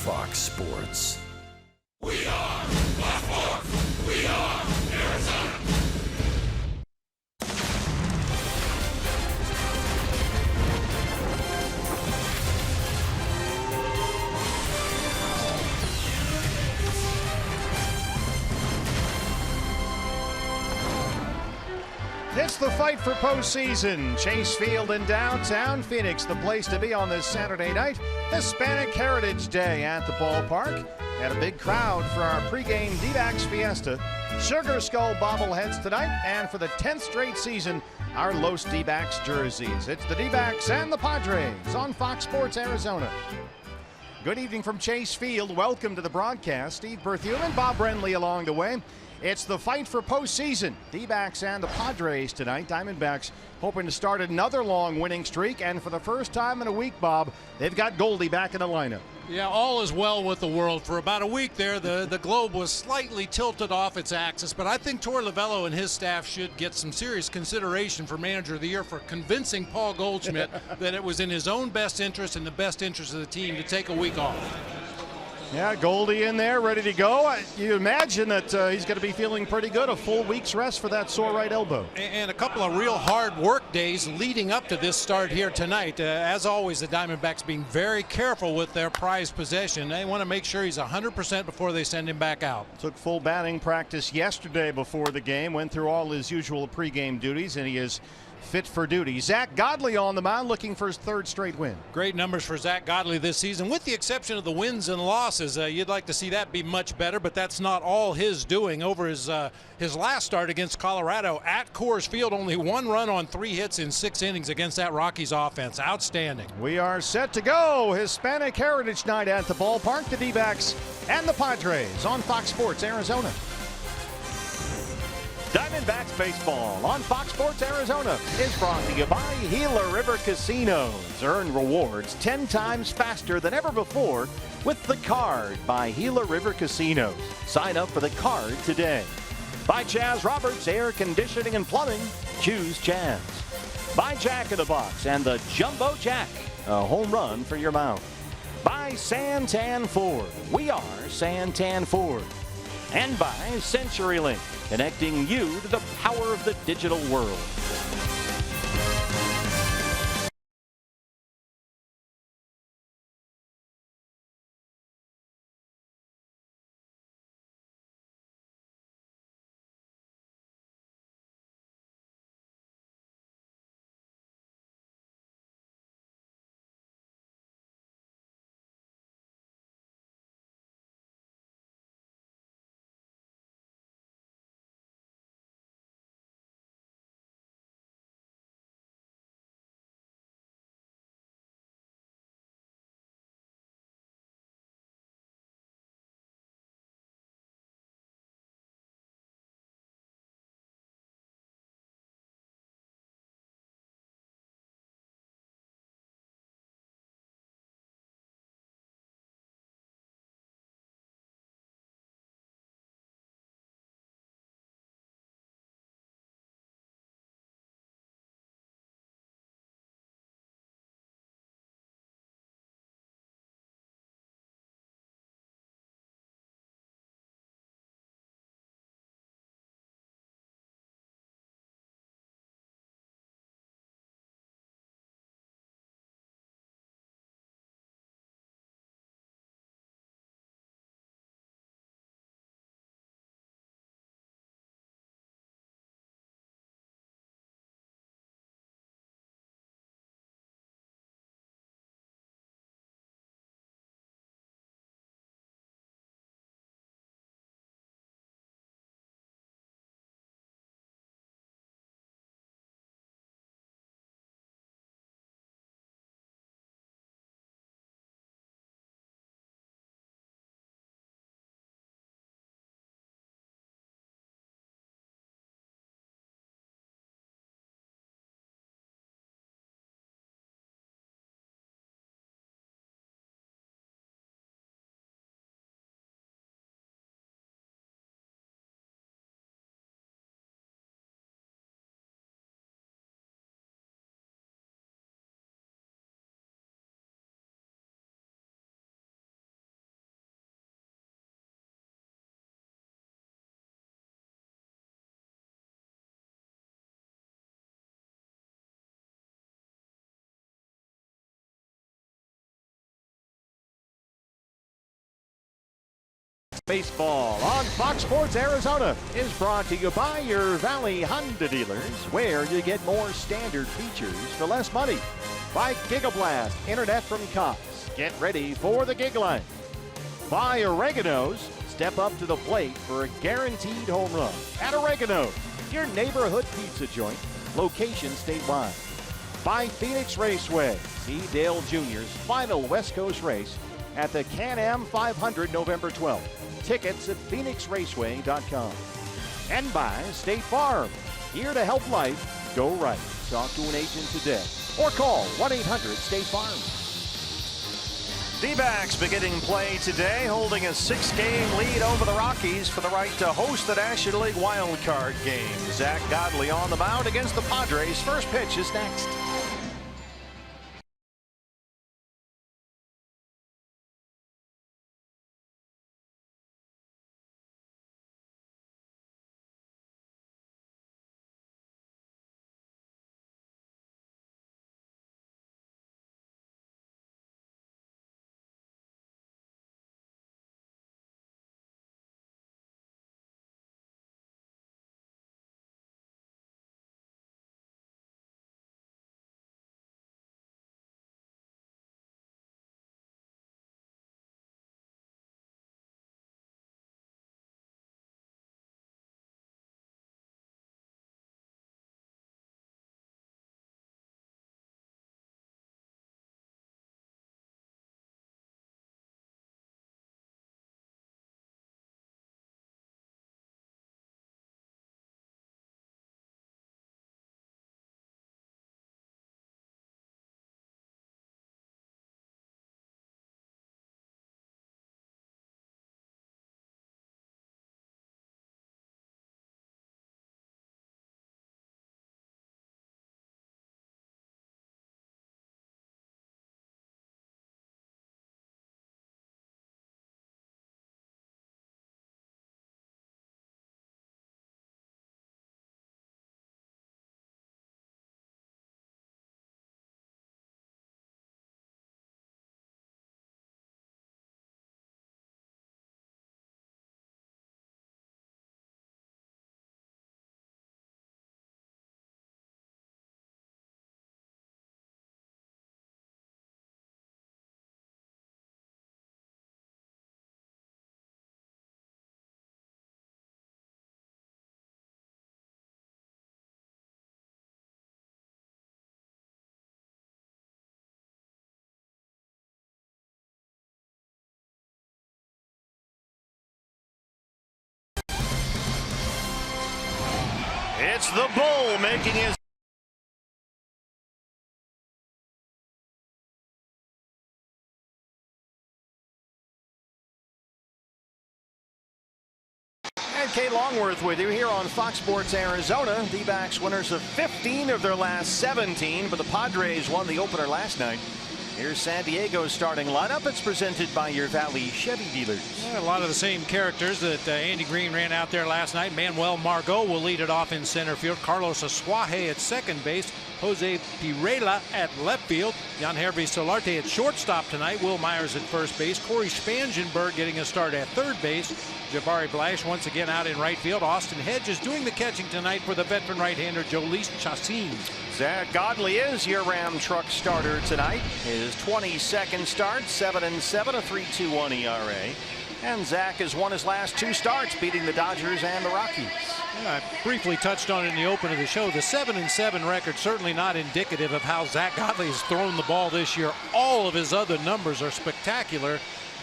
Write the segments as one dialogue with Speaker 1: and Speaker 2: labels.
Speaker 1: Fox Sports.
Speaker 2: We are Baltimore. We are Arizona.
Speaker 3: It's the fight for postseason. Chase Field in downtown Phoenix, the place to be on this Saturday night. Hispanic Heritage Day at the ballpark. Had a big crowd for our pregame D-backs fiesta. Sugar Skull bobbleheads tonight, and for the 10th straight season, our Los D-backs jerseys. It's the D-backs and the Padres on Fox Sports Arizona. Good evening from Chase Field. Welcome to the broadcast. Steve Berthiaume and Bob Renly along the way. It's the fight for postseason. D-backs and the Padres tonight. Diamondbacks hoping to start another long winning streak, and for the first time in a week, Bob, they've got Goldie back in the lineup.
Speaker 4: Yeah, all is well with the world. For about a week there, the globe was slightly tilted off its axis, but I think Torey Lovullo and his staff should get some serious consideration for Manager of the Year for convincing Paul Goldschmidt that it was in his own best interest and the best interest of the team to take a week off.
Speaker 3: Yeah, Goldie in there, ready to go. You imagine that he's going to be feeling pretty good. A full week's rest for that sore right elbow.
Speaker 4: And a couple of real hard work days leading up to this start here tonight. As always, the Diamondbacks being very careful with their prized possession. They want to make sure he's 100% before they send him back out.
Speaker 3: Took full batting practice yesterday before the game. Went through all his usual pregame duties, and he is fit for duty. Zach Godley on the mound looking for his third straight win.
Speaker 4: Great numbers for Zach Godley this season, with the exception of the wins and losses. You'd like to see that be much better, but that's not all his doing. Over his last start against Colorado at Coors Field, only 1 run on 3 hits in 6 innings against that Rockies offense. Outstanding.
Speaker 3: We are set to go. Hispanic Heritage Night at the ballpark. The D-backs and the Padres on Fox Sports Arizona. Diamondbacks baseball on Fox Sports Arizona is brought to you by Gila River Casinos. Earn rewards 10 times faster than ever before with the card by Gila River Casinos. Sign up for the card today. By Chaz Roberts Air Conditioning and Plumbing. Choose Chaz. By Jack in the Box and the Jumbo Jack. A home run for your mouth. By Santan Ford. We are Santan Ford. And by CenturyLink, connecting you to the power of the digital world. Baseball on Fox Sports Arizona is brought to you by your Valley Honda dealers, where you get more standard features for less money. By Gigablast Internet from Cox. Get ready for the gig line. By Oregano's. Step up to the plate for a guaranteed home run. At Oregano, your neighborhood pizza joint, location statewide. By Phoenix Raceway. See Dale Jr.'s final West Coast race at the Can-Am 500 November 12th. Tickets at phoenixraceway.com. And by State Farm. Here to help life go right. Talk to an agent today or call 1-800-STATE-FARM. D-backs beginning play today, holding a 6-game lead over the Rockies for the right to host the National League Wild Card game. Zach Godley on the mound against the Padres. First pitch is next. It's the Bull making his and Kay Longworth with you here on Fox Sports Arizona. D-backs winners of 15 of their last 17, but the Padres won the opener last night. Here's San Diego's starting lineup. It's presented by your Valley Chevy dealers.
Speaker 4: A lot of the same characters that Andy Green ran out there last night. Manuel Margot will lead it off in center field. Carlos Asuaje at second base. Jose Pirela at left field. Yangervis Solarte at shortstop tonight. Will Myers at first base. Corey Spangenberg getting a start at third base. Jabari Blash once again out in right field. Austin Hedges doing the catching tonight for the veteran right-hander Jolise Chassin.
Speaker 3: Zach Godley is your Ram truck starter tonight. His 22nd start, 7-7, a 3.21 ERA. And Zach has won his last two starts, beating the Dodgers and the Rockies.
Speaker 4: I briefly touched on it in the open of the show. The 7-7 record certainly not indicative of how Zach Godley has thrown the ball this year. All of his other numbers are spectacular.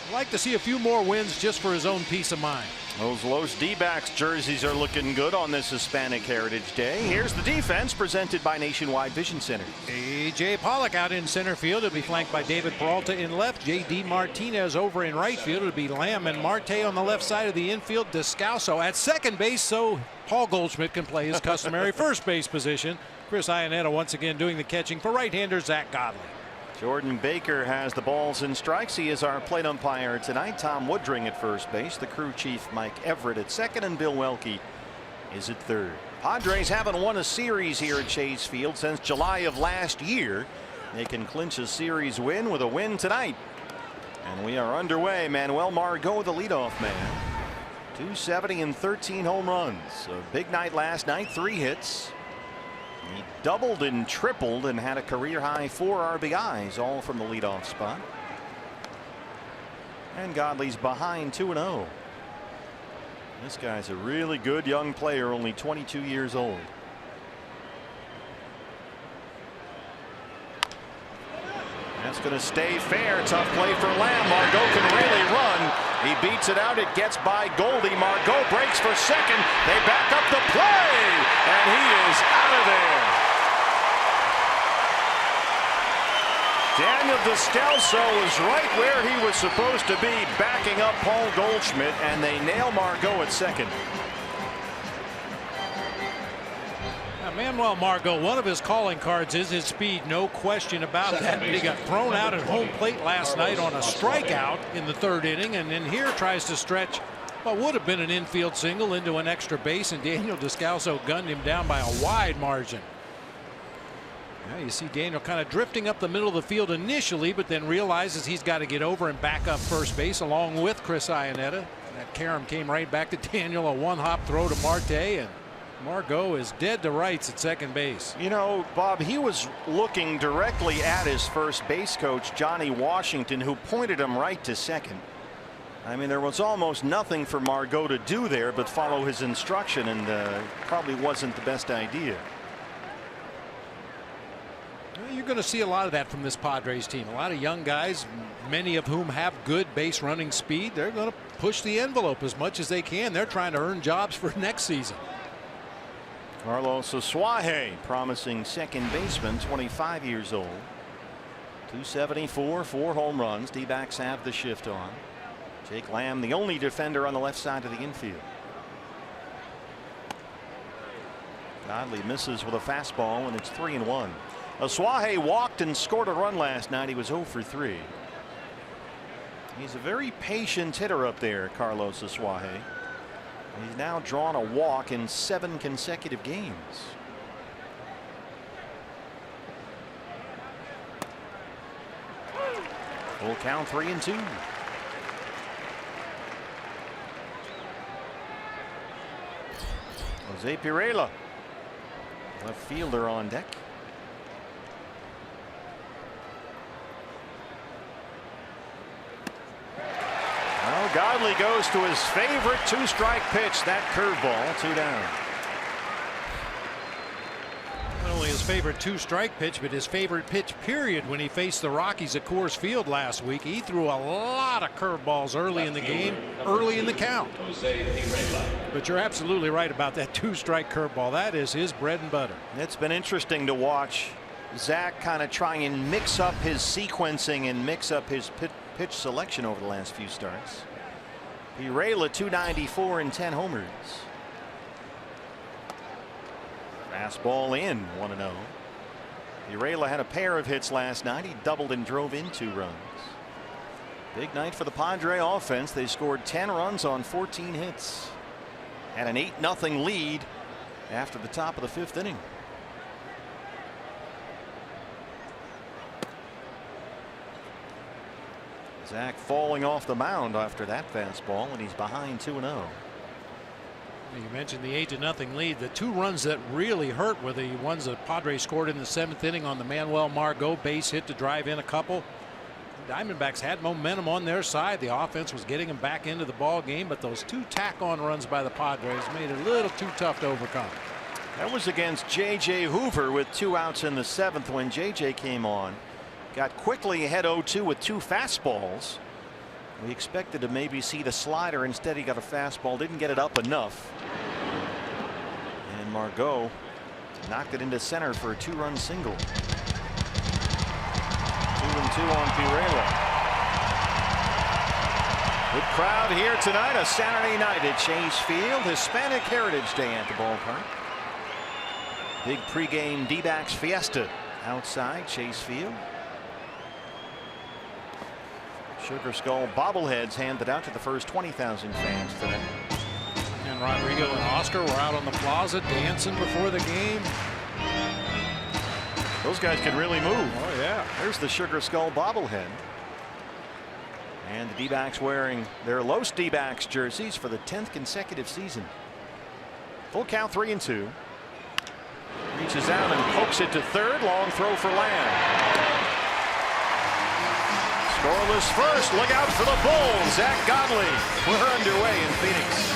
Speaker 4: I'd like to see a few more wins just for his own peace of mind.
Speaker 3: Those Los D-backs jerseys are looking good on this Hispanic Heritage Day. Here's the defense presented by Nationwide Vision Center.
Speaker 4: A.J. Pollock out in center field. It'll be flanked by David Peralta in left. J.D. Martinez over in right field. It'll be Lamb and Marte on the left side of the infield. Descalso at second base so Paul Goldschmidt can play his customary first base position. Chris IANNETTA once again doing the catching for right-hander Zach Godley.
Speaker 3: Jordan Baker has the balls and strikes. He is our plate umpire tonight. Tom Woodring at first base. The crew chief Mike Everett at second, and Bill Welke is at third. Padres haven't won a series here at Chase Field since July of last year. They can clinch a series win with a win tonight. And we are underway. Manuel Margot, the leadoff man. 270 and 13 home runs. A big night last night, 3 hits. He doubled and tripled and had a career high 4 RBIs, all from the leadoff spot. And Godley's behind 2-0. This guy's a really good young player, only 22 years old. That's going to stay fair. Tough play for Lamb. Margot can really run. He beats it out. It gets by Goldie. Margot breaks for second. They back up the play, and he is out of there. Daniel DESCALSO is right where he was supposed to be, backing up Paul Goldschmidt, and they nail Margot at second.
Speaker 4: Manuel Margot, one of his calling cards is his speed, no question about that. But he got thrown out at home plate last night on a strikeout in the 3rd inning, and then here tries to stretch what would have been an infield single into an extra base, and Daniel DESCALSO gunned him down by a wide margin. Now you see Daniel kind of drifting up the middle of the field initially, but then realizes he's got to get over and back up first base along with Chris IANNETTA. That carom came right back to Daniel, a 1-hop throw to Marte, and Margot is dead to rights at second base.
Speaker 3: You know, Bob, he was looking directly at his first base coach, Johnny Washington, who pointed him right to second. I mean, there was almost nothing for Margot to do there but follow his instruction, and probably wasn't the best idea.
Speaker 4: Well, you're going to see a lot of that from this Padres team. A lot of young guys, many of whom have good base running speed. They're going to push the envelope as much as they can. They're trying to earn jobs for next season.
Speaker 3: Carlos Asuaje, promising second baseman, 25 years old. 274, 4 home runs. D-backs have the shift on. Jake Lamb, the only defender on the left side of the infield. Godley misses with a fastball, and it's 3-1. Asuaje walked and scored a run last night. He was 0 for 3. He's a very patient hitter up there, Carlos Asuaje. He's now drawn a walk in 7 consecutive games. Full count, 3-2. Jose Pirela, left fielder, on deck. Godley goes to his favorite 2-strike pitch, that curveball, 2 down.
Speaker 4: Not only his favorite 2-strike pitch, but his favorite pitch period when he faced the Rockies at Coors Field last week. He threw a lot of curveballs early in the game, early in the count. But you're absolutely right about that 2-strike curveball. That is his bread and butter.
Speaker 3: It's been interesting to watch Zach kind of try and mix up his sequencing and mix up his pitch selection over the last few starts. Pirela, 294 and 10 homers. Fastball in, 1-0. Pirela had a pair of hits last night. He doubled and drove in 2 runs. Big night for the Padre offense. They scored 10 runs on 14 hits. Had an 8-0 lead after the top of the 5th inning. Zach falling off the mound after that fastball, and he's behind 2-0.
Speaker 4: You mentioned the 8-0 lead. The 2 runs that really hurt were the ones that Padres scored in the 7th inning on the Manuel Margot base hit to drive in a couple. Diamondbacks had momentum on their side. The offense was getting them back into the ball game, but those 2 tack-on runs by the Padres made it a little too tough to overcome.
Speaker 3: That was against J.J. Hoover with 2 outs in the 7th when J.J. came on. Got quickly ahead 0-2 with 2 fastballs. We expected to maybe see the slider. Instead, he got a fastball, didn't get it up enough. And Margot knocked it into center for a 2-run single. 2-2 on Pirela. Good crowd here tonight, a Saturday night at Chase Field. Hispanic Heritage Day at the ballpark. Big pregame D-backs fiesta outside Chase Field. Sugar Skull bobbleheads handed out to the first 20,000 fans today.
Speaker 4: And Rodrigo and Oscar were out on the plaza dancing before the game.
Speaker 3: Those guys can really move.
Speaker 4: Oh yeah.
Speaker 3: There's the Sugar Skull bobblehead. And the D-backs wearing their Los D-backs jerseys for the 10th consecutive season. Full count, 3-2. Reaches out and pokes it to third. Long throw for Lamb. Scoreless first. Look out for the Bulls. Zach Godley. We're underway in Phoenix.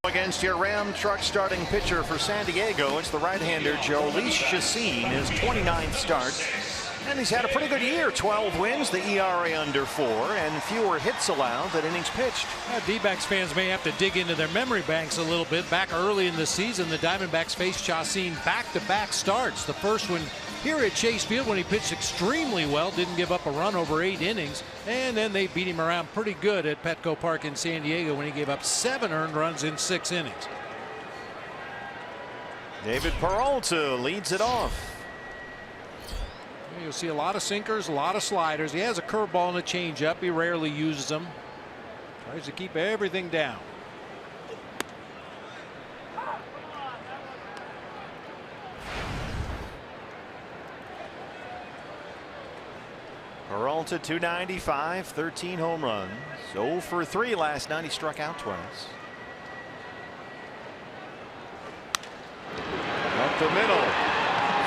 Speaker 3: Against your Ram truck starting pitcher for San Diego, it's the right-hander Jhoulys Chacin, his 29th start. And he's had a pretty good year. 12 wins, the ERA under 4, and fewer hits allowed than innings pitched.
Speaker 4: D-backs fans may have to dig into their memory banks a little bit. Back early in the season, the Diamondbacks faced Chacin back-to-back starts. The first one here at Chase Field when he pitched extremely well, didn't give up a run over 8 innings. And then they beat him around pretty good at Petco Park in San Diego when he gave up 7 earned runs in 6 innings.
Speaker 3: David Peralta leads it off.
Speaker 4: You'll see a lot of sinkers, a lot of sliders. He has a curveball and a changeup. He rarely uses them. Tries to keep everything down.
Speaker 3: Peralta 295, 13 home runs. 0 for 3 last night. He struck out twice. Up the middle.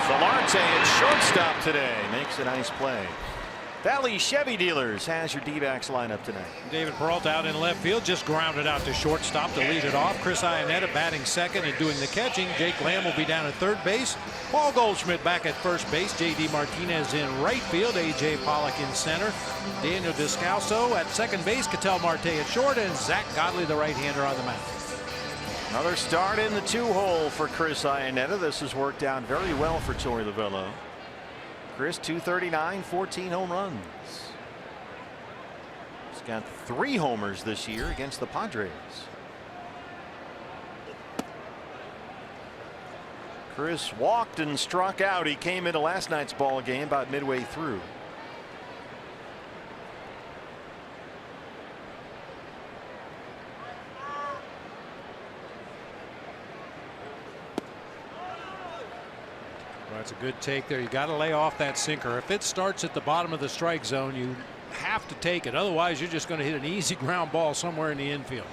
Speaker 3: Solarte at shortstop today makes a nice play. Valley Chevy Dealers has your D-backs lineup tonight.
Speaker 4: David Peralta out in left field, just grounded out to shortstop to lead it off. Chris IANNETTA batting second and doing the catching. Jake Lamb will be down at third base. Paul Goldschmidt back at first base. JD Martinez in right field. AJ Pollock in center. Daniel Descalso at second base. Ketel Marte at short, and Zach Godley, the right-hander, on the mound.
Speaker 3: Another start in the 2-hole for Chris IANNETTA. This has worked out very well for Torey Lovullo. Chris 239, 14 home runs. He's got 3 homers this year against the Padres. Chris walked and struck out. He came into last night's ball game about midway through.
Speaker 4: That's a good take there. You got to lay off that sinker. If it starts at the bottom of the strike zone, you have to take it. Otherwise, you're just going to hit an easy ground ball somewhere in the infield.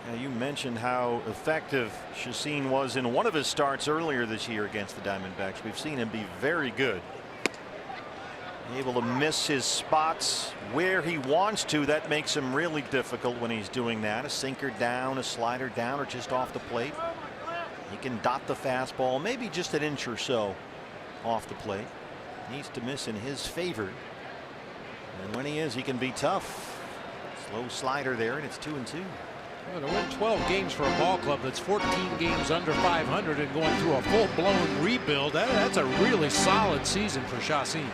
Speaker 3: Now, you mentioned how effective Chacin was in one of his starts earlier this year against the Diamondbacks. We've seen him be very good. Able to miss his spots where he wants to. That makes him really difficult when he's doing that. A sinker down, a slider down, or just off the plate. He can dot the fastball, maybe just an inch or so off the plate. Needs to miss in his favor. And when he is, he can be tough. Slow slider there, and it's 2-2.
Speaker 4: Well, to win 12 games for a ball club that's 14 games under 500 and going through a full-blown rebuild, that's a really solid season for Chacin.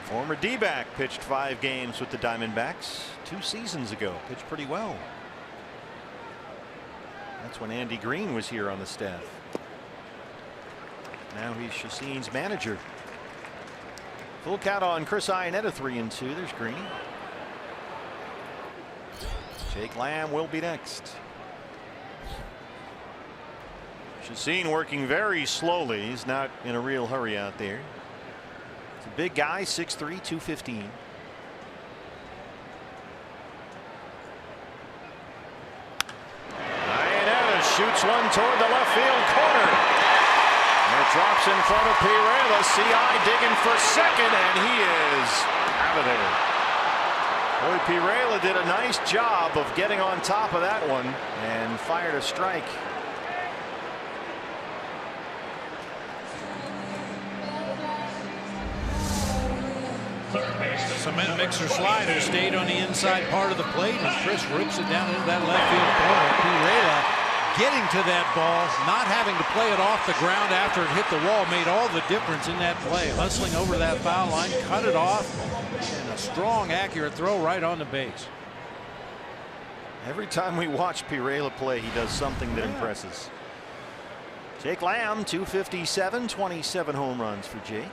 Speaker 3: Former D-back pitched 5 games with the Diamondbacks 2 seasons ago. Pitched pretty well. That's when Andy Green was here on the staff. Now he's Chacin's manager. Full count on Chris IANNETTA, 3-2. There's Green. Jake Lamb will be next. Chacin working very slowly. He's not in a real hurry out there. He's a big guy, 6'3", 215. IANNETTA shoots one toward the left field corner. And it drops in front of Pirela. CI digging for second, and he is out of there. Boy, Pirela did a nice job of getting on top of that one and fired a strike.
Speaker 4: Cement mixer slider stayed on the inside part of the plate, and Chris rips it down into that left field corner. Pirela getting to that ball, not having to play it off the ground after it hit the wall, made all the difference in that play. Hustling over that foul line, cut it off, and a strong, accurate throw right on the base.
Speaker 3: Every time we watch Pirela play, he does something that impresses. Jake Lamb, 257, 27 home runs for Jake.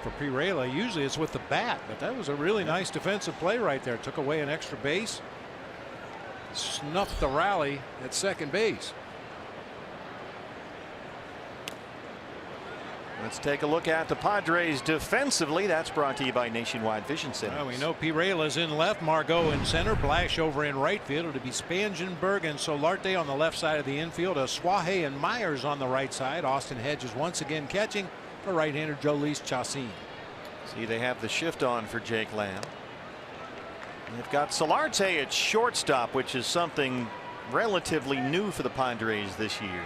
Speaker 4: For Pirela, usually it's with the bat, but that was a really nice defensive play right there. Took away an extra base, snuffed the rally at second base.
Speaker 3: Let's take a look at the Padres defensively. That's brought to you by Nationwide Vision Center.
Speaker 4: Well, we know Pirela's in left, Margot in center, Blash over in right field. It'll be Spangenberg and Solarte on the left side of the infield. Suaje and Myers on the right side. Austin Hedges once again catching for right-hander Jhoulys Chacin.
Speaker 3: See, they have the shift on for Jake Lamb. They've got Solarte at shortstop, which is something relatively new for the Padres this year.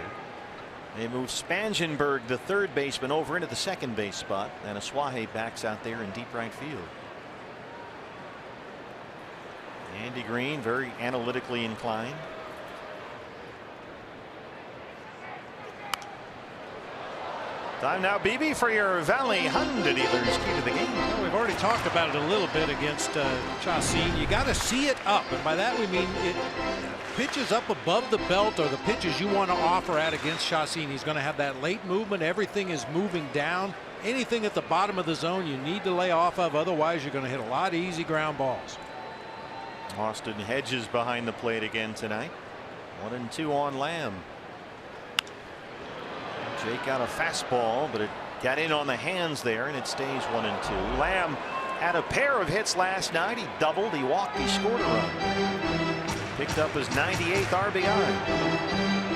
Speaker 3: They move Spangenberg, the third baseman, over into the second base spot, and Suaje backs out there in deep right field. Andy Green, very analytically inclined. Time now, BB, for your Valley Honda dealers key to the game.
Speaker 4: Well, we've already talked about it a little bit against Chacin. You got to see it up, and by that we mean it pitches up above the belt or the pitches you want to offer at against Chacin. He's going to have that late movement. Everything is moving down. Anything at the bottom of the zone you need to lay off of, otherwise you're going to hit a lot of easy ground balls.
Speaker 3: Austin Hedges behind the plate again tonight. 1-2 on Lamb. Jake got a fastball, but it got in on the hands there, and it stays 1-2. Lamb had a pair of hits last night. He doubled, he walked, he scored a run. Picked up his 98th RBI.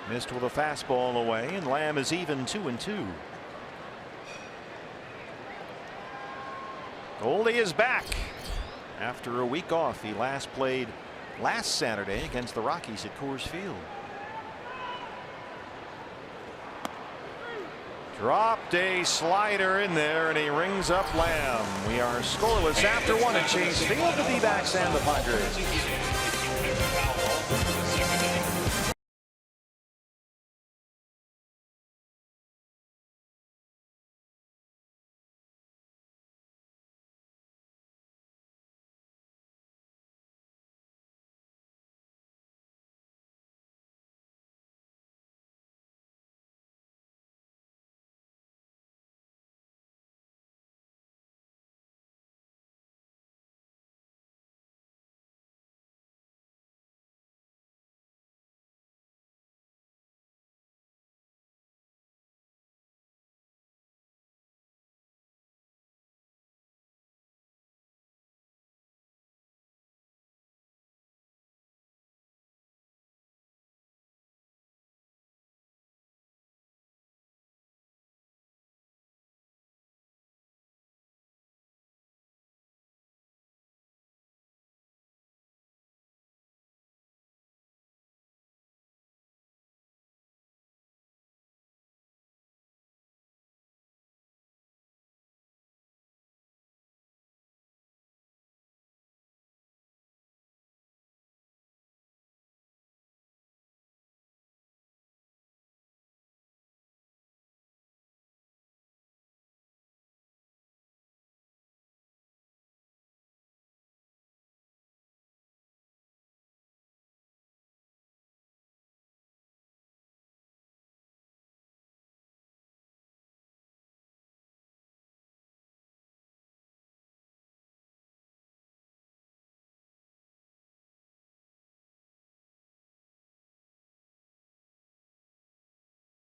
Speaker 3: Missed with a fastball away, and Lamb is even 2-2. Goldie is back after a week off. He last played last Saturday against the Rockies at Coors Field. Dropped a slider in there, and he rings up Lamb. We are scoreless after one at Chase Field. The D-backs and the Padres.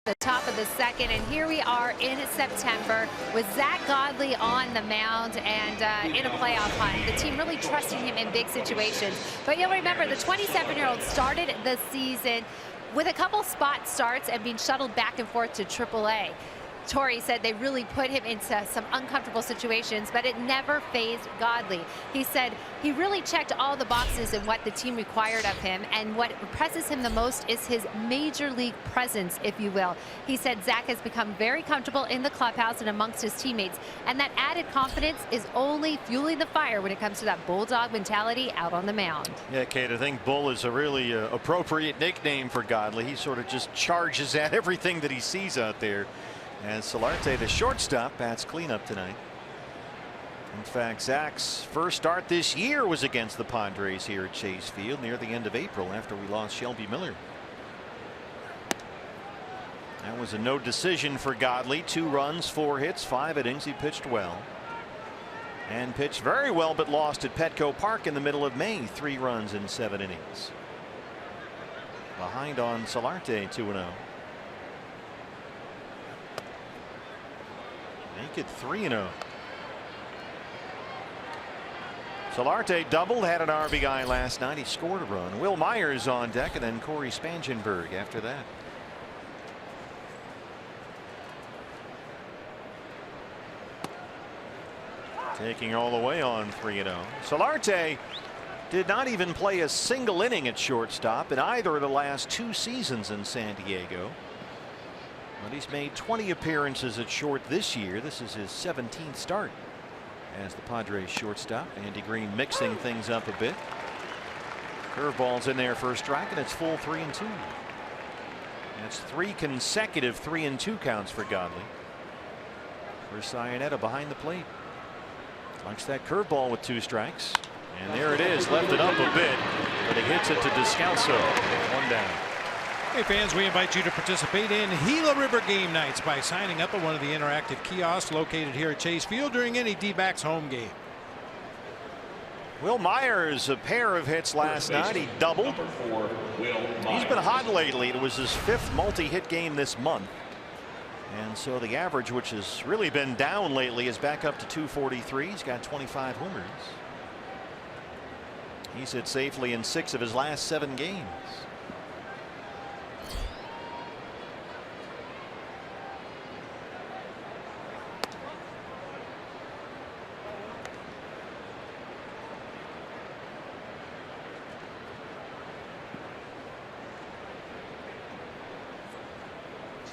Speaker 1: The top of the second, and here we are in September with Zack Godley on the mound and in a playoff hunt. The team really trusting him in big situations. But you'll remember the 27-year-old started the season with a couple spot starts and being shuttled back and forth to AAA. Torrey said they really put him into some uncomfortable situations, but it never fazed Godley. He said he really checked all the boxes in what the team required of him, and what impresses him the most is his major league presence, if you will. He said Zack has become very comfortable in the clubhouse and amongst his teammates, and that added confidence is only fueling the fire when it comes to that bulldog mentality out on the mound.
Speaker 3: Yeah, Kate, I think Bull is a really appropriate nickname for Godley. He sort of just charges at everything that he sees out there. And Solarte, the shortstop, bats cleanup tonight. In fact, Zach's first start this year was against the Padres here at Chase Field near the end of April after we lost Shelby Miller. That was a no decision for Godley. 2 runs, 4 hits, 5 innings. He pitched well. And pitched very well, but lost at Petco Park in the middle of May. 3 runs in 7 innings. Behind on Solarte, 2-0. Make it 3-0. Solarte doubled, had an RBI last night. He scored a run. Will Myers on deck, and then Corey Spangenberg after that. Taking all the way on 3-0. Solarte did not even play a single inning at shortstop in either of the last 2 seasons in San Diego. But he's made 20 appearances at short this year. This is his 17th start as the Padres shortstop. Andy Green mixing things up a bit. Curveball's in there for a strike, and it's full 3-2. That's 3 consecutive 3-2 counts for Godley. For IANNETTA behind the plate. Likes that curveball with 2 strikes. And there it is, left it up a bit, but he hits it to Descalso. 1 down.
Speaker 4: Hey fans, we invite you to participate in Gila River game nights by signing up at one of the interactive kiosks located here at Chase Field during any D-backs home game.
Speaker 3: Will Myers, a pair of hits last night. He doubled. He's been hot lately. It was his 5th multi-hit game this month. And so the average, which has really been down lately, is back up to 243. He's got 25 homers. He's hit safely in 6 of his last 7 games.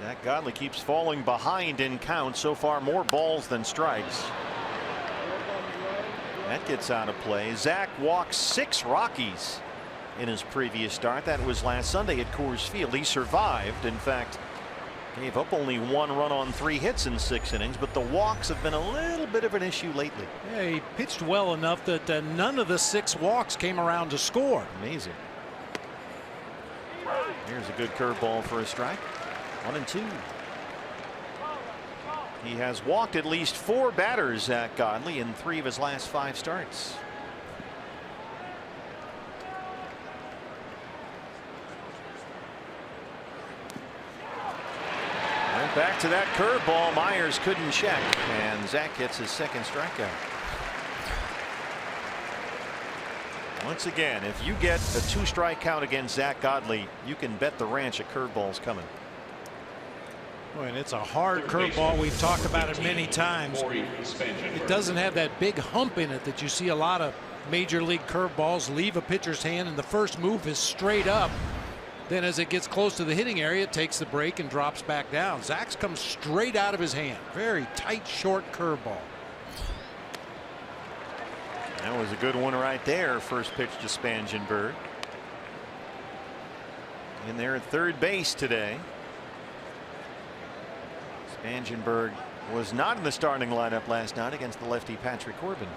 Speaker 3: Zack Godley keeps falling behind in counts. So far, more balls than strikes. That gets out of play. Zack walked 6 Rockies in his previous start. That was last Sunday at Coors Field. He survived. In fact, gave up only 1 run on 3 hits in 6 innings, but the walks have been a little bit of an issue lately.
Speaker 4: Yeah, he pitched well enough that none of the 6 walks came around to score.
Speaker 3: Amazing. Here's a good curveball for a strike. 1-2. He has walked at least 4 batters, Zack Godley, in 3 of his last 5 starts. Went back to that curveball. Myers couldn't check, and Zack gets his 2nd strikeout. Once again, if you get a 2-strike count against Zack Godley, you can bet the ranch a curveball's coming.
Speaker 4: Boy, and it's a hard curveball. We've talked about it many times. It doesn't have that big hump in it that you see a lot of major league curveballs leave a pitcher's hand, and the first move is straight up. Then as it gets close to the hitting area, it takes the break and drops back down. Zack's comes straight out of his hand. Very tight, short curveball.
Speaker 3: That was a good one right there. First pitch to Spangenberg. In there at 3rd base today. Spangenberg was not in the starting lineup last night against the lefty Patrick Corbin.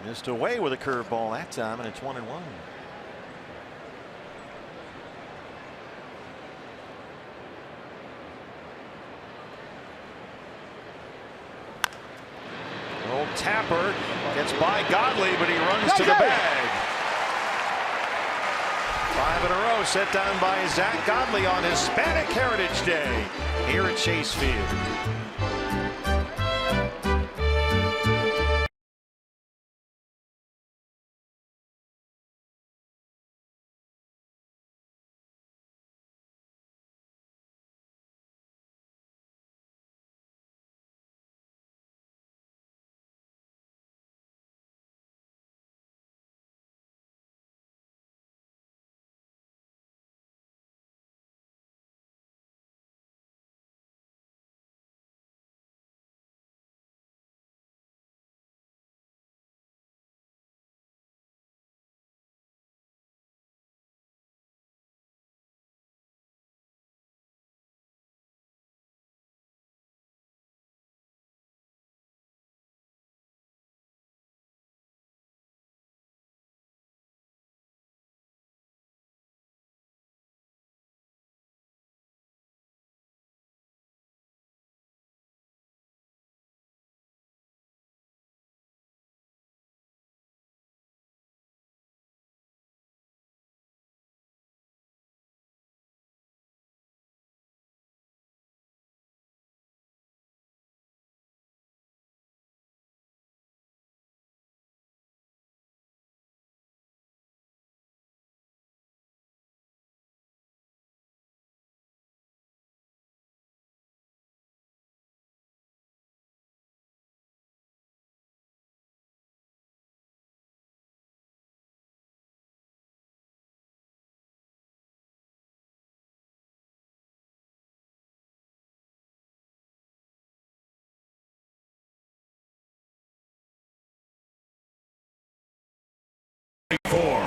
Speaker 3: Missed away with a curveball that time, and it's 1-1. Old Tapper gets by Godley, but he runs to the bag. 5 in a row set down by Zach Godley on Hispanic Heritage Day here at Chase Field.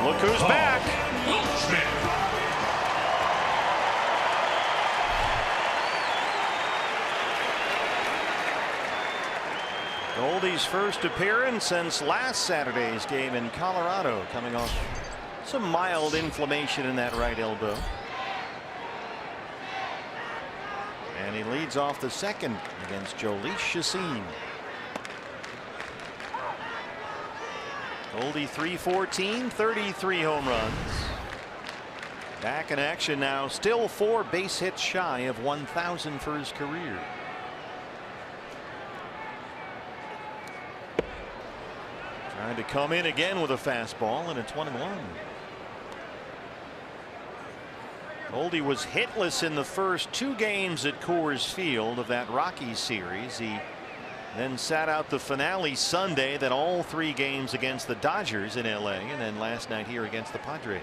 Speaker 3: Look who's back. Goldie's first appearance since last Saturday's game in Colorado, coming off some mild inflammation in that right elbow. And he leads off the second against Jhoulys Chacín. Goldie 314, 33 home runs. Back in action now, still 4 base hits shy of 1,000 for his career. Trying to come in again with a fastball, and it's 1-1. Goldie was hitless in the first 2 games at Coors Field of that Rockies series. He then sat out the finale Sunday, then all 3 games against the Dodgers in LA, and then last night here against the Padres.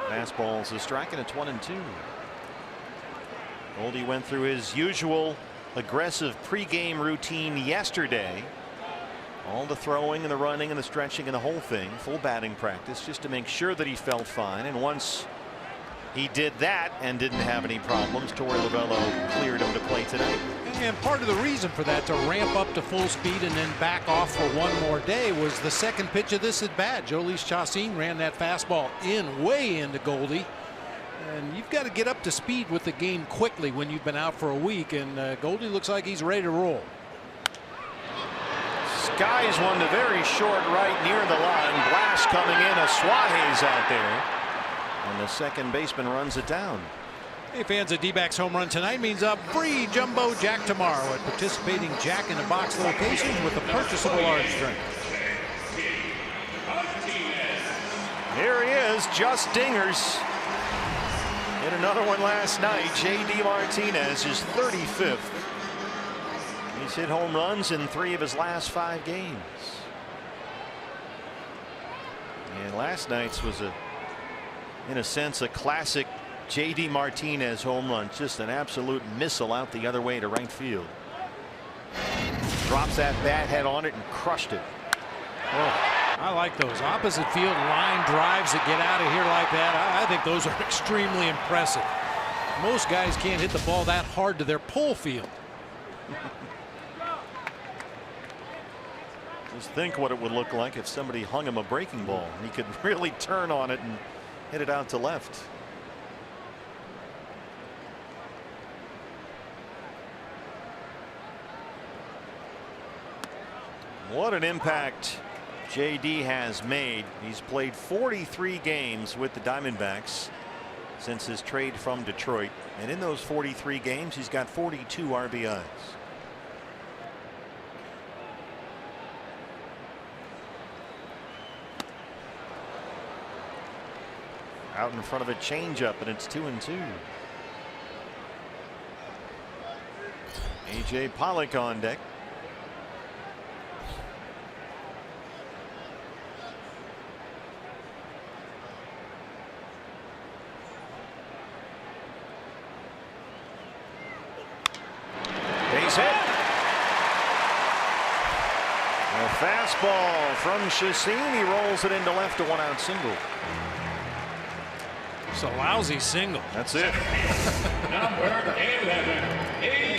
Speaker 3: Fastball's a strike, and it's 1-2. Goldie went through his usual aggressive pregame routine yesterday. All the throwing and the running and the stretching and the whole thing, full batting practice, just to make sure that he felt fine. And once he did that and didn't have any problems, Torey Lovullo cleared him to play tonight.
Speaker 4: And part of the reason for that, to ramp up to full speed and then back off for 1 more day, was the second pitch of this at bat. Jhoulys Chacín ran that fastball way into Goldie. And you've got to get up to speed with the game quickly when you've been out for a week. And Goldie looks like he's ready to roll.
Speaker 3: Skies one to very short right near the line. Blast coming in. Asuaje's out there. And the second baseman runs it down.
Speaker 4: Hey fans, a D-backs home run tonight means a free jumbo jack tomorrow at participating Jack in the Box locations with the purchase of a large drink.
Speaker 3: Here he is, just dingers. Hit another one last night. J.D. Martinez is 35th. He's hit home runs in 3 of his last 5 games. And last night's was in a sense, a classic J.D. Martinez home run. Just an absolute missile out the other way to right field. Drops that bat head on it and crushed it.
Speaker 4: Oh, I like those opposite field line drives that get out of here like that. I think those are extremely impressive. Most guys can't hit the ball that hard to their pull field.
Speaker 3: Just think what it would look like if somebody hung him a breaking ball. He could really turn on it and hit it out to left. What an impact JD has made. He's played 43 games with the Diamondbacks since his trade from Detroit, and in those 43 games he's got 42 RBIs. Out in front of a changeup, and it's 2-2. AJ Pollock on deck. Base hit. A fastball from Chacin. He rolls it into left, a 1-out single.
Speaker 4: It's a lousy single.
Speaker 3: That's it.
Speaker 2: Number 11.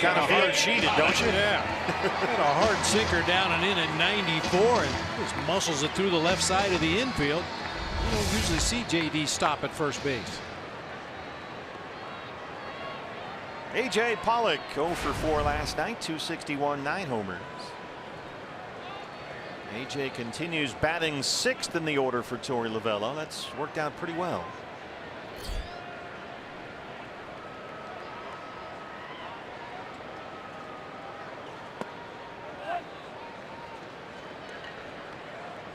Speaker 3: Kind of feel cheated, don't you?
Speaker 4: Yeah. Had a hard sinker down and in at 94, and just muscles it through the left side of the infield. You don't usually see JD stop at first base.
Speaker 3: AJ Pollock 0 for 4 last night, 261, 9 homers. AJ continues batting 6th in the order for Torey Lovullo. That's worked out pretty well.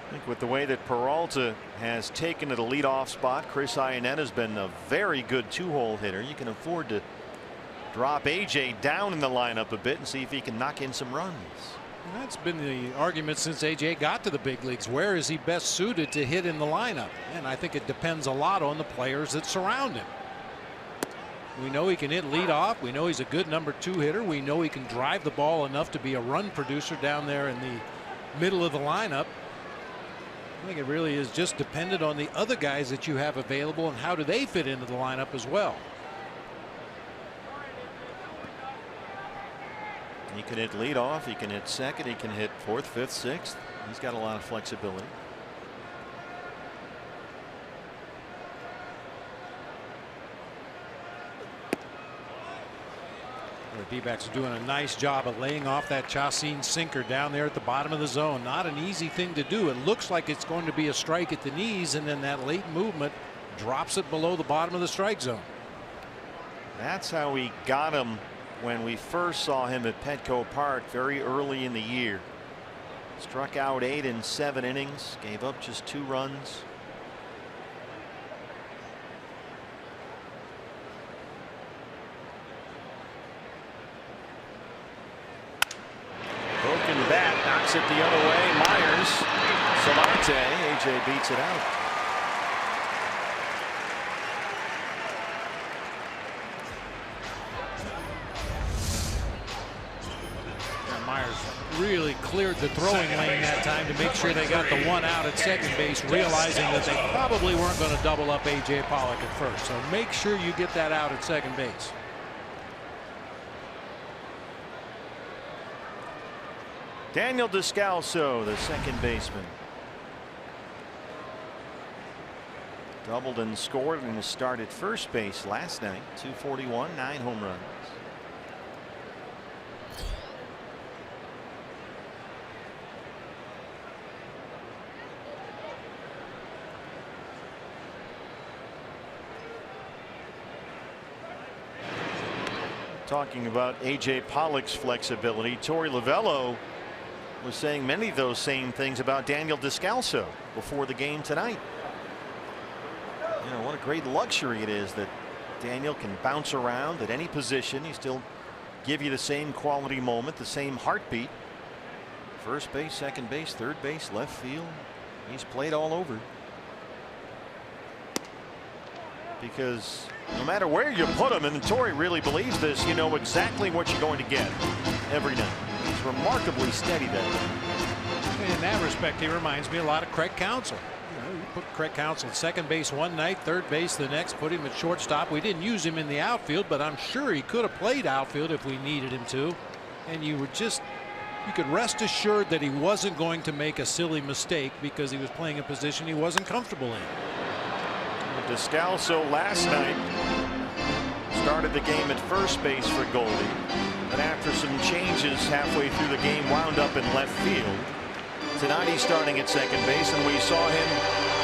Speaker 3: I think with the way that Peralta has taken to the leadoff spot, Chris IANNETTA has been a very good 2-hole hitter. You can afford to drop AJ down in the lineup a bit and see if he can knock in some runs.
Speaker 4: And that's been the argument since AJ got to the big leagues. Where is he best suited to hit in the lineup? And I think it depends a lot on the players that surround him. We know he can hit leadoff. We know he's a good number 2 hitter. We know he can drive the ball enough to be a run producer down there in the middle of the lineup. I think it really is just dependent on the other guys that you have available and how do they fit into the lineup as well.
Speaker 3: He can hit leadoff, he can hit second, he can hit 4th, 5th, 6th. He's got a lot of flexibility.
Speaker 4: The D-backs are doing a nice job of laying off that Chacin sinker down there at the bottom of the zone. Not an easy thing to do. It looks like it's going to be a strike at the knees, and then that late movement drops it below the bottom of the strike zone.
Speaker 3: That's how we got him when we first saw him at Petco Park very early in the year. Struck out 8 in 7 innings, gave up just 2 runs. Broken bat, knocks it the other way. Myers, Solarte, AJ beats it out.
Speaker 4: Myers really cleared the throwing lane that time to make sure they got the 1 out at second base, realizing that they probably weren't going to double up AJ Pollock at first. So make sure you get that out at second base.
Speaker 3: Daniel Descalso, the second baseman. Doubled and scored in his start at first base last night. 241, 9 home runs. Talking about AJ Pollock's flexibility, Torey Lovullo was saying many of those same things about Daniel Descalso before the game tonight. You know, what a great luxury it is that Daniel can bounce around at any position. He still give you the same quality moment, the same heartbeat. First base, second base, third base, left field. He's played all over. Because no matter where you put him, and Torey really believes this, you know exactly what you're going to get every night. He's remarkably steady that way.
Speaker 4: In that respect, he reminds me a lot of Craig Counsell. You know, you put Craig Counsell at second base one night, third base the next, put him at shortstop. We didn't use him in the outfield, but I'm sure he could have played outfield if we needed him to. And you could rest assured that he wasn't going to make a silly mistake because he was playing a position he wasn't comfortable in.
Speaker 3: Descalso last night started the game at first base for Goldie, but after some changes halfway through the game wound up in left field. Tonight he's starting at second base, and we saw him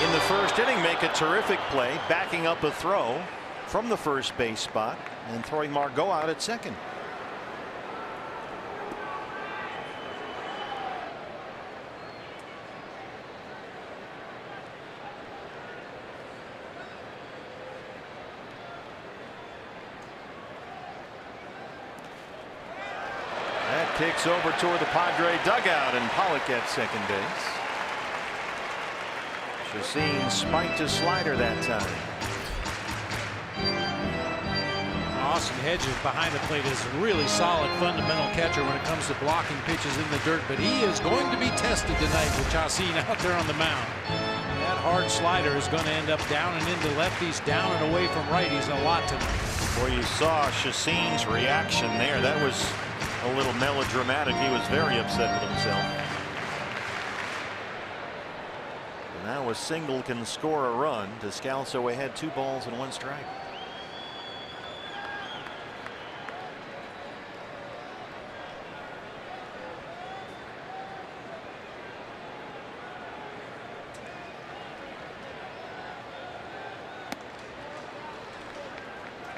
Speaker 3: in the first inning make a terrific play, backing up a throw from the first base spot and throwing Margot out at second. That kicks over toward the Padre dugout, and Pollock at second base. Chacin spiked a slider that time.
Speaker 4: Austin Hedges behind the plate is a really solid fundamental catcher when it comes to blocking pitches in the dirt, but he is going to be tested tonight with Chacin out there on the mound. That hard slider is going to end up down and into lefties, down and away from righties a lot tonight.
Speaker 3: Boy, you saw Chacin's reaction there. That was a little melodramatic. He was very upset with himself. Now a single can score a run. Descalso ahead, 2 balls and 1 strike.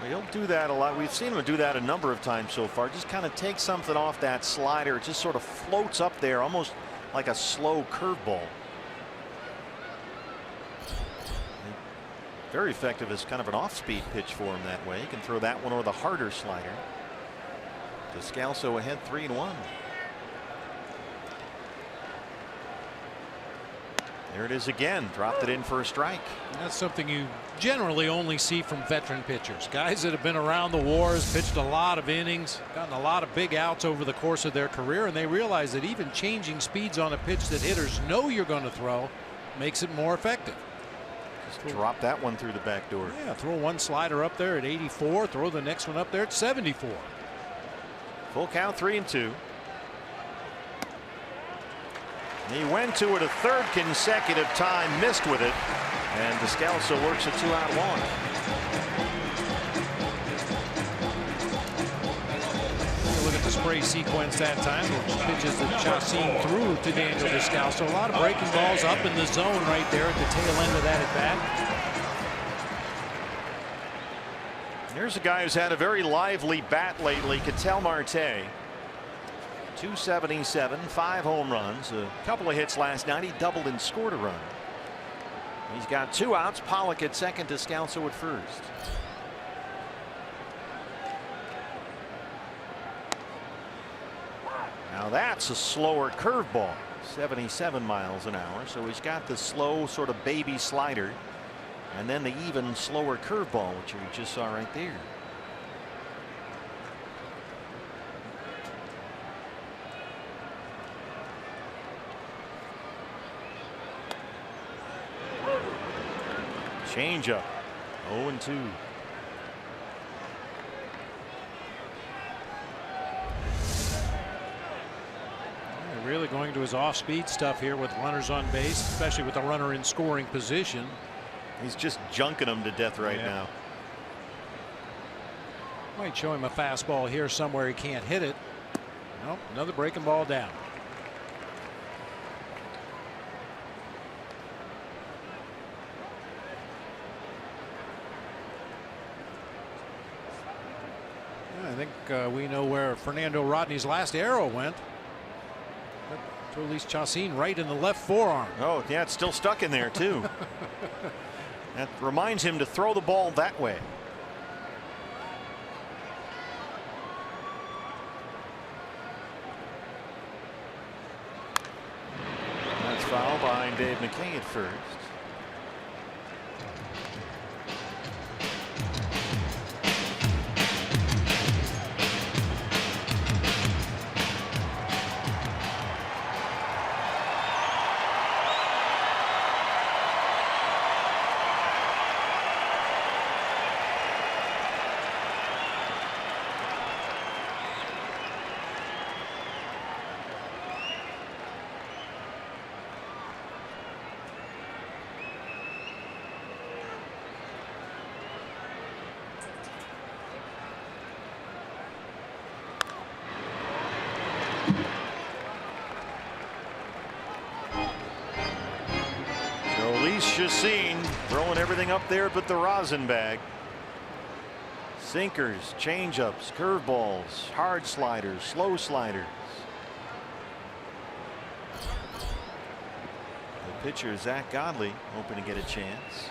Speaker 3: He'll do that a lot. We've seen him do that a number of times so far. Just kind of take something off that slider. It just sort of floats up there, almost like a slow curveball. Very effective as kind of an off-speed pitch for him that way. He can throw that one or the harder slider. Descalso ahead 3-1. There it is again. Dropped it in for a strike.
Speaker 4: And that's something you generally only see from veteran pitchers. Guys that have been around the wars, pitched a lot of innings, gotten a lot of big outs over the course of their career, and they realize that even changing speeds on a pitch that hitters know you're going to throw makes it more effective.
Speaker 3: Just drop that one through the back door.
Speaker 4: Yeah, throw one slider up there at 84, throw the next one up there at 74.
Speaker 3: Full count, 3-2. He went to it a third consecutive time, missed with it, and Descalso works a 2-out walk.
Speaker 4: Look at the spray sequence that time, which pitches that Chacin threw to Daniel Descalso. A lot of breaking balls up in the zone right there at the tail end of that at bat.
Speaker 3: Here's a guy who's had a very lively bat lately, Ketel Marte. 277, 5 home runs, a couple of hits last night. He doubled and scored a run. He's got 2 outs. Pollock at second, Descalso at first. Now that's a slower curveball, 77 miles an hour. So he's got the slow sort of baby slider, and then the even slower curveball, which you just saw right there. Changeup, 0-2.
Speaker 4: Really going to his off-speed stuff here with runners on base, especially with a runner in scoring position.
Speaker 3: He's just junking them to death right now.
Speaker 4: Might show him a fastball here somewhere he can't hit it. Nope, another breaking ball down. I think we know where Fernando Rodney's last arrow went. To release Chacin right in the left forearm.
Speaker 3: Oh, yeah, it's still stuck in there, too. That reminds him to throw the ball that way. That's foul behind Dave McKay at first. Jhoulys Chacín throwing everything up there but the rosin bag. Sinkers, changeups, curveballs, hard sliders, slow sliders. The pitcher Zach Godley hoping to get a chance.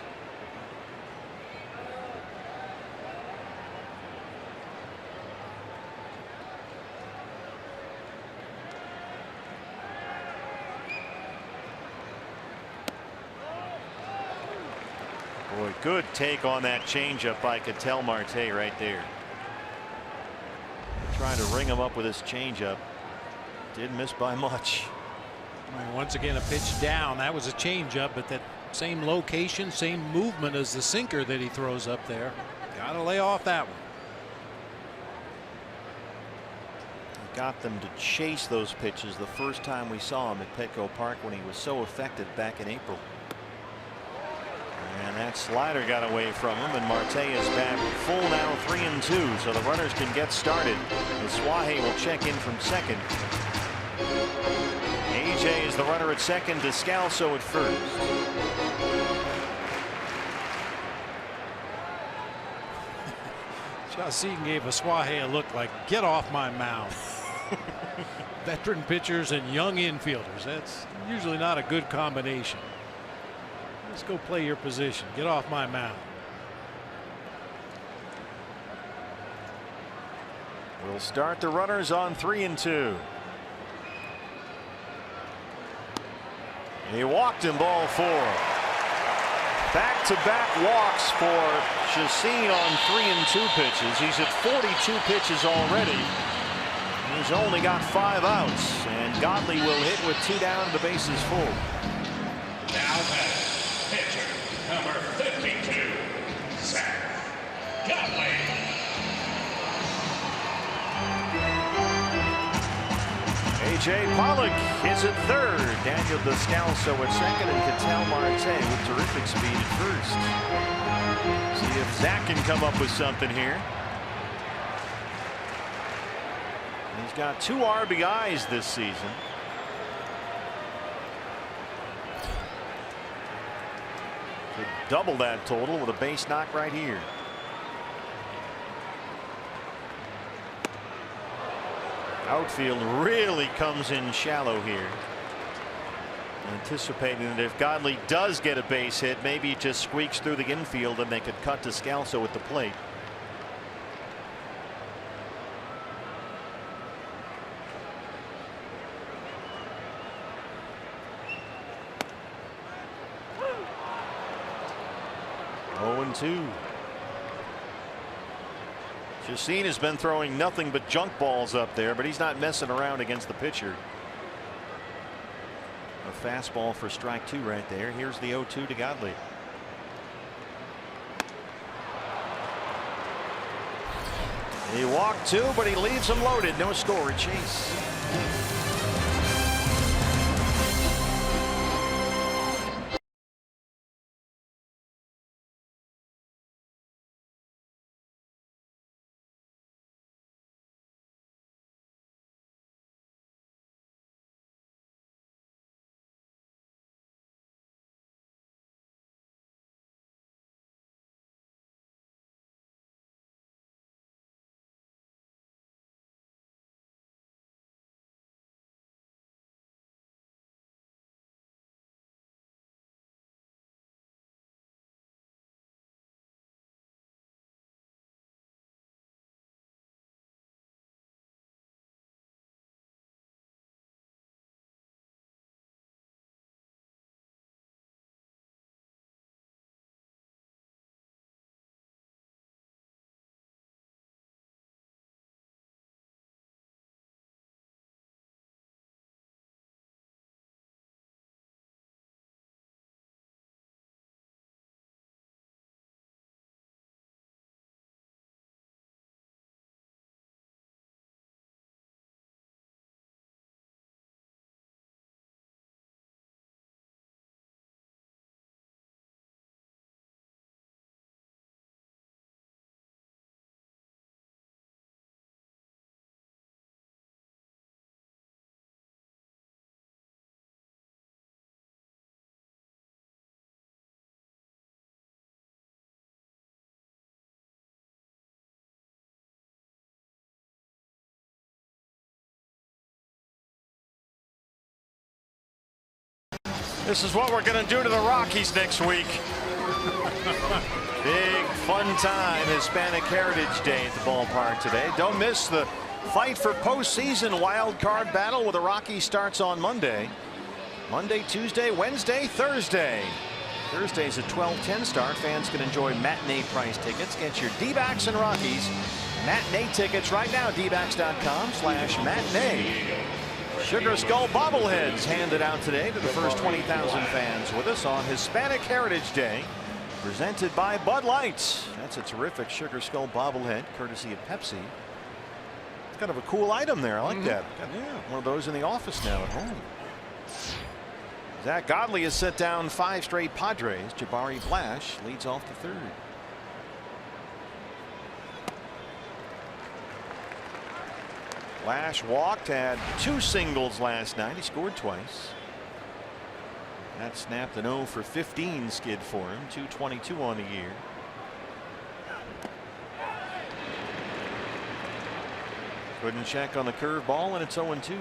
Speaker 3: Boy, good take on that changeup by Ketel Marte right there. Trying to ring him up with his changeup. Didn't miss by much.
Speaker 4: Once again, a pitch down. That was a changeup, but that same location, same movement as the sinker that he throws up there. Got to lay off that one.
Speaker 3: Got them to chase those pitches the first time we saw him at Petco Park when he was so effective back in April. And that slider got away from him, and Marte is back full now, 3-2, so the runners can get started. Suaje will check in from second. AJ is the runner at second, Descalso at first.
Speaker 4: Chacín gave Suaje a look like, get off my mound. Veteran pitchers and young infielders, that's usually not a good combination. Let's go play your position. Get off my mound.
Speaker 3: We'll start the runners on 3-2. He walked in ball 4. Back-to-back walks for Chacín on 3-2 pitches. He's at 42 pitches already. He's only got 5 outs, and Godley will hit with 2 down, the bases full.
Speaker 2: Now pitcher number 52, Zach Godley.
Speaker 3: AJ Pollock is at third. Daniel Descalso at second, and Ketel Marte with terrific speed at first. See if Zach can come up with something here. He's got 2 RBIs this season. Could double that total with a base knock right here. Outfield really comes in shallow here. Anticipating that if Godley does get a base hit, maybe it just squeaks through the infield and they could cut to Descalso at the plate. Two. Chacín has been throwing nothing but junk balls up there, but he's not messing around against the pitcher. A fastball for strike 2 right there. Here's the 0-2 to Godley. He walked 2, but he leaves him loaded. No score. Chase. This is what we're going to do to the Rockies next week. Big fun time, Hispanic Heritage Day at the ballpark today. Don't miss the fight for postseason wild card battle, where the Rockies starts on Monday. Monday, Tuesday, Wednesday, Thursday. Thursday's a 12:10 start. Fans can enjoy matinee price tickets. Get your D-backs and Rockies matinee tickets right now. dbacks.com/matinee. Sugar Skull bobbleheads handed out today to the first 20,000 fans with us on Hispanic Heritage Day, presented by Bud Light. That's a terrific Sugar Skull bobblehead, courtesy of Pepsi. It's kind of a cool item there. I like that. Got one of those in the office now at home. Zach Godley has set down 5 straight Padres. Jabari Blash leads off the third. Blash walked, had 2 singles last night. He scored twice. That snapped an 0 for 15 skid for him. 222 on the year. Couldn't check on the curveball, and it's 0-2.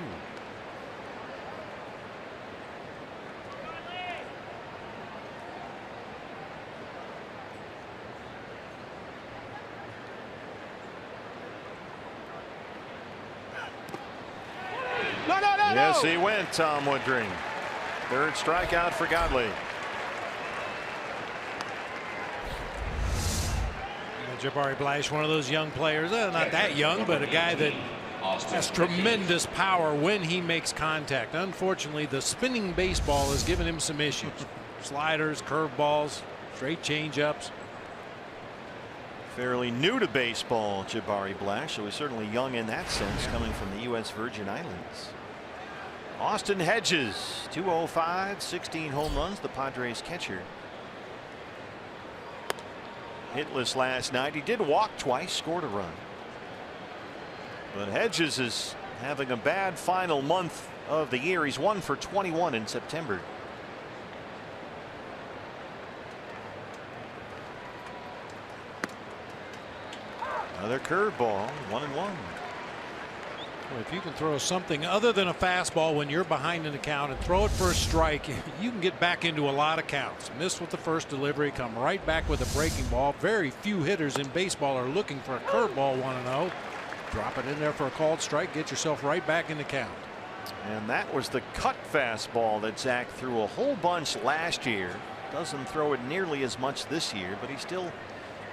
Speaker 3: Yes, he went, Tom Woodring. Third strikeout for Godley.
Speaker 4: Jabari Blash, one of those young players, not that young, but a guy that has tremendous power when he makes contact. Unfortunately, the spinning baseball has given him some issues. Sliders, curveballs, straight changeups.
Speaker 3: Fairly new to baseball, Jabari Blash, so he's certainly young in that sense, coming from the U.S. Virgin Islands. Austin Hedges, 205, 16 home runs, the Padres catcher. Hitless last night. He did walk twice, scored a run. But Hedges is having a bad final month of the year. He's 1 for 21 in September. Another curveball, 1-1.
Speaker 4: If you can throw something other than a fastball when you're behind in the count and throw it for a strike, you can get back into a lot of counts. Missed with the first delivery, come right back with a breaking ball. Very few hitters in baseball are looking for a curveball 1-0. Drop it in there for a called strike, get yourself right back in the count.
Speaker 3: And that was the cut fastball that Zach threw a whole bunch last year. Doesn't throw it nearly as much this year, but he still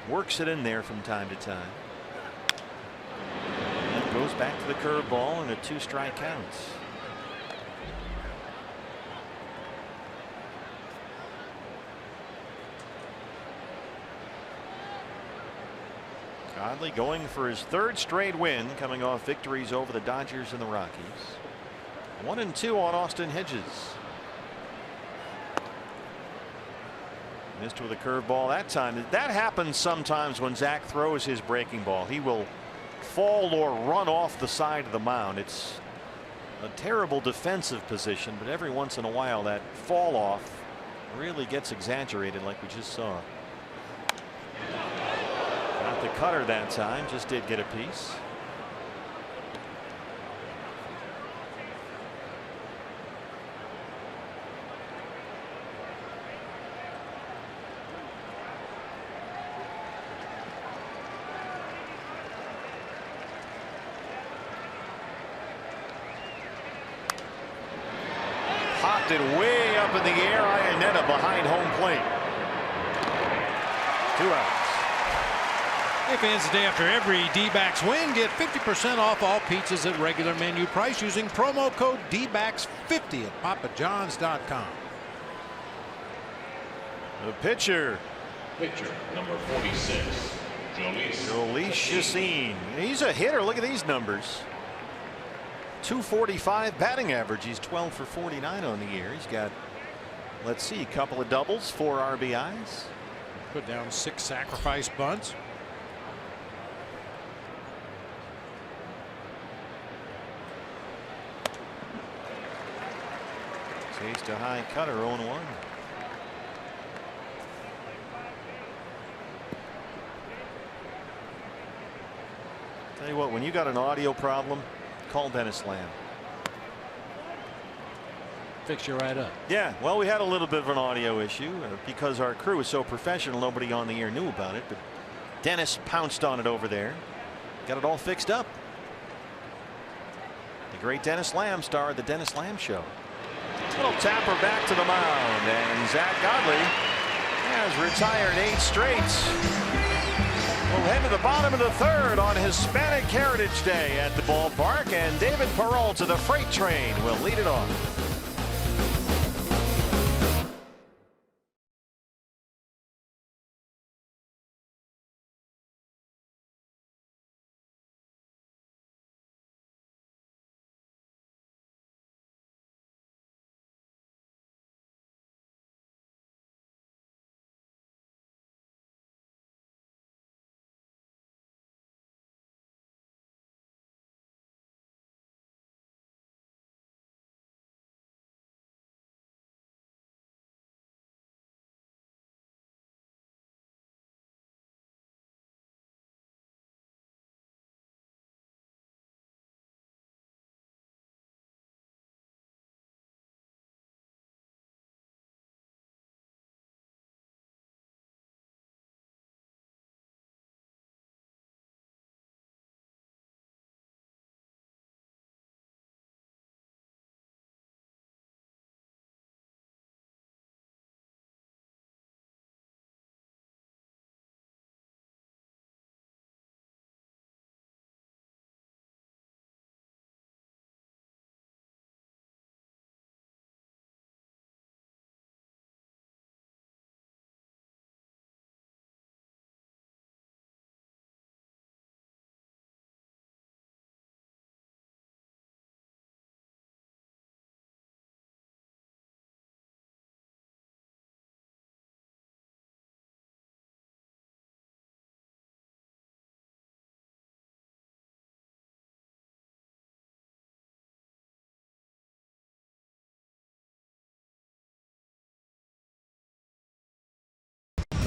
Speaker 3: works it in there from time to time. Goes back to the curveball and a 2-strike counts. Godley going for his 3rd straight win, coming off victories over the Dodgers and the Rockies. 1-2 on Austin Hedges. Missed with a curveball that time. That happens sometimes when Zach throws his breaking ball. He will fall or run off the side of the mound. It's a terrible defensive position, but every once in a while that fall off really gets exaggerated, like we just saw. Not the cutter that time, just did get a piece. Popped it way up in the air. IANNETTA behind home plate. 2 outs.
Speaker 4: Hey fans, today after every D-backs win, get 50% off all pizzas at regular menu price using promo code DBACKS50 at papajohns.com.
Speaker 3: The pitcher.
Speaker 2: Pitcher number 46,
Speaker 3: Jhoulys Chacín. He's a hitter. Look at these numbers. 245 batting average. He's 12 for 49 on the year. He's got, let's see, a couple of doubles, 4 RBIs.
Speaker 4: Put down 6 sacrifice bunts.
Speaker 3: Chased a high cutter, 0-1. Tell you what, when you got an audio problem, call Dennis Lamb.
Speaker 4: fix you right up.
Speaker 5: Yeah, well, we had a little bit of an audio issue because our crew is so professional. Nobody on the air knew about it, but Dennis pounced on it over there. Got it all fixed up. The great Dennis Lamb, star of the Dennis Lamb Show. Little tapper back to the mound, and Zach Godley has retired 8 straight. We'll head to the bottom of the 3rd on Hispanic Heritage Day at the ballpark, and David Peralta, the freight train, will lead it off.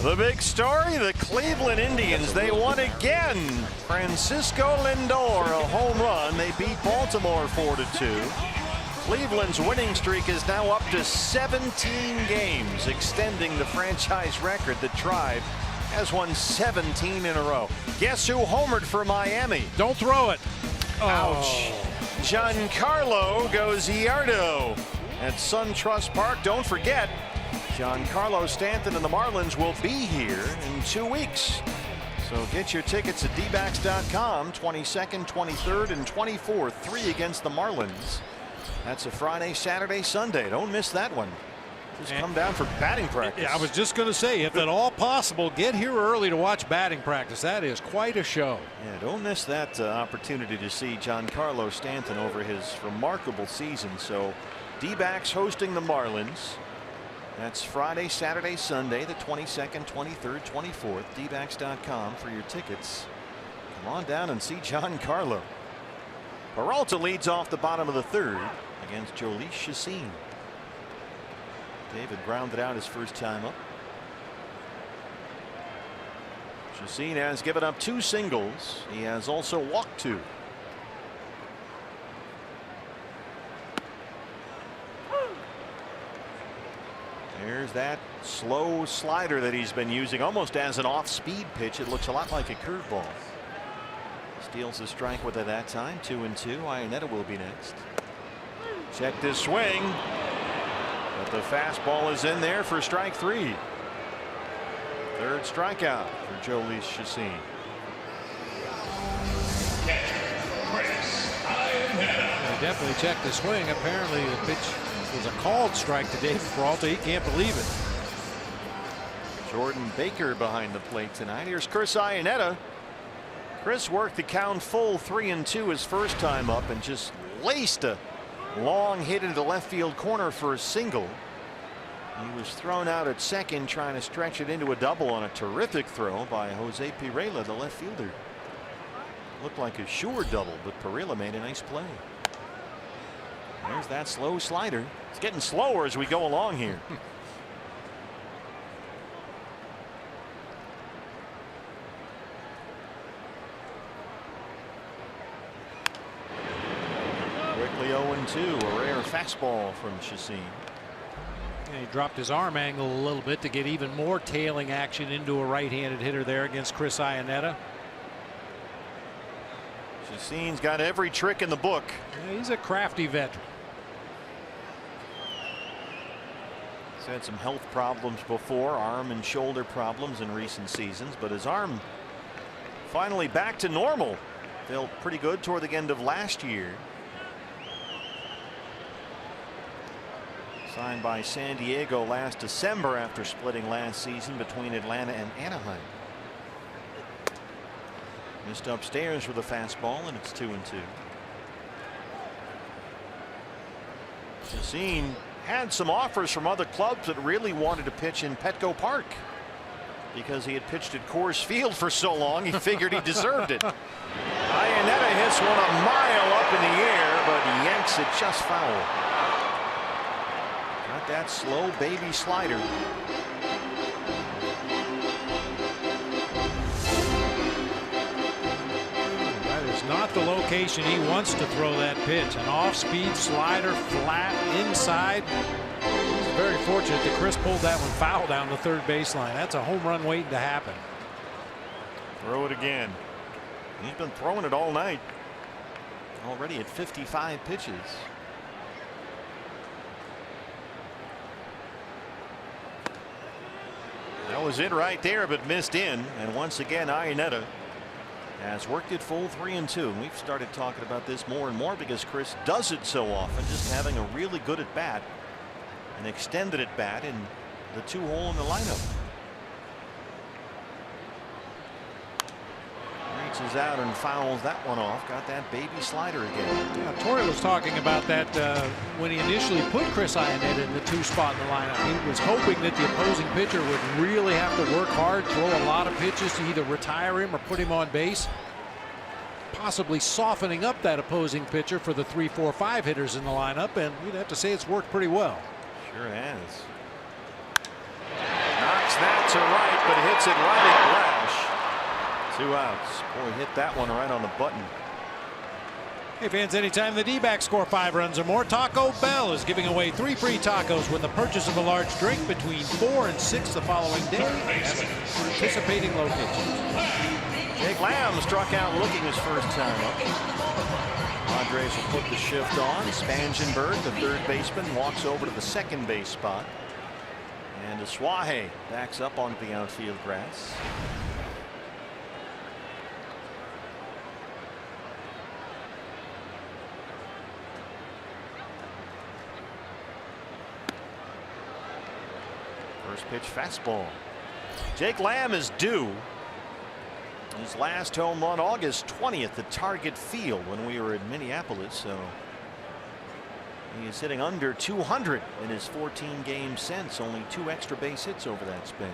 Speaker 5: The big story, the Cleveland Indians, they won again. Francisco Lindor, a home run. They beat Baltimore 4-2. Cleveland's winning streak is now up to 17 games, extending the franchise record. The Tribe has won 17 in a row. Guess who homered for Miami?
Speaker 4: Don't throw it.
Speaker 5: Ouch. Giancarlo goes Yardo at SunTrust Park. Don't forget, Giancarlo Stanton and the Marlins will be here in 2 weeks. So get your tickets at dbacks.com. 22nd, 23rd, and 24th. 3 against the Marlins. That's a Friday, Saturday, Sunday. Don't miss that one. Just come down for batting practice.
Speaker 4: Yeah, I was just going to say, if at all possible, get here early to watch batting practice. That is quite a show.
Speaker 5: Yeah, don't miss that opportunity to see Giancarlo Stanton over his remarkable season. So D-backs hosting the Marlins. That's Friday, Saturday, Sunday, the 22nd, 23rd, 24th. dbacks.com for your tickets. Come on down and see Giancarlo. Peralta leads off the bottom of the 3rd against Jhoulys Chacín. David grounded out his first time up. Chacín has given up 2 singles. He has also walked 2. There's that slow slider that he's been using almost as an off-speed pitch. It looks a lot like a curveball. Steals a strike with it that time. 2-2. IANNETTA will be next. Check this swing. But the fastball is in there for strike 3. 3rd strikeout for Jhoulys Chacín.
Speaker 4: Definitely checked the swing. Apparently the pitch was a called strike to David Peralta. He can't believe it.
Speaker 5: Jordan Baker behind the plate tonight. Here's Chris IANNETTA. Chris worked the count full 3-2 his first time up and just laced a long hit into the left field corner for a single. He was thrown out at second trying to stretch it into a double on a terrific throw by Jose Pirela, the left fielder. Looked like a sure double, but Pirela made a nice play. There's that slow slider. It's getting slower as we go along here. Quickly 0-2, a rare fastball from Chacin.
Speaker 4: And he dropped his arm angle a little bit to get even more tailing action into a right-handed hitter there against Chris IANNETTA.
Speaker 5: Chacin's got every trick in the book.
Speaker 4: Yeah, he's a crafty veteran.
Speaker 5: He's had some health problems before, arm and shoulder problems in recent seasons, but his arm finally back to normal. Felt pretty good toward the end of last year. Signed by San Diego last December after splitting last season between Atlanta and Anaheim. Missed upstairs with a fastball, and it's 2-2. Chacin had some offers from other clubs that really wanted to pitch in Petco Park because he had pitched at Coors Field for so long. He figured he deserved it. IANNETTA hits one a mile up in the air, but yanks it just foul. Got that slow baby slider.
Speaker 4: Not the location he wants to throw that pitch. An off-speed slider, flat inside. He's very fortunate that Chris pulled that one foul down the third baseline. That's a home run waiting to happen.
Speaker 5: Throw it again. He's been throwing it all night. Already at 55 pitches. That was it right there, but missed in. And once again, IANNETTA has worked it full 3-2. And we've started talking about this more and more because Chris does it so often, just having a really good at bat, an extended at bat in the 2-hole in the lineup. Reaches out and fouls that one off. Got that baby slider again.
Speaker 4: Yeah, Torrey was talking about that when he initially put Chris IANNETTA in the 2 spot in the lineup. He was hoping that the opposing pitcher would really have to work hard, throw a lot of pitches to either retire him or put him on base, possibly softening up that opposing pitcher for the 3, 4, 5 hitters in the lineup, and you'd have to say it's worked pretty well.
Speaker 5: Sure has. Knocks that to right, but hits it right at Brash. 2 outs. Boy, hit that one right on the button.
Speaker 4: Hey fans, anytime the D-backs score 5 runs or more, Taco Bell is giving away 3 free tacos with the purchase of a large drink between 4 and 6 the following day at participating locations.
Speaker 5: Jake Lamb struck out looking his first time up. Padres will put the shift on. Spangenberg, the third baseman, walks over to the second base spot. And Aswahe backs up onto the outfield grass. First pitch fastball. Jake Lamb is due. His last home run August 20th at Target Field when we were in Minneapolis. So he is hitting under 200 in his 14 games since. Only 2 extra base hits over that span.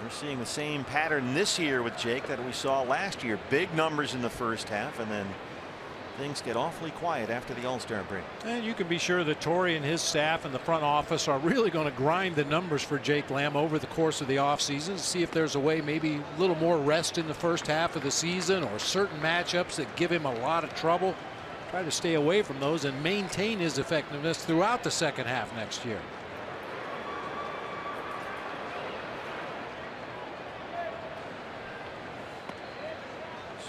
Speaker 5: We're seeing the same pattern this year with Jake that we saw last year. Big numbers in the first half, and then things get awfully quiet after the All-Star break.
Speaker 4: And you can be sure that Torrey and his staff and the front office are really going to grind the numbers for Jake Lamb over the course of the offseason to see if there's a way, maybe a little more rest in the first half of the season, or certain matchups that give him a lot of trouble. Try to stay away from those and maintain his effectiveness throughout the second half next year.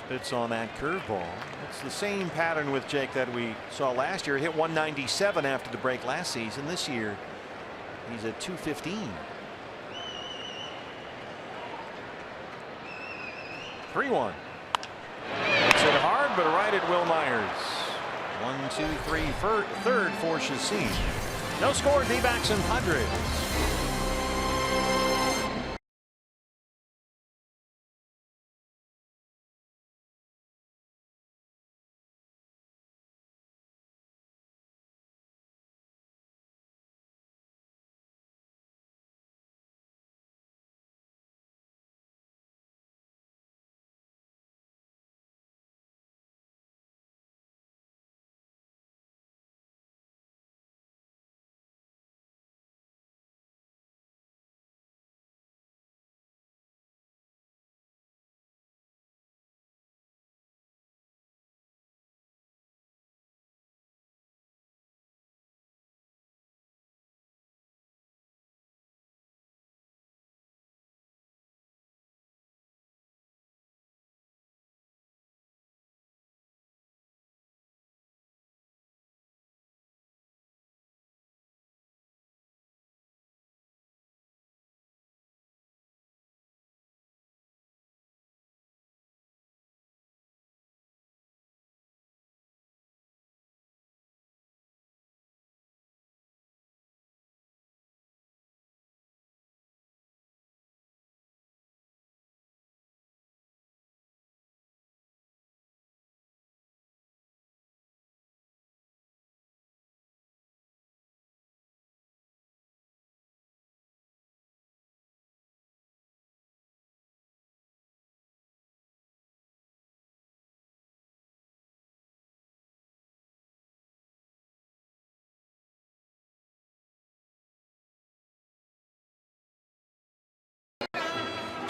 Speaker 5: Spits on that curveball. It's the same pattern with Jake that we saw last year. Hit 197 after the break last season. This year he's at 215. 3-1. Hits it hard, but right at Will Myers. 1, 2, 3, third for Chacin. No score. D-backs and Padres.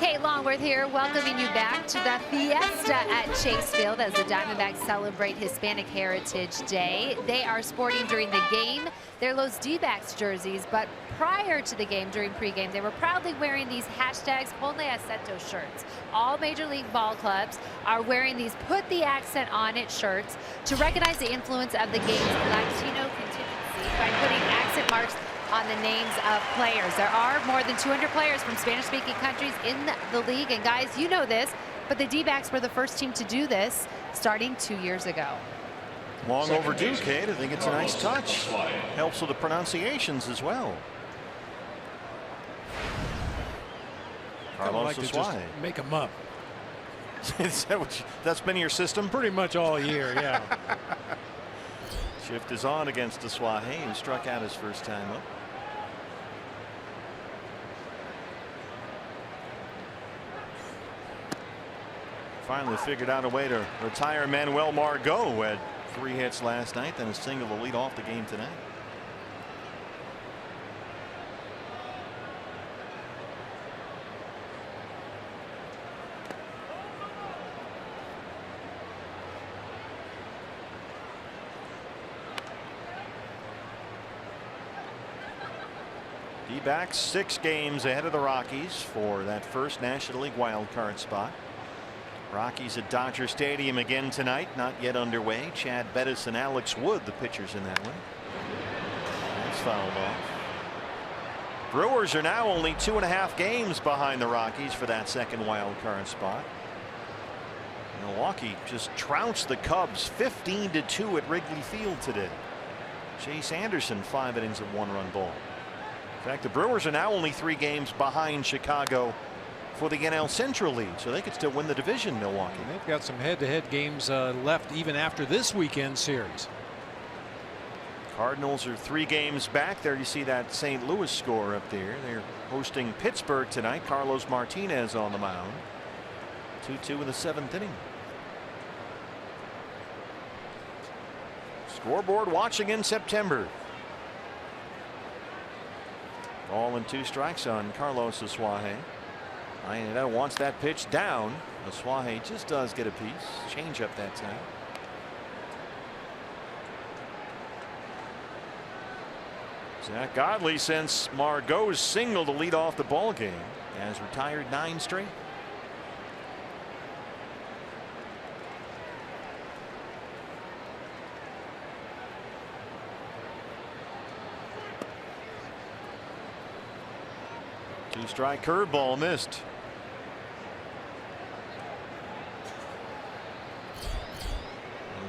Speaker 1: Kate Longworth here, welcoming you back to the fiesta at Chase Field as the Diamondbacks celebrate Hispanic Heritage Day. They are sporting during the game their Los D-backs jerseys, but prior to the game, during pregame, they were proudly wearing these hashtags Ponle Acento shirts. All Major League ball clubs are wearing these Put the Accent on It shirts to recognize the influence of the game's Latino contingency by putting accent marks on the names of players. There are more than 200 players from Spanish-speaking countries in the league, and guys, you know this, but the D-backs were the first team to do this starting 2 years ago.
Speaker 5: Long overdue, Kate. I think it's a nice touch. Helps with the pronunciations as well. Carlos
Speaker 4: like to just make them up.
Speaker 5: That's been your system?
Speaker 4: Pretty much all year, yeah.
Speaker 5: Shift is on against Deswahe, who struck out his first time up. Finally figured out a way to retire Manuel Margot, who had 3 hits last night, then a single to lead off the game tonight. D-backs 6 games ahead of the Rockies for that first National League wild card spot. Rockies at Dodger Stadium again tonight, not yet underway. Chad Bettis and Alex Wood, the pitchers in that one. That's fouled off. Brewers are now only 2.5 games behind the Rockies for that second wild card spot. Milwaukee just trounced the Cubs 15-2 at Wrigley Field today. Chase Anderson 5 innings of 1-run ball. In fact, the Brewers are now only 3 games behind Chicago for the NL Central lead, so they could still win the division. Milwaukee.
Speaker 4: They've got some head-to-head games left even after this weekend series.
Speaker 5: Cardinals are 3 games back. There you see that St. Louis score up there. They're hosting Pittsburgh tonight. Carlos Martinez on the mound. 2-2 in the 7th inning. Scoreboard watching in September. Ball and 2 strikes on Carlos Deswahe. IANNETTA wants that pitch down. Deswahe just does get a piece. Change up that time. Zach Godley, since Margot's single to lead off the ball game, has retired 9 straight. Two-strike curveball missed.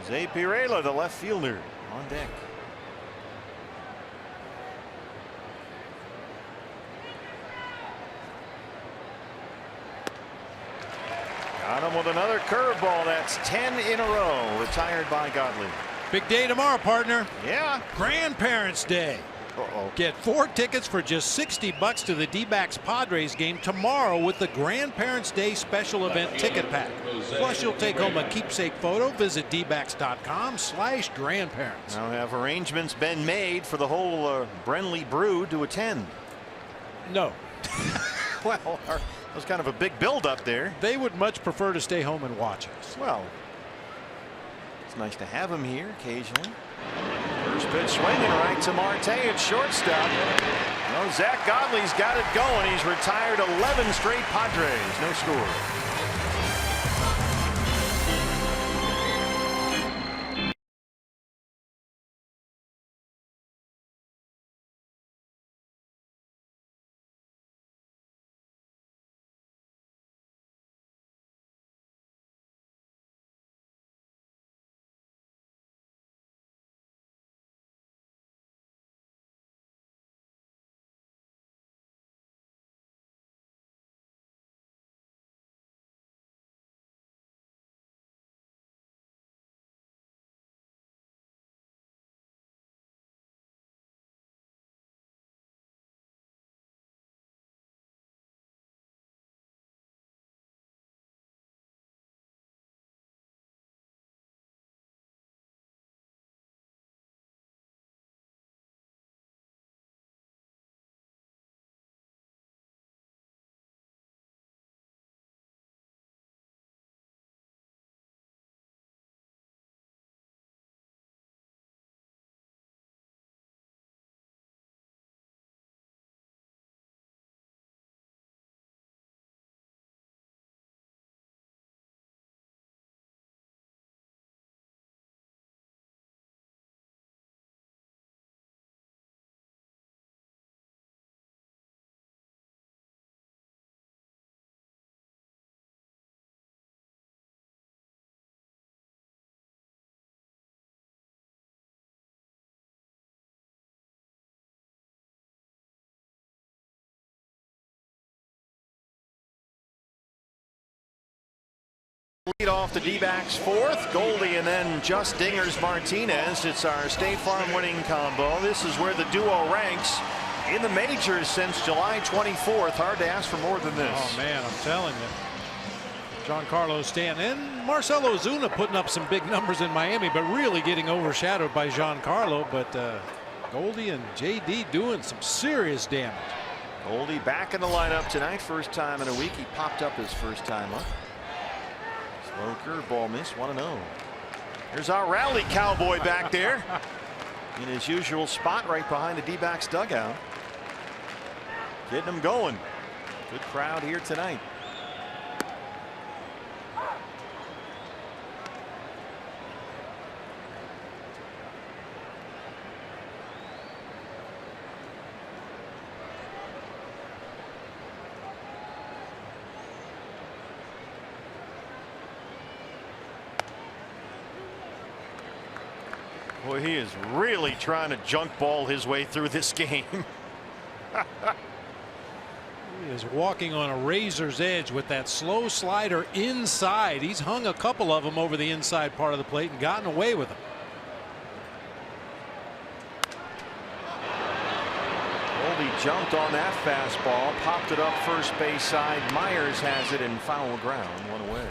Speaker 5: Jose Pirela, the left fielder, on deck. Got him with another curveball. That's 10 in a row. Retired by Godley.
Speaker 4: Big day tomorrow, partner.
Speaker 5: Yeah.
Speaker 4: Grandparents' Day. Get 4 tickets for just $60 to the D-backs Padres game tomorrow with the Grandparents' Day special event ticket pack. Plus, you'll take home a keepsake photo. Visit dbacks.com/grandparents.
Speaker 5: Now, have arrangements been made for the whole Brenly brood to attend?
Speaker 4: No.
Speaker 5: Well, that was kind of a big build-up there.
Speaker 4: They would much prefer to stay home and watch us.
Speaker 5: Well, it's nice to have them here occasionally. First pitch swinging right to Marte at shortstop. No, Zach Godley's got it going. He's retired 11 straight Padres. No score. Off the D-backs fourth, Goldie and then just dingers Martinez. It's our State Farm winning combo. This is where the duo ranks in the majors since July 24th. Hard to ask for more than this.
Speaker 4: Oh man, I'm telling you. Giancarlo Stanton and Marcell Ozuna putting up some big numbers in Miami, but really getting overshadowed by Giancarlo. But Goldie and JD doing some serious damage.
Speaker 5: Goldie back in the lineup tonight. First time in a week. He popped up his first time up. Slow curveball miss, 1-0. Here's our rally cowboy back there in his usual spot right behind the D-backs dugout. Getting them going. Good crowd here tonight. Boy, he is really trying to junk ball his way through this game.
Speaker 4: He is walking on a razor's edge with that slow slider inside. He's hung a couple of them over the inside part of the plate and gotten away with them.
Speaker 5: Goldie jumped on that fastball, popped it up first base side. Myers has it in foul ground, 1 away.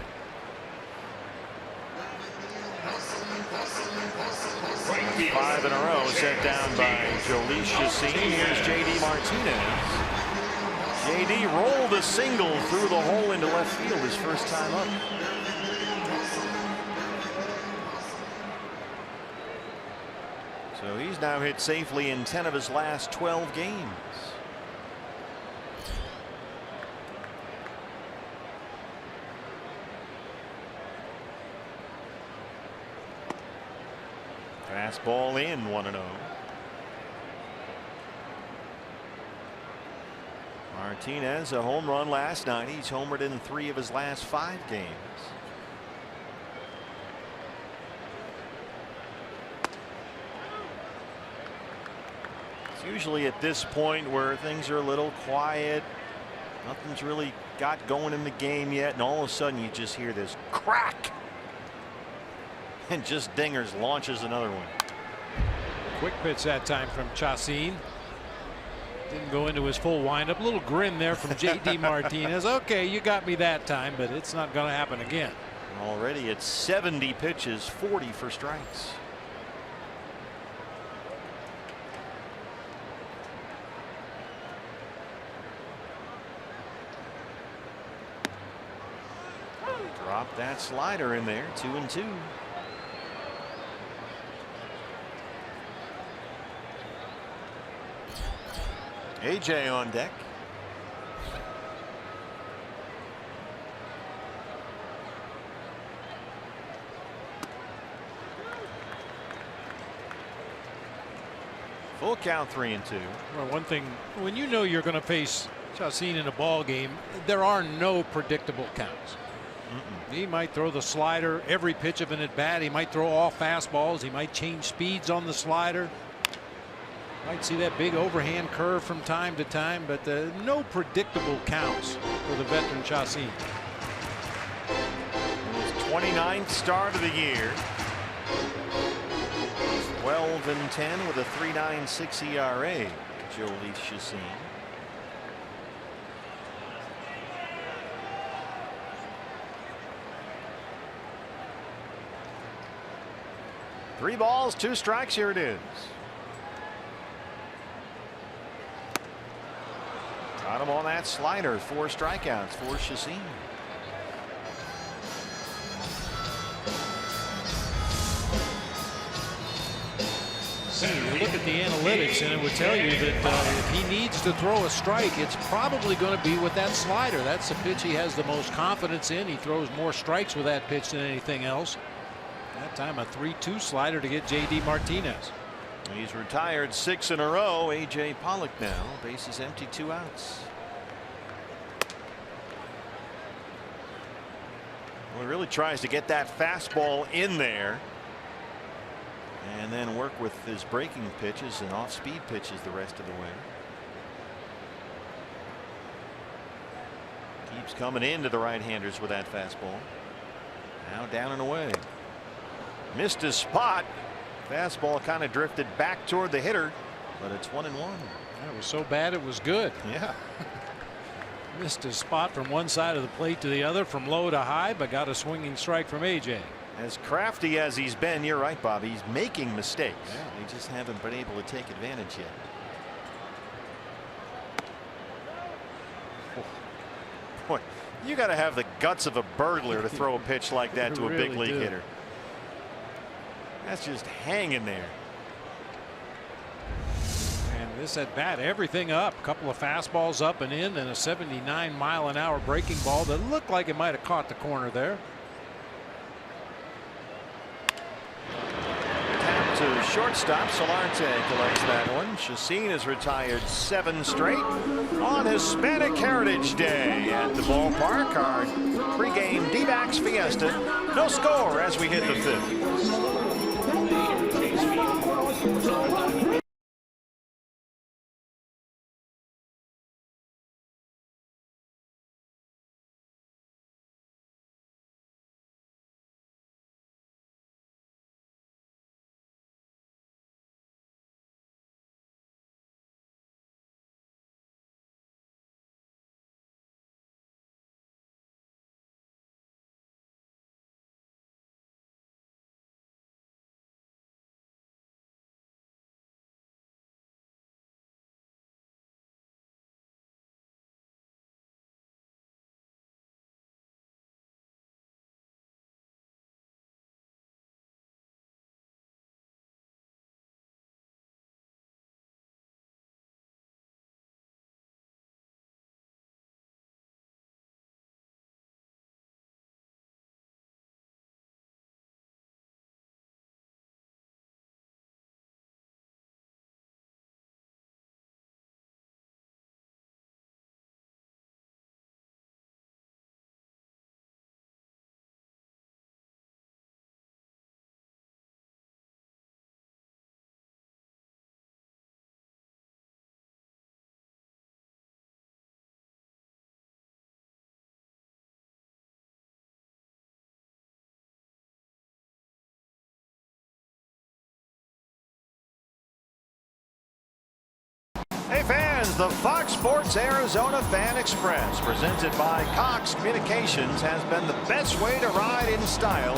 Speaker 5: Five in a row set down by Jhoulys Chacín. Here's JD Martinez. JD rolled a single through the hole into left field his first time up. So he's now hit safely in 10 of his last 12 games. Fastball in, 1-0. Martinez, a home run last night. He's homered in 3 of his last 5 games. It's usually at this point where things are a little quiet. Nothing's really got going in the game yet, and all of a sudden you just hear this crack. And just dingers, launches another one.
Speaker 4: Quick pitch that time from Chacín. Didn't go into his full windup. Little grin there from JD Martinez. Okay, you got me that time, but it's not going to happen again.
Speaker 5: Already it's 70 pitches, 40 for strikes. Drop that slider in there, 2-2. AJ on deck. Full count, 3-2.
Speaker 4: Well, one thing, when you know you're going to face Chacín in a ball game, there are no predictable counts. He might throw the slider every pitch of an at bat. He might throw all fastballs. He might change speeds on the slider. Might see that big overhand curve from time to time, but no predictable counts for the veteran Chacín.
Speaker 5: His 29th start of the year. 12-10 with a 3.96 ERA. Jhoulys Chacín. Three balls, 2 strikes. Here it is. Got him on that slider. 4 strikeouts for Chacín.
Speaker 4: You look at the analytics and it would tell you that if he needs to throw a strike, it's probably going to be with that slider. That's the pitch he has the most confidence in. He throws more strikes with that pitch than anything else. That time a 3-2 slider to get JD Martinez.
Speaker 5: He's retired 6 in a row. AJ Pollock now. Bases empty, 2 outs. Well, he really tries to get that fastball in there and then work with his breaking pitches and off-speed pitches the rest of the way. Keeps coming into the right-handers with that fastball. Now down and away. Missed his spot. Fastball kind of drifted back toward the hitter, but it's 1-1.
Speaker 4: That was so bad it was good.
Speaker 5: Yeah.
Speaker 4: Missed his spot from one side of the plate to the other, from low to high, but got a swinging strike from AJ.
Speaker 5: As crafty as he's been, you're right, Bob, he's making mistakes. Yeah. They just haven't been able to take advantage yet. Boy, you got to have the guts of a burglar to throw a pitch like that to a big league hitter. That's just hanging there.
Speaker 4: And this at bat, everything up. A couple of fastballs up and in, and a 79-mile-an-hour breaking ball that looked like it might have caught the corner there.
Speaker 5: Tap to shortstop. Solarte collects that one. Chacin has retired 7 straight on Hispanic Heritage Day at the ballpark. Our pregame D-backs fiesta. No score as we hit the 5th. Hey fans, the Fox Sports Arizona Fan Express presented by Cox Communications has been the best way to ride in style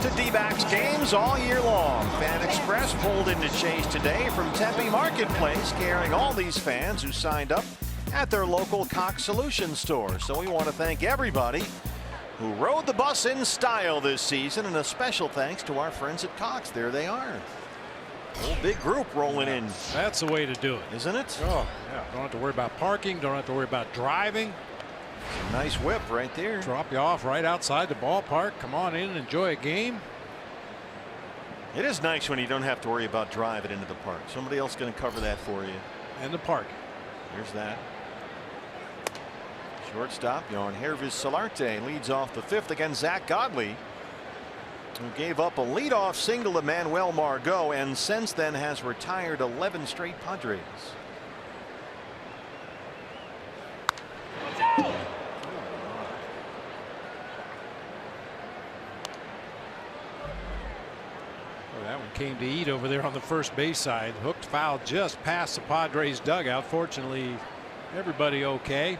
Speaker 5: to D-backs games all year long. Fan Express pulled into Chase today from Tempe Marketplace, carrying all these fans who signed up at their local Cox Solution store. So we want to thank everybody who rode the bus in style this season, and a special thanks to our friends at Cox. There they are. Whole big group rolling in.
Speaker 4: That's the way to do it,
Speaker 5: isn't it?
Speaker 4: Oh yeah. Don't have to worry about parking. Don't have to worry about driving.
Speaker 5: It's a nice whip right there.
Speaker 4: Drop you off right outside the ballpark. Come on in and enjoy a game.
Speaker 5: It is nice when you don't have to worry about driving into the park. Somebody else going to cover that for you.
Speaker 4: And the park.
Speaker 5: Here's that. Shortstop Yangervis Solarte leads off the 5th against Zach Godley, who gave up a leadoff single to MANUEL Margot and since then has retired 11 straight Padres.
Speaker 4: Oh, that one came to eat over there on the first base side. Hooked foul just past the Padres dugout. Fortunately, everybody okay.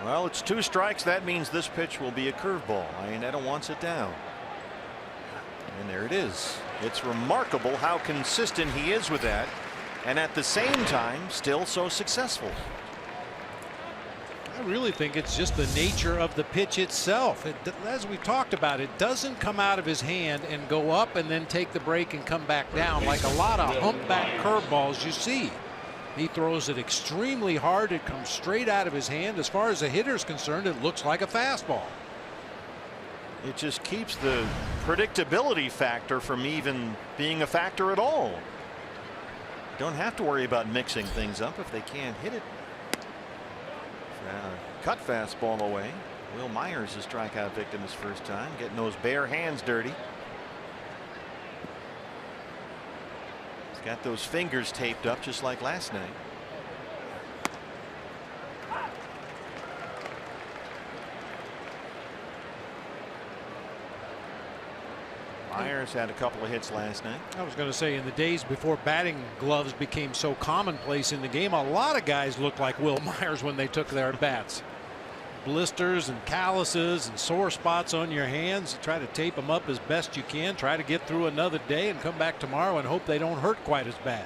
Speaker 5: Well, it's 2 strikes. That means this pitch will be a curveball. IANNETTA wants it down. And there it is. It's remarkable how consistent he is with that, and at the same time still so successful.
Speaker 4: I really think it's just the nature of the pitch itself. As we talked about, it doesn't come out of his hand and go up and then take the break and come back down like a lot of humpback curveballs you see. He throws it extremely hard. It comes straight out of his hand. As far as the hitter's concerned, it looks like a fastball.
Speaker 5: It just keeps the predictability factor from even being a factor at all. Don't have to worry about mixing things up if they can't hit it. Cut fastball away. Will Myers, a strikeout victim his first time, getting those bare hands dirty. He's got those fingers taped up just like last night. Myers had a couple of hits last night.
Speaker 4: I was going to say, in the days before batting gloves became so commonplace in the game, a lot of guys looked like Wil Myers when they took their bats. Blisters and calluses and sore spots on your hands. You try to tape them up as best you can. Try to get through another day and come back tomorrow and hope they don't hurt quite as bad.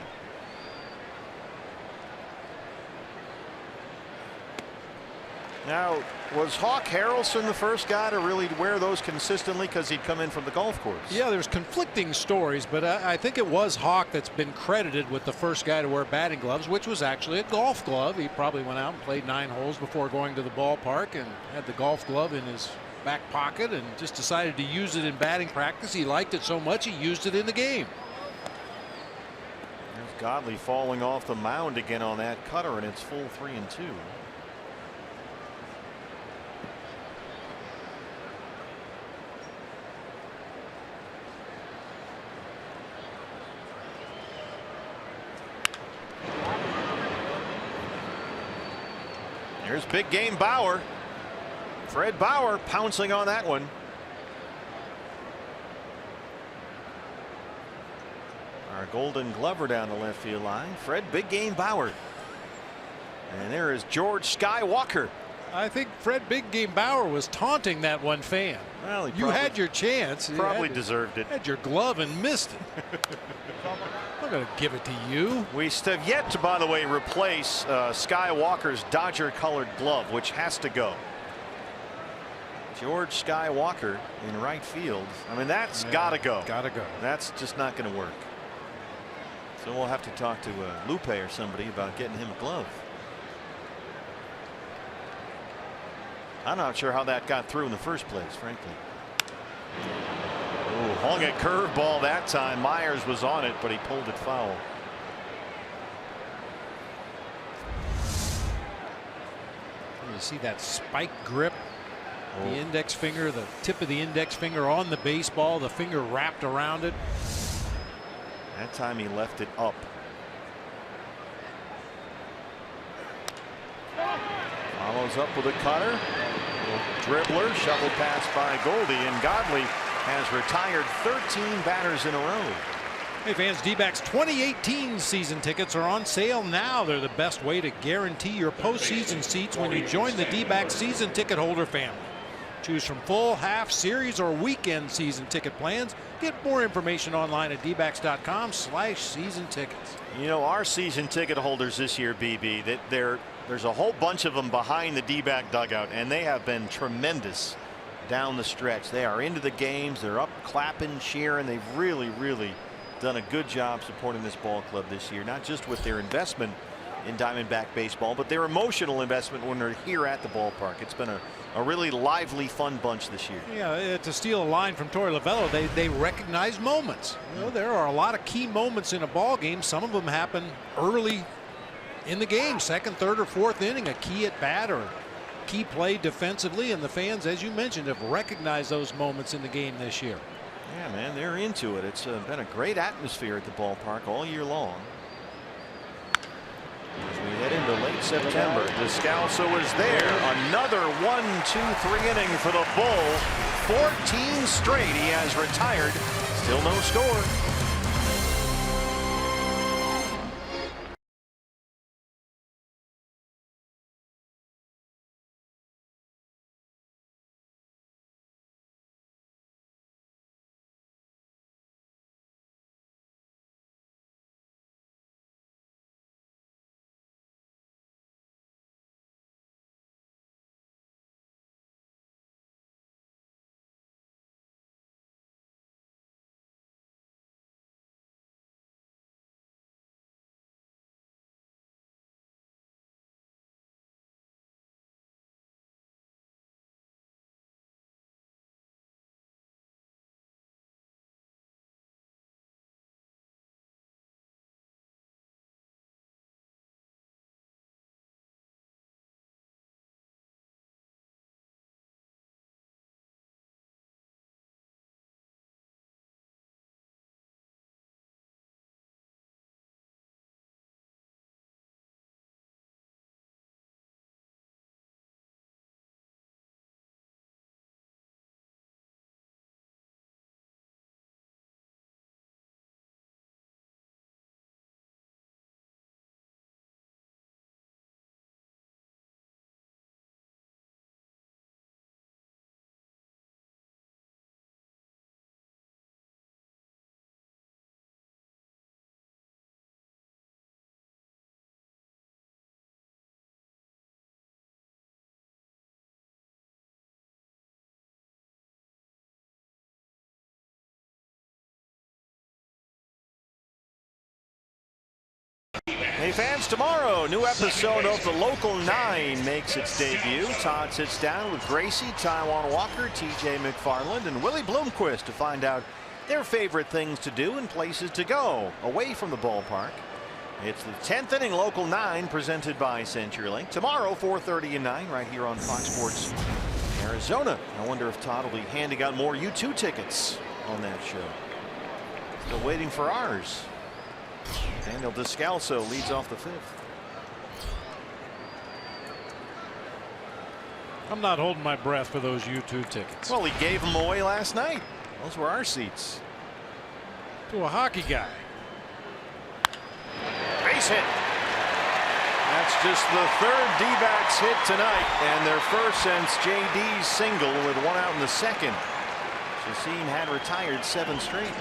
Speaker 5: Now, was Hawk Harrelson the first guy to really wear those consistently because he'd come in from the golf course?
Speaker 4: Yeah, there's conflicting stories, but I think it was Hawk that's been credited with the first guy to wear batting gloves, which was actually a golf glove. He probably went out and played 9 holes before going to the ballpark and had the golf glove in his back pocket and just decided to use it in batting practice. He liked it so much he used it in the game.
Speaker 5: There's Godley falling off the mound again on that cutter, and it's full 3-2. Here's big game Bauer. Fred Bauer pouncing on that one. Our Golden Glover down the left field line. Fred Big Game Bauer. And there is George Skywalker.
Speaker 4: I think Fred Big Game Bauer was taunting that one fan.
Speaker 5: Well,
Speaker 4: you had your chance.
Speaker 5: Probably deserved it.
Speaker 4: Had your glove and missed it. I'm going to give it to you.
Speaker 5: We have yet to, by the way, replace Skywalker's Dodger colored glove, which has to go. George Skywalker in right field. I mean, that's got to go.
Speaker 4: Got to go.
Speaker 5: That's just not going to work. So we'll have to talk to Lupe or somebody about getting him a glove. I'm not sure how that got through in the first place, frankly. Oh, hung a curveball that time. Myers was on it, but he pulled it foul.
Speaker 4: You see that spike grip, the index finger, the tip of the index finger on the baseball, the finger wrapped around it.
Speaker 5: That time he left it up. Follows up with a cutter. Dribbler, shovel pass by Goldie, and Godley has retired 13 batters in a row.
Speaker 4: Hey fans, D-backs 2018 season tickets are on sale now. They're the best way to guarantee your postseason seats when you join the D-backs season ticket holder family. Choose from full, half, series, or weekend season ticket plans. Get more information online at dbacks.com/season tickets.
Speaker 5: You know, our season ticket holders this year, BB, that there's a whole bunch of them behind the D-back dugout, and they have been tremendous down the stretch. They are into the games. They're up clapping, cheering. They've really, really done a good job supporting this ball club this year, not just with their investment in Diamondback baseball, but their emotional investment when they're here at the ballpark. It's been a really lively, fun bunch this year.
Speaker 4: Yeah, to steal a line from Torey Lovullo, they recognize moments. You know, there are a lot of key moments in a ball game. Some of them happen early in the game, second, third, or fourth inning, a key at bat or key play defensively, and the fans, as you mentioned, have recognized those moments in the game this year.
Speaker 5: Yeah, man, they're into it. It's been a great atmosphere at the ballpark all year long. As we head into late September, Descalso is there. Another 1-2-3 inning for the Bull. 14 straight. He has retired. Still no score. Hey fans, tomorrow, new episode of The Local 9 makes its debut. Todd sits down with Gracie, Taiwan Walker, TJ McFarland, and Willie Bloomquist to find out their favorite things to do and places to go away from the ballpark. It's the 10th inning Local 9 presented by CenturyLink. Tomorrow, 4:30 and 9 right here on Fox Sports Arizona. I wonder if Todd will be handing out more U2 tickets on that show. Still waiting for ours. Daniel Descalso leads off the 5th.
Speaker 4: I'm not holding my breath for those U2 tickets.
Speaker 5: Well, he gave them away last night. Those were our seats.
Speaker 4: To a hockey guy.
Speaker 5: Base hit. That's just the 3rd D-backs hit tonight, and their first since JD's single with 1 out in the 2nd. Chacin had retired 7 straight.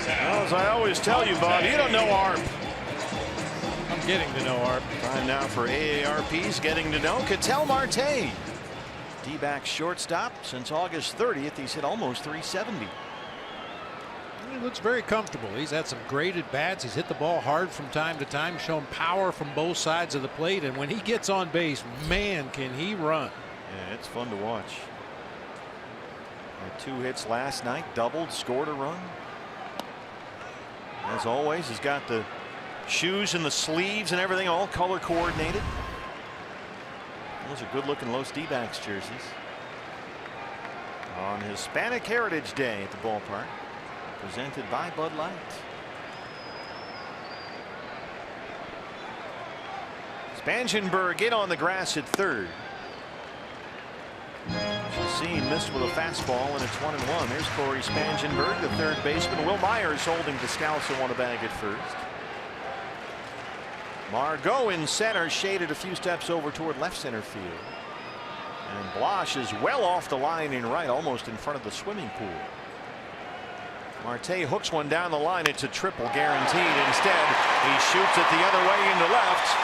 Speaker 5: Well, as I always tell you, Bob, you don't know ARP.
Speaker 4: I'm getting to know ARP.
Speaker 5: Time now for AARP's Getting to Know Ketel Marte. D-back shortstop since August 30th. He's hit almost 370.
Speaker 4: He looks very comfortable. He's had some great at bats. He's hit the ball hard from time to time, shown power from both sides of the plate, and when he gets on base, man, can he run.
Speaker 5: Yeah, it's fun to watch. Had 2 hits last night, doubled, scored a run. As always, he's got the shoes and the sleeves and everything all color coordinated. Those are good looking Los D-backs jerseys. On Hispanic Heritage Day at the ballpark. Presented by Bud Light. Spangenberg in on the grass at 3rd. Chacin missed with a fastball, and it's 1-1. There's Corey Spangenberg, the 3rd baseman. Will Myers holding Descalso on a bag at 1st. Margot in center, shaded a few steps over toward left center field. And Blash is well off the line in right, almost in front of the swimming pool. Marte hooks one down the line. It's a triple guaranteed. Instead, he shoots it the other way into left.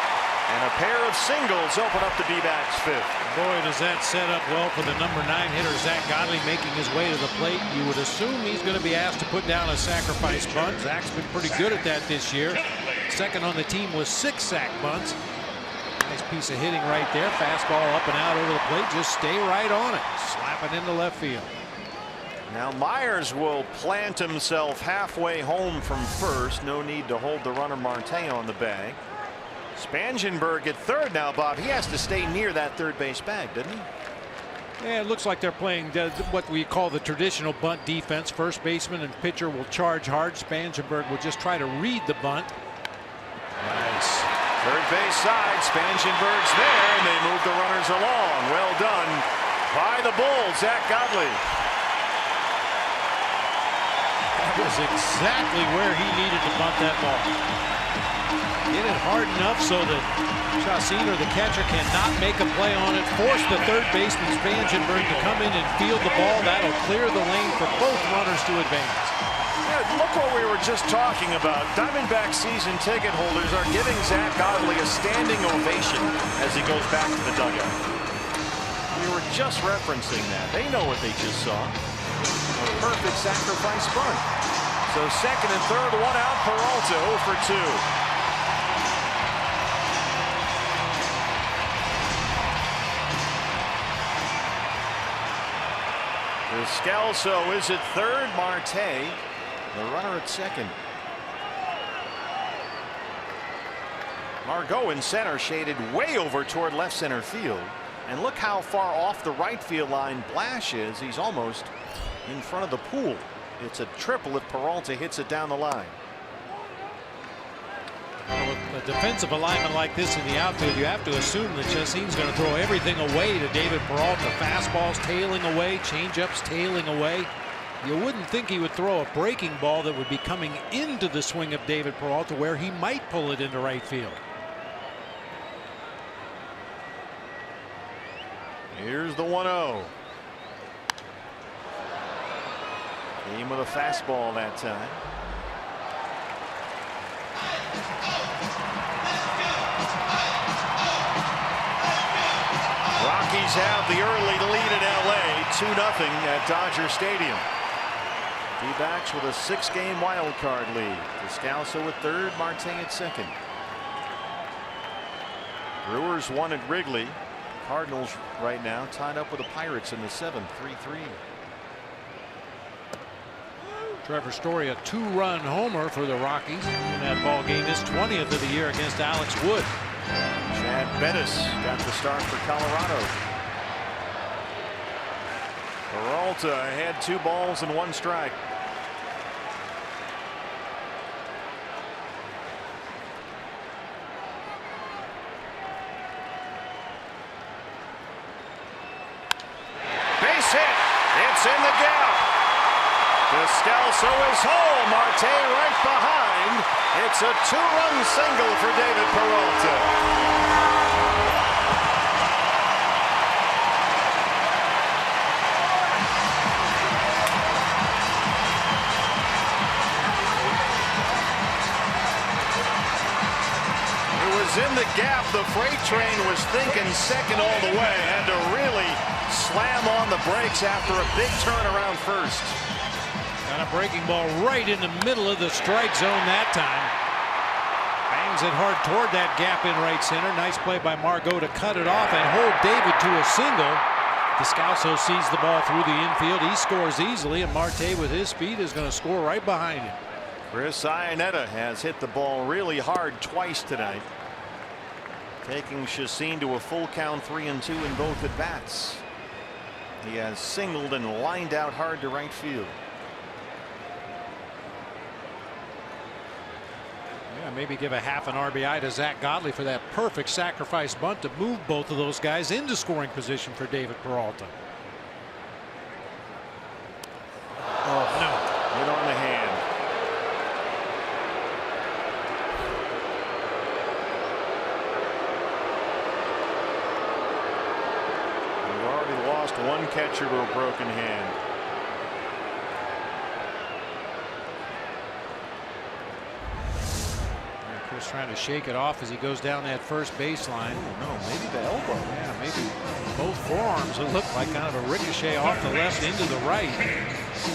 Speaker 5: And a pair of singles open up the D-backs 5th.
Speaker 4: Boy, does that set up well for the number 9 hitter, Zach Godley, making his way to the plate. You would assume he's going to be asked to put down a sacrifice bunt. Zach's been pretty good at that this year. Second on the team with 6 sac bunts. Nice piece of hitting right there. Fastball up and out over the plate. Just stay right on it. Slap it into left field.
Speaker 5: Now Myers will plant himself halfway home from 1st. No need to hold the runner Marte on the bag. Spangenberg at 3rd now, Bob. He has to stay near that 3rd base bag, doesn't he?
Speaker 4: Yeah, it looks like they're playing what we call the traditional bunt defense. First baseman and pitcher will charge hard. Spangenberg will just try to read the bunt.
Speaker 5: Nice. 3rd base side. Spangenberg's there, and they move the runners along. Well done by the Bulls. Zach Godley.
Speaker 4: That was exactly where he needed to bunt that ball. Get it hard enough so that Chacin or the catcher cannot make a play on it. Force the 3rd baseman Spangenberg to come in and field the ball. That'll clear the lane for both runners to advance.
Speaker 5: Yeah, look what we were just talking about. Diamondback season ticket holders are giving Zach Godley a standing ovation as he goes back to the dugout. We were just referencing that. They know what they just saw. A perfect sacrifice bunt. So 2nd and 3rd, 1 out. Peralta 0 for 2. Descalso is at 3rd. Marte, the runner at 2nd. Margot in center, shaded way over toward left center field. And look how far off the right field line Blash is. He's almost in front of the pool. It's a triple if Peralta hits it down the line.
Speaker 4: With a defensive alignment like this in the outfield, you have to assume that Chacin's going to throw everything away to David Peralta. Fastballs tailing away, changeups tailing away. You wouldn't think he would throw a breaking ball that would be coming into the swing of David Peralta, where he might pull it into right field.
Speaker 5: Here's the 1-0. Came with a fastball that time. Rockies have the early lead in LA, 2-0 at Dodger Stadium. D-backs with a 6-game wild card lead. Descalso at third, Marte at second. Brewers won at Wrigley. Cardinals right now tied up with the Pirates in the 7th, 3-3.
Speaker 4: Trevor Story, a 2-run homer for the Rockies in that ball game, his 20th of the year against Alex Wood.
Speaker 5: Chad Bettis got the start for Colorado. Peralta had 2 balls and 1 strike. Base hit. It's in the gap. Descalso is home. Marte right behind. It's a 2-run single for David Peralta. In the gap, the freight train was thinking second all the way. Had to really slam on the brakes after a big turn around first.
Speaker 4: Got a breaking ball right in the middle of the strike zone that time. Bangs it hard toward that gap in right center. Nice play by Margot to cut it off and hold David to a single. Descalso sees the ball through the infield. He scores easily, and Marte with his speed is going to score right behind him.
Speaker 5: Chris IANNETTA has hit the ball really hard twice tonight, taking Chacin to a full count 3-2 in both at bats. He has singled and lined out hard to right field.
Speaker 4: Yeah, maybe give a half an RBI to Zach Godley for that perfect sacrifice bunt to move both of those guys into scoring position for David Peralta.
Speaker 5: Oh, no. Hit on the hand. Lost one catcher to a broken hand.
Speaker 4: Chris trying to shake it off as he goes down that first baseline.
Speaker 5: Oh, no, maybe the elbow.
Speaker 4: Yeah, maybe both forearms. It looked like kind of a ricochet off the left into the right. As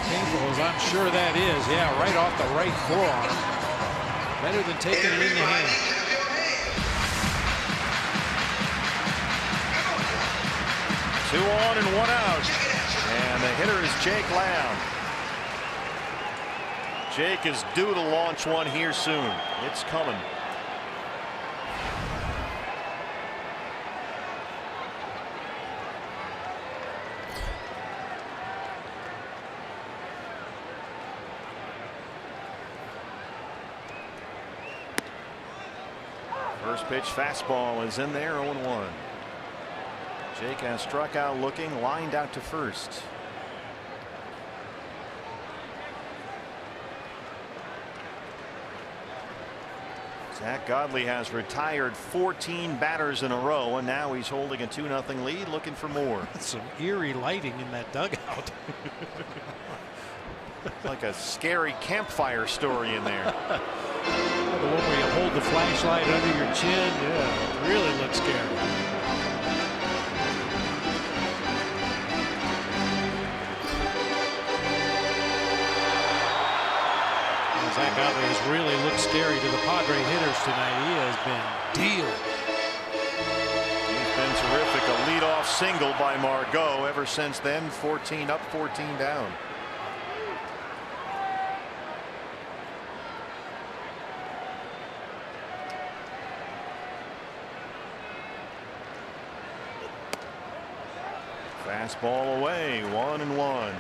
Speaker 4: painful as I'm sure that is. Yeah, right off the right forearm. Better than taking it in the hand.
Speaker 5: 2 on and 1 out. And the hitter is Jake Lamb. Jake is due to launch one here soon. It's coming. First pitch fastball is in there, 0-1. Jake has struck out looking, lined out to first. Zach Godley has retired 14 batters in a row, and now he's holding a 2-0 lead, looking for more.
Speaker 4: Some eerie lighting in that dugout.
Speaker 5: Like a scary campfire story in there.
Speaker 4: The one where you hold the flashlight under your chin. Yeah, it really looks scary. Zach Godley has really looked scary to the Padre hitters tonight. He has been dealing.
Speaker 5: He's been terrific. A leadoff single by Margot. Ever since then, 14 up, 14 down. Fastball away, 1-1.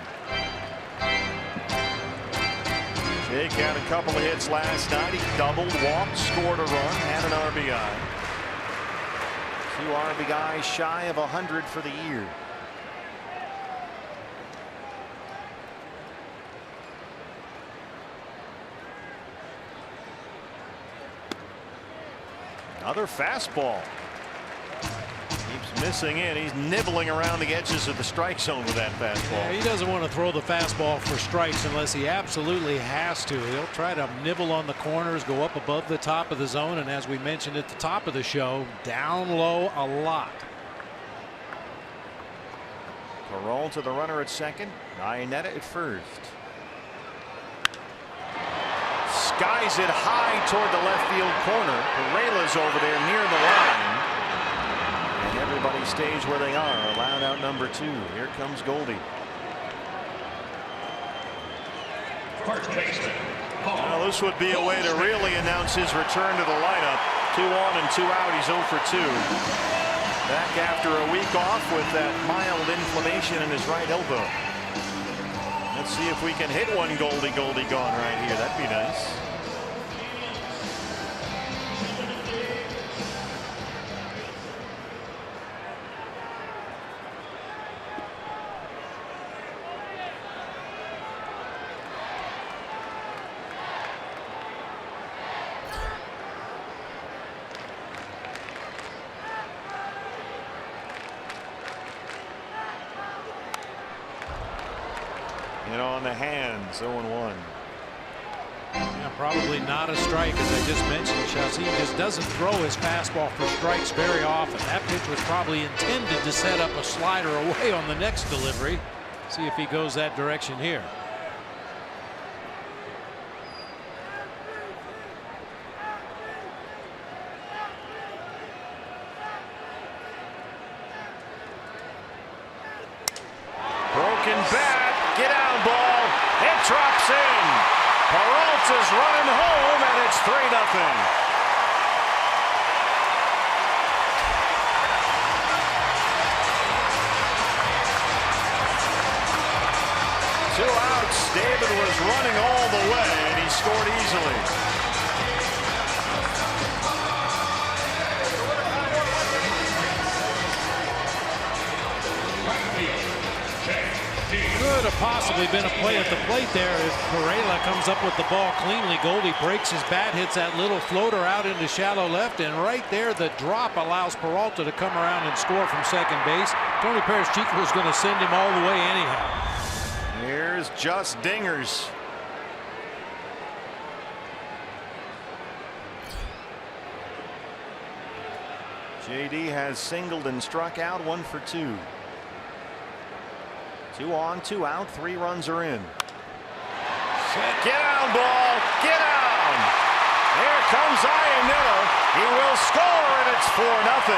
Speaker 5: Jake had a couple of hits last night. He doubled, walked, scored a run, had an RBI. 2 RBIs shy of 100 for the year. Another fastball. Keeps missing in. He's nibbling around the edges of the strike zone with that fastball.
Speaker 4: Yeah, he doesn't want to throw the fastball for strikes unless he absolutely has to. He'll try to nibble on the corners, go up above the top of the zone, and as we mentioned at the top of the show, down low a lot.
Speaker 5: Peralta the runner at second. IANNETTA at first. Skies it high toward the left field corner. Peralta's over there near the line. And everybody stays where they are. Allowed out number 2. Here comes Goldie.
Speaker 2: First baseman.
Speaker 5: Well, this would be a way to really announce his return to the lineup. 2 on and 2 out. He's 0 for 2. Back after a week off with that mild inflammation in his right elbow. Let's see if we can hit one Goldie gone right here. That'd be nice. And on the hands, 0-1.
Speaker 4: Yeah, probably not a strike, as I just mentioned. Chassis just doesn't throw his fastball for strikes very often. That pitch was probably intended to set up a slider away on the next delivery. See if he goes that direction here.
Speaker 5: Broken bat. Get down ball. It drops in. Peralta's running home, and it's 3-0. 2 outs. David was running all the way, and he scored easily.
Speaker 4: Could have possibly been a play at the plate there if Peralta comes up with the ball cleanly. Goldie breaks his bat, hits that little floater out into shallow left, and right there the drop allows Peralta to come around and score from second base. Tony Perez-Chico was going to send him all the way anyhow.
Speaker 5: Here's just dingers. JD has singled and struck out, 1 for 2. 2 on, 2 out, 3 runs are in. Get down, ball. Get down. Here comes IANNETTA. He will score, and it's 4-0.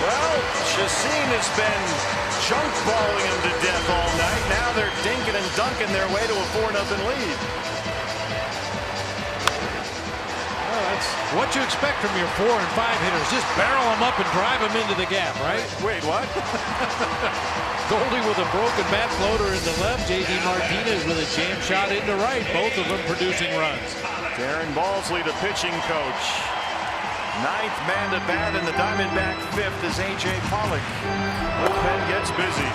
Speaker 5: Well, Chacin has been junk balling him to death all night. Now they're dinking and dunking their way to a 4-0 lead.
Speaker 4: What you expect from your 4 and 5 hitters, just barrel them up and drive them into the gap, right?
Speaker 5: Wait, what?
Speaker 4: Goldie with a broken bat floater into left, JD Martinez with a jam shot into right, both of them producing runs.
Speaker 5: Darren Balsley, the pitching coach. 9th man to bat in the Diamondback 5th is A.J. Pollock. Bullpen gets busy.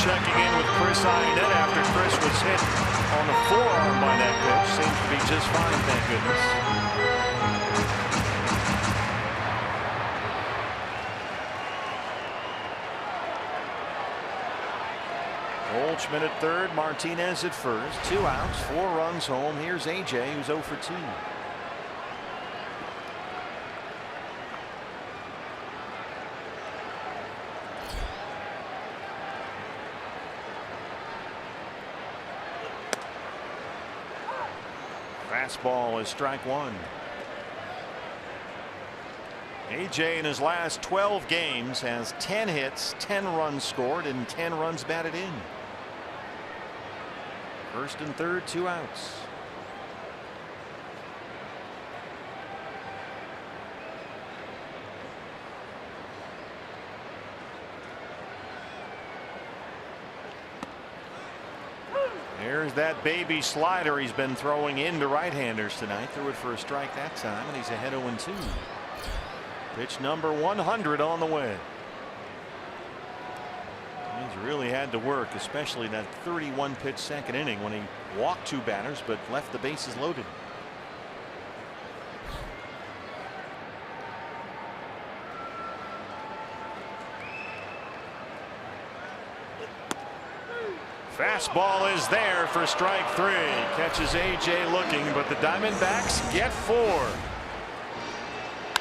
Speaker 5: Checking in with Chris IANNETTA after Chris was hit on the forearm by that pitch. Seems to be just fine, thank goodness. Goldschmidt at third, Martinez at first. 2 outs, 4 runs home. Here's AJ, who's 0 for 2. Fastball is strike 1. AJ in his last 12 games has 10 hits, 10 runs scored, and 10 runs batted in. First and third, 2 outs. There's that baby slider he's been throwing into right-handers tonight. Threw it for a strike that time, and he's ahead 0-2. Pitch number 100 on the way. He's really had to work, especially that 31-pitch second inning when he walked 2 batters but left the bases loaded. Fastball is there for strike 3. Catches AJ looking, but the Diamondbacks get 4.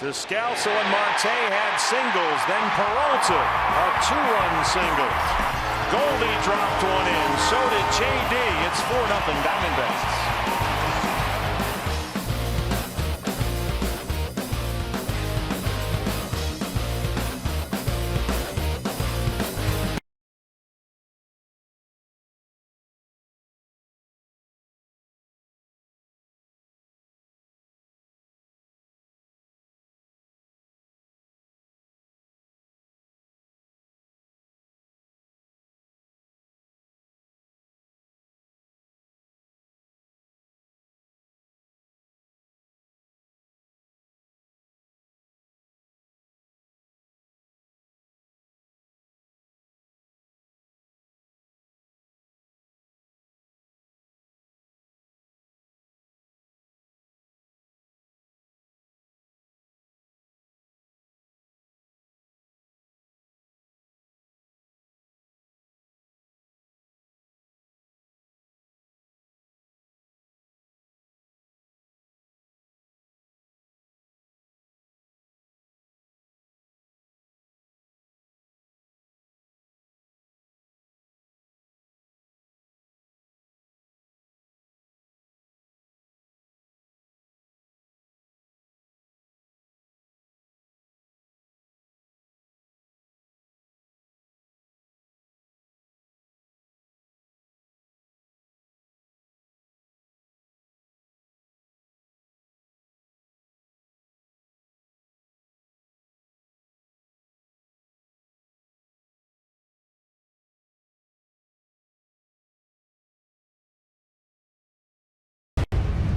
Speaker 5: Descalso and Marte had singles, then Peralta a 2-run single. Goldie dropped one in, so did JD. It's 4-0 Diamondbacks.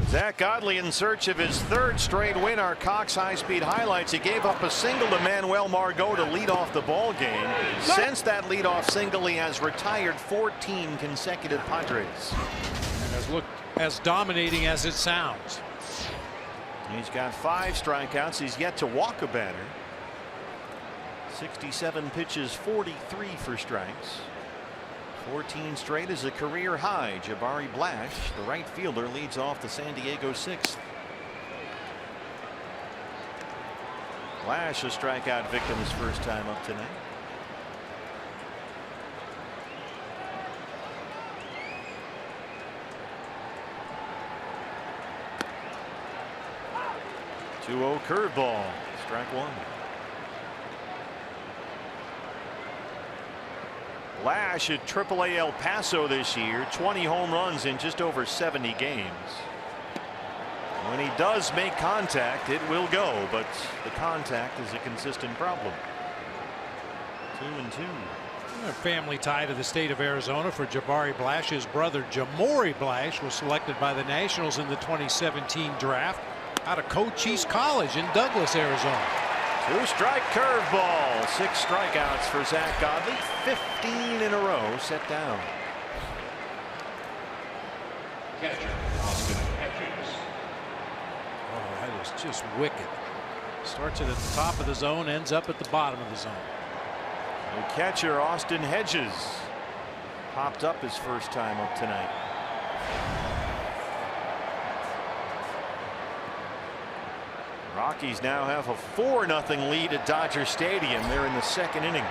Speaker 5: Zach Godley in search of his 3rd straight win. Our Cox high-speed highlights. He gave up a single to MANUEL Margot to lead off the ball game. Since that leadoff single, he has retired 14 consecutive Padres.
Speaker 4: And has looked as dominating as it sounds.
Speaker 5: He's got 5 strikeouts. He's yet to walk a batter. 67 pitches, 43 for strikes. 14 straight is a career high. Jabari Blash, the right fielder, leads off the San Diego 6th. Blash, a strikeout victim, his first time up tonight. Two-0 curveball, strike 1. Blash at AAA El Paso this year, 20 home runs in just over 70 games. When he does make contact, it will go, but the contact is a consistent problem. 2-2.
Speaker 4: A family tie to the state of Arizona for Jabari Blash. His brother Jamori Blash was selected by the Nationals in the 2017 draft out of Cochise College in Douglas, Arizona.
Speaker 5: 2-strike curveball. 6 strikeouts for Zach Godley. 15 in a row set down.
Speaker 2: Catcher, Austin Hedges.
Speaker 4: Oh, that is just wicked. Starts it at the top of the zone, ends up at the bottom of the zone.
Speaker 5: The catcher, Austin Hedges, popped up his first time up tonight. Rockies now have a 4-0 lead at Dodger Stadium. They're in the 2nd inning.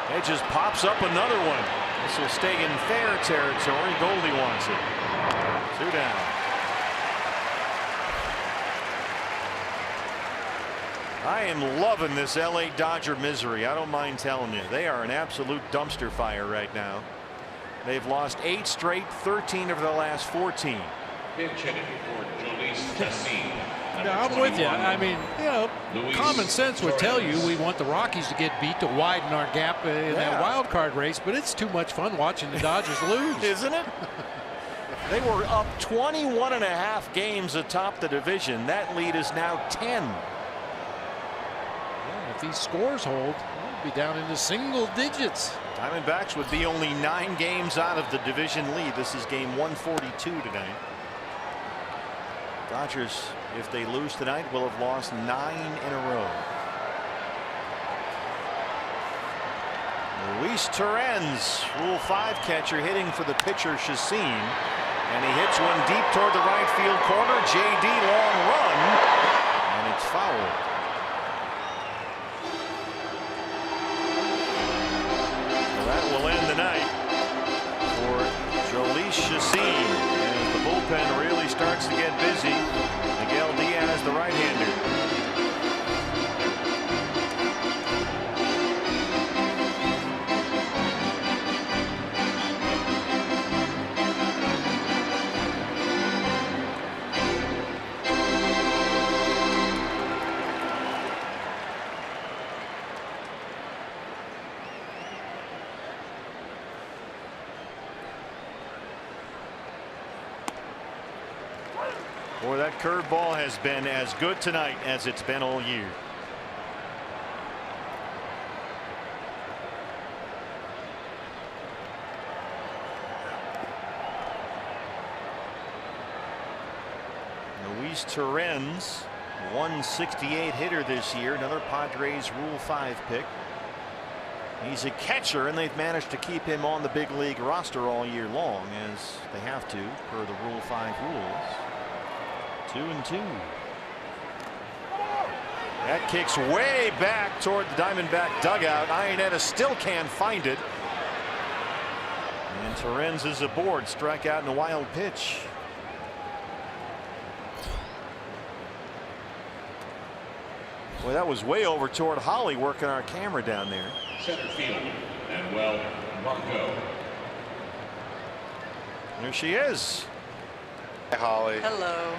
Speaker 5: Hedges pops up another one. This will stay in fair territory. Goldie wants it. 2 down. I am loving this LA Dodger misery. I don't mind telling you. They are an absolute dumpster fire right now. They've lost 8 straight, 13 of their last 14.
Speaker 4: Yeah, I'm with you. I mean, you know, common sense would tell you we want the Rockies to get beat to widen our gap in that wild card race, but it's too much fun watching the Dodgers lose.
Speaker 5: Isn't it? They were up 21.5 games atop the division. That lead is now 10.
Speaker 4: Yeah, if these scores hold, we'll be down into single digits.
Speaker 5: Diamondbacks would be only 9 games out of the division lead. This is game 142 tonight. Dodgers, if they lose tonight, will have lost 9 in a row. Luis Torrens, Rule 5 catcher, hitting for the pitcher Chacin, and he hits one deep toward the right field corner. JD, long run, and it's foul. Well, that will end the night for Jhoulys Chacin, as the bullpen really starts to get busy. Miguel Diaz, the right-hander. Boy, that curveball has been as good tonight as it's been all year. Luis Torrens, 168 hitter this year, another Padres Rule 5 pick. He's a catcher, and they've managed to keep him on the big league roster all year long, as they have to per the Rule 5 rules. 2-2. That kicks way back toward the Diamondback dugout. IANNETTA still can't find it. And Torrens is aboard. Strikeout and a wild pitch. Boy, that was way over toward Holly, working our camera down there.
Speaker 2: Center field, MANUEL, MARGOT.
Speaker 5: There she is.
Speaker 6: Hi, Holly.
Speaker 7: Hello.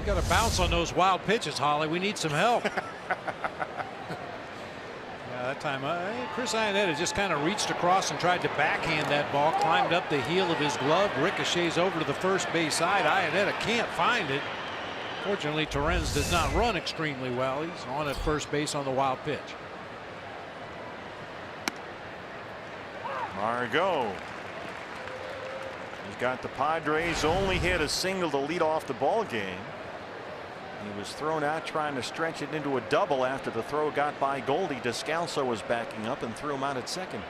Speaker 4: You got to bounce on those wild pitches, Holly. We need some help. Yeah, that time Chris IANNETTA just kind of reached across and tried to backhand that ball, climbed up the heel of his glove, ricochets over to the first base side. IANNETTA can't find it. Fortunately, Torrens does not run extremely well. He's on at first base on the wild pitch.
Speaker 5: Margot. He's got the Padres only hit a single to lead off the ball game. He was thrown out trying to stretch it into a double after the throw got by Goldie. Descalso was backing up and threw him out at second.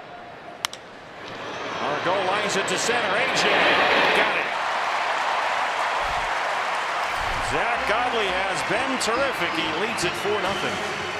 Speaker 5: Margot lines it to center. AJ got it. Zach Godley has been terrific. He leads it 4-0.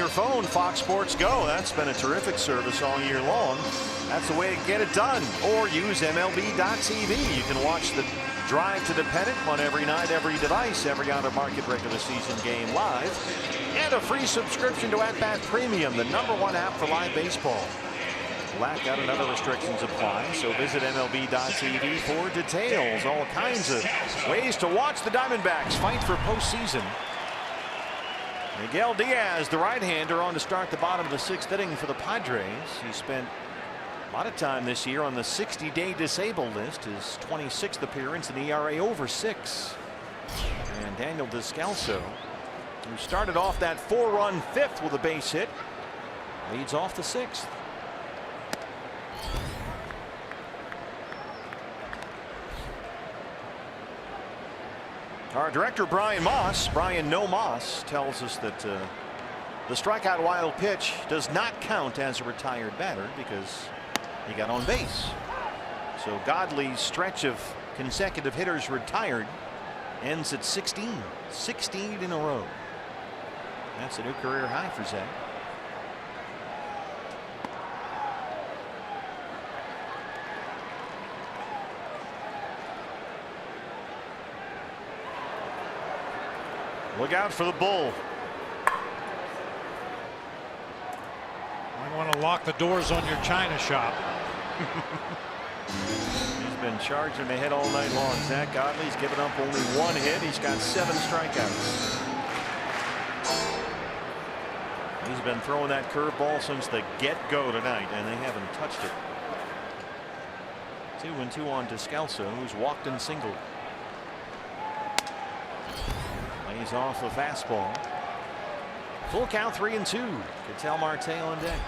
Speaker 5: Phone, Fox Sports Go. That's been a terrific service all year long. That's the way to get it done. Or use MLB.tv. You can watch the Drive to the Pennant on every night, every device, every out-of-market regular season game live. And a free subscription to At Bat Premium, the #1 app for live baseball. Blackout and other restrictions apply, so visit MLB.tv for details. All kinds of ways to watch the Diamondbacks fight for postseason. Miguel Diaz, the right-hander, on to start the bottom of the 6th inning for the Padres. He spent a lot of time this year on the 60-day disabled list. His 26th appearance, an ERA over 6. And Daniel Descalso, who started off that 4-run 5th with a base hit, leads off the 6th. Our director Brian No Moss tells us that the strikeout wild pitch does not count as a retired batter because he got on base. So Godley's stretch of consecutive hitters retired ends at 16 in a row. That's a new career high for Zach. Look out for the bull.
Speaker 4: I want to lock the doors on your china shop.
Speaker 5: He's been charging ahead all night long. Zach Godley's given up only 1 hit. He's got 7 strikeouts. He's been throwing that curveball since the get-go tonight, and they haven't touched it. 2-2 on Descalso, who's walked and singled. Lays off a fastball. Full count, 3-2. Ketel Marte on deck.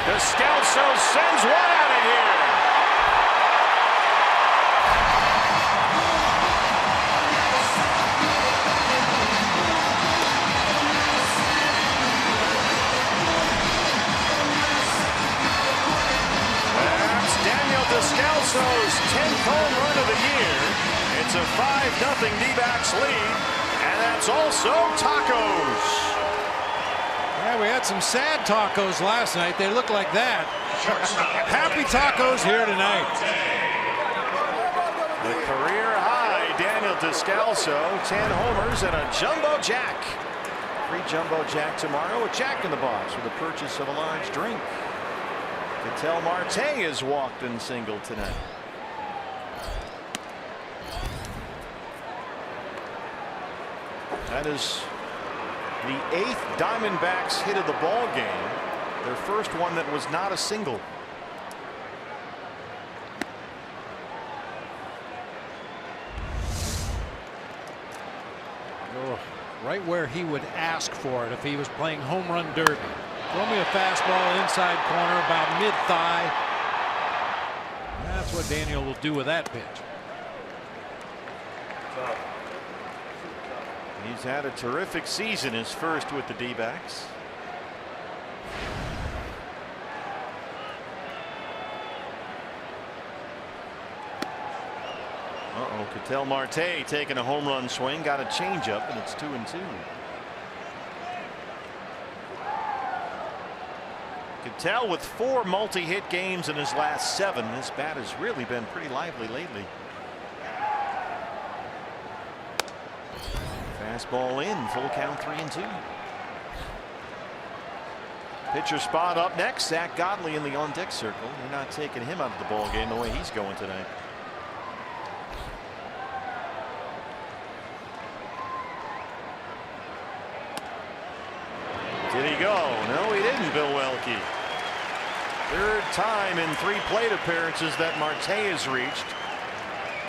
Speaker 5: Descalso sends one out of here. Descalso's 10th home run of the year. It's a 5-0 D-backs lead, and that's also tacos.
Speaker 4: Yeah, we had some sad tacos last night. They look like that. Happy tacos here tonight.
Speaker 5: The career high, Daniel Descalso, 10 homers and a jumbo jack. Free jumbo jack tomorrow, a Jack in the Box with the purchase of a large drink. Ketel Marte has walked and singled tonight. That is the 8th Diamondbacks hit of the ball game. Their first one that was not a single.
Speaker 4: Oh, right where he would ask for it if he was playing home run derby. Throw me a fastball inside corner about mid-thigh. That's what Daniel will do with that pitch.
Speaker 5: He's had a terrific season, his first with the D-backs. Ketel Marte taking a home run swing, got a changeup, and it's 2-2. Ketel with 4 multi-hit games in his last 7. This bat has really been pretty lively lately. Fastball in, full count, 3-2. Pitcher spot up next. Zach Godley in the on-deck circle. They're not taking him out of the ball game the way he's going tonight. Did he go? No, he didn't, Bill Welke. Third time in 3 plate appearances that Marte has reached.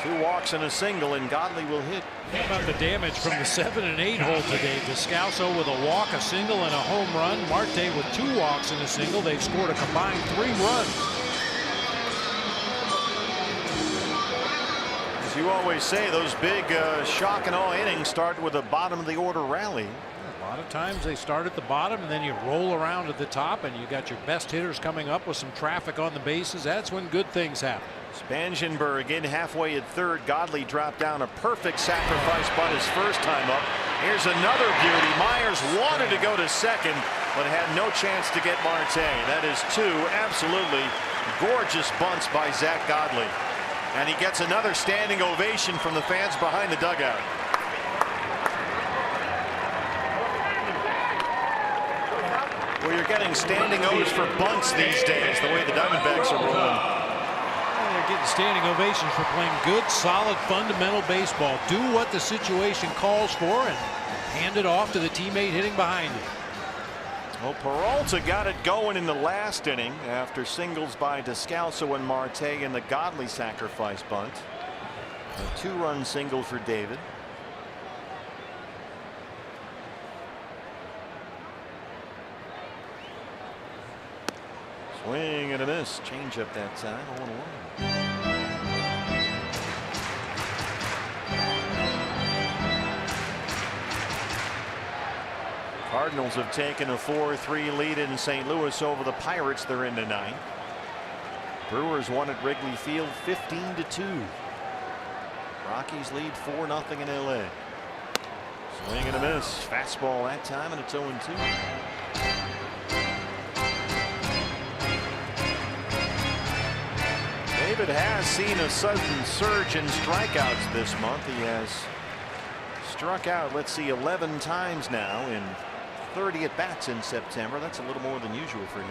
Speaker 5: 2 walks and a single, and Godley will hit.
Speaker 4: How about the damage from the 7 and 8 hole today? Descalso with a walk, a single, and a home run. Marte with 2 walks and a single. They've scored a combined 3 runs.
Speaker 5: As you always say, those big shock and awe innings start with a bottom of the order rally.
Speaker 4: A lot of times they start at the bottom and then you roll around at the top, and you got your best hitters coming up with some traffic on the bases. That's when good things happen.
Speaker 5: Spangenberg in halfway at third. Godley dropped down a perfect sacrifice bunt his first time up. Here's another beauty. Myers wanted to go to second, but had no chance to get Marte. That is 2 absolutely gorgeous bunts by Zach Godley. And he gets another standing ovation from the fans behind the dugout. Well, you're getting standing O's for bunts these days, the way the Diamondbacks are rolling.
Speaker 4: They're getting standing ovations for playing good, solid, fundamental baseball. Do what the situation calls for and hand it off to the teammate hitting behind you.
Speaker 5: Well, Peralta got it going in the last inning after singles by Descalso and Marte in the Godley sacrifice bunt. A 2-run single for David. Swing and a miss. Change up that time. 0-1. Cardinals have taken a 4-3 lead in St. Louis over the Pirates. They're in tonight. Brewers won at Wrigley Field 15-2. Rockies lead 4-0 in LA. Swing and a miss. Fastball that time, and it's 0-2. David has seen a sudden surge in strikeouts this month. He has struck out, let's see, 11 times now in 30 at bats in September. That's a little more than usual for him.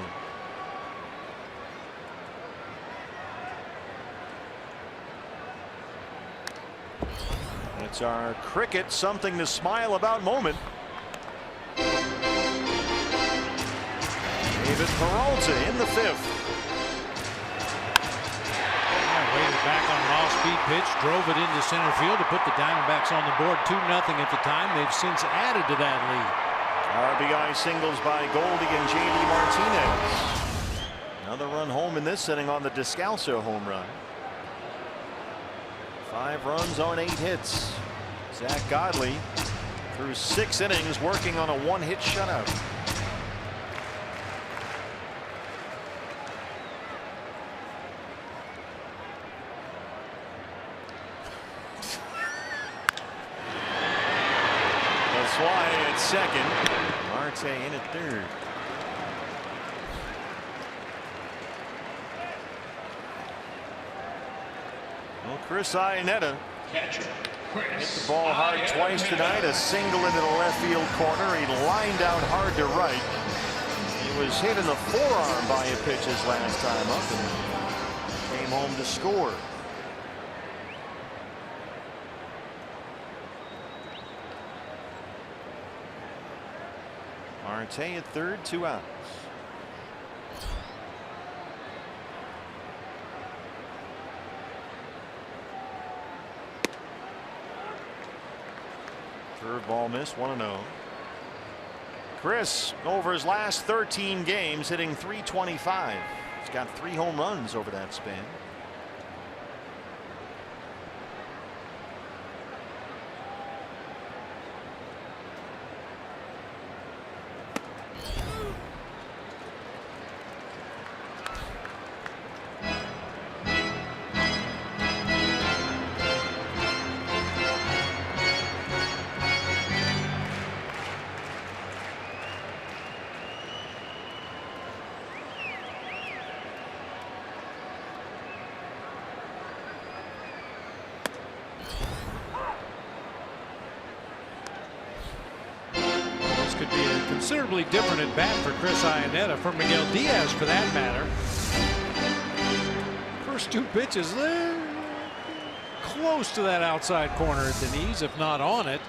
Speaker 5: It's our cricket something to smile about moment. David Peralta in the 5th.
Speaker 4: Waited back on an off-speed pitch, drove it into center field to put the Diamondbacks on the board 2-0 at the time. They've since added to that lead.
Speaker 5: RBI singles by Goldie and JD Martinez. Another run home in this inning on the Descalso home run. 5 runs on 8 hits. Zach Godley through 6 innings working on a 1-hit shutout. Why at second, Marte in at third. Well, Chris IANNETTA hit the ball hard twice tonight. A single into the left field corner. He lined out hard to right. He was hit in the forearm by a pitch his last time up and came home to score. Marte at third, 2 outs. Curveball miss, 1-0. Chris, over his last 13 games, hitting .325. He's got 3 home runs over that span.
Speaker 4: Could be a considerably different at bat for Chris IANNETTA, for Miguel Diaz for that matter. First 2 pitches close to that outside corner at the knees, if not on it.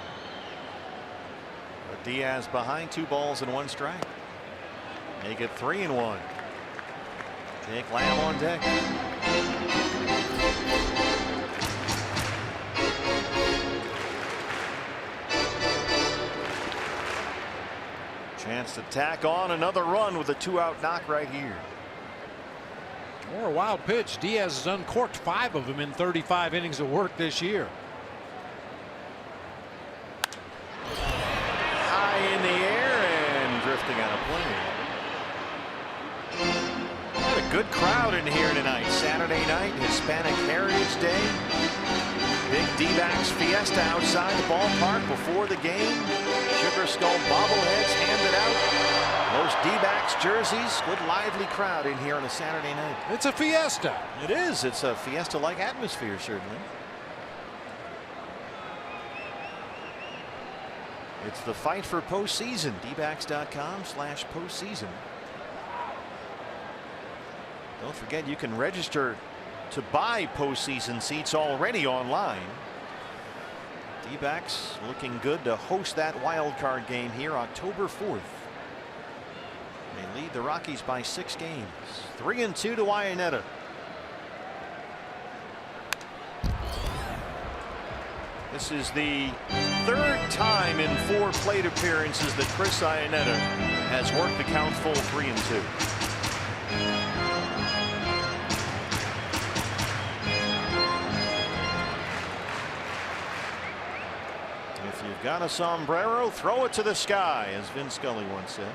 Speaker 5: But Diaz behind, 2 balls and 1 strike. Make it 3-1. Jake Lamb on deck. Chance to tack on another run with a 2-out knock right here.
Speaker 4: Or a wild pitch. Diaz has uncorked 5 of them in 35 innings of work this year.
Speaker 5: High in the air and drifting out of play. What a good crowd in here tonight. Saturday night, Hispanic Heritage Day. Big D-backs fiesta outside the ballpark before the game. Sugar Skull bobbleheads handed out. Those D-backs jerseys. Good lively crowd in here on a Saturday night.
Speaker 4: It's a fiesta.
Speaker 5: It is. It's a fiesta-like atmosphere, certainly. It's the fight for postseason. dbacks.com/postseason. Don't forget you can register to buy postseason seats already online. D-backs looking good to host that wild card game here October 4th. They lead the Rockies by 6 games. 3-2 to IANNETTA. This is the 3rd time in 4 plate appearances that Chris IANNETTA has worked the count full 3-2. If you've got a sombrero, throw it to the sky, as Vin Scully once said.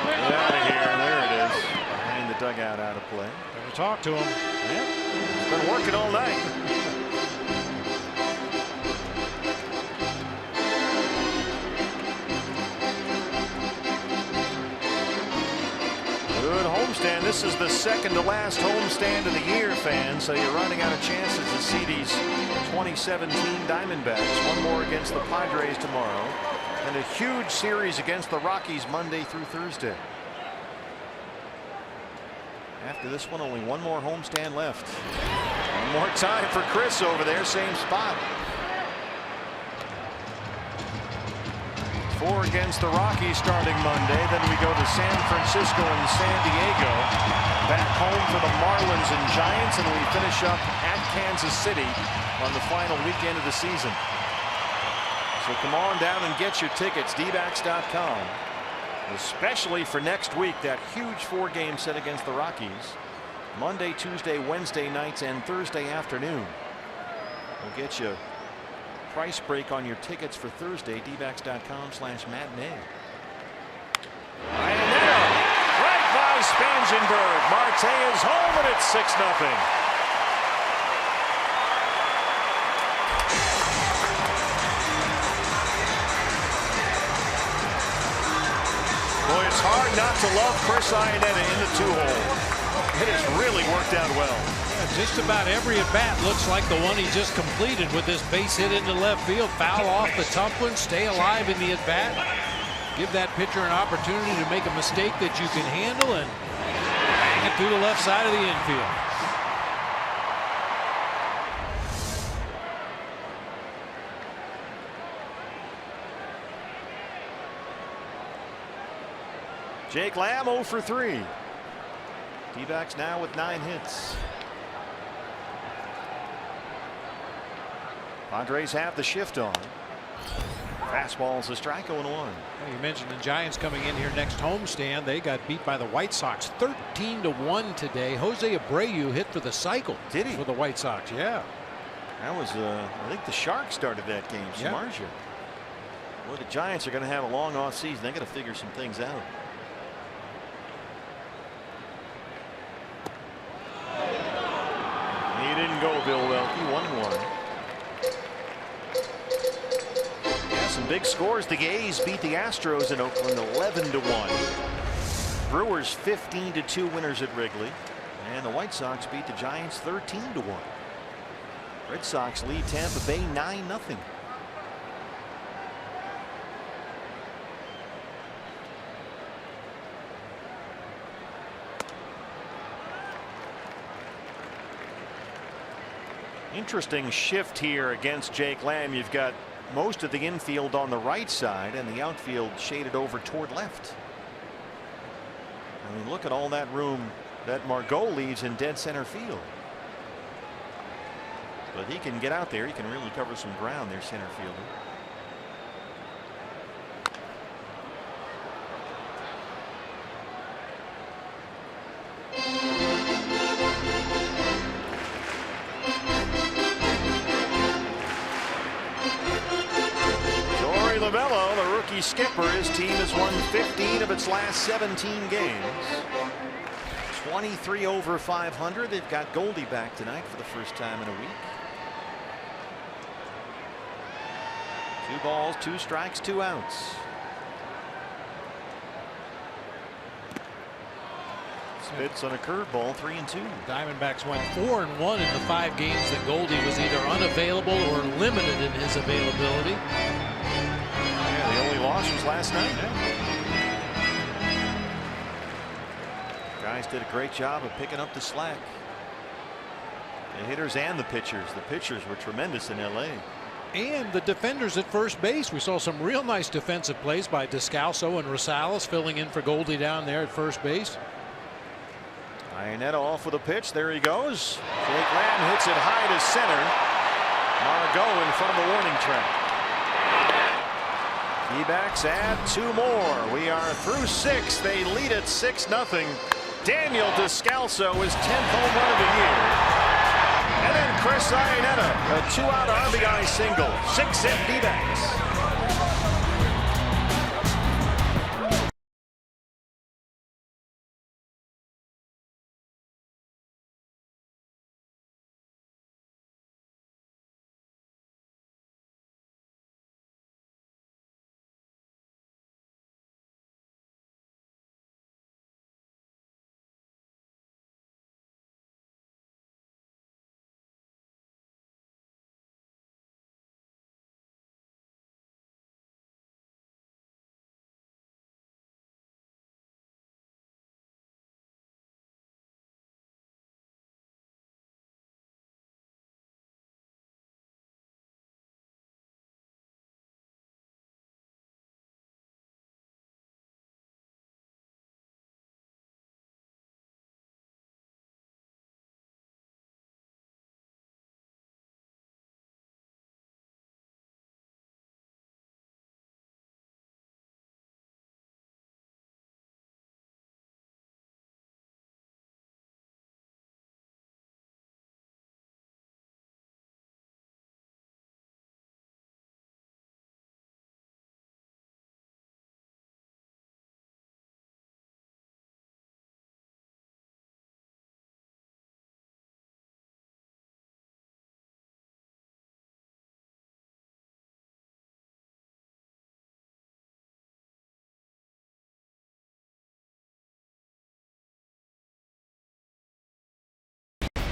Speaker 5: Get out of here. There it is. Behind the dugout, out of play.
Speaker 4: Better talk to him.
Speaker 5: Yep. He's been working all night. Good homestand. This is the second to last homestand of the year, fans. So you're running out of chances to see these 2017 Diamondbacks. One more against the Padres tomorrow. And a huge series against the Rockies Monday through Thursday. After this one, only one more homestand left. One more time for Chris over there, same spot. 4 against the Rockies starting Monday. Then we go to San Francisco and San Diego. Back home for the Marlins and Giants, and we finish up at Kansas City on the final weekend of the season. So come on down and get your tickets. dbacks.com. Especially for next week, that huge 4-game set against the Rockies. Monday, Tuesday, Wednesday nights, and Thursday afternoon. We'll get you a price break on your tickets for Thursday. dbacks.com/matinee. IANNETTA right by Spangenberg. Martinez home, and it's 6-0. Boy, it's hard not to love Chris IANNETTA in the 2-hole. It has really worked out well.
Speaker 4: Yeah, just about every at bat looks like the one he just completed with this base hit into left field. Foul off the tough one. Stay alive in the at bat. Give that pitcher an opportunity to make a mistake that you can handle and bang it through the left side of the infield.
Speaker 5: Jake Lamb 0 for 3. D-backs now with 9 hits. Padres have the shift on. Fastball's a strike, 0-1.
Speaker 4: Well, you mentioned the Giants coming in here next homestand. They got beat by the White Sox 13-1 today. Jose Abreu hit for the cycle.
Speaker 5: Did he?
Speaker 4: For the White Sox, yeah.
Speaker 5: That was I think the Sharks started that game.
Speaker 4: Yeah.
Speaker 5: Samardzija. Well, the Giants are going to have a long off season. They got to figure some things out. He didn't go, Bill Welke. 1-1. Yeah, some big scores. The A's beat the Astros in Oakland 11-1. Brewers 15-2 winners at Wrigley, and the White Sox beat the Giants 13-1. Red Sox lead Tampa Bay 9-0. Interesting shift here against Jake Lamb. You've got most of the infield on the right side and the outfield shaded over toward left. I mean, look at all that room that Margot leaves in dead center field. But he can get out there. He can really cover some ground there, center fielder. rookie skipper. His team has won 15 of its last 17 games. 23 over 500. They've got Goldie back tonight for the first time in a week. 2 balls, 2 strikes, 2 outs. Spits on a curveball, 3-2.
Speaker 4: Diamondbacks went 4-1 in the 5 games that Goldie was either unavailable or limited in his availability.
Speaker 5: Yeah, the only loss was last night. Guys did a great job of picking up the slack. The hitters and the pitchers. The pitchers were tremendous in LA.
Speaker 4: And the defenders at first base. We saw some real nice defensive plays by Descalso and Rosales filling in for Goldie down there at first base.
Speaker 5: IANNETTA off with a pitch. There he goes. Jake Lamb hits it high to center. Margot in front of the warning track. D-backs add 2 more. We are through 6. They lead at 6-0. Daniel Descalso, his 10th home run of the year. And then Chris IANNETTA, a 2-out RBI single. 6 hit D-backs.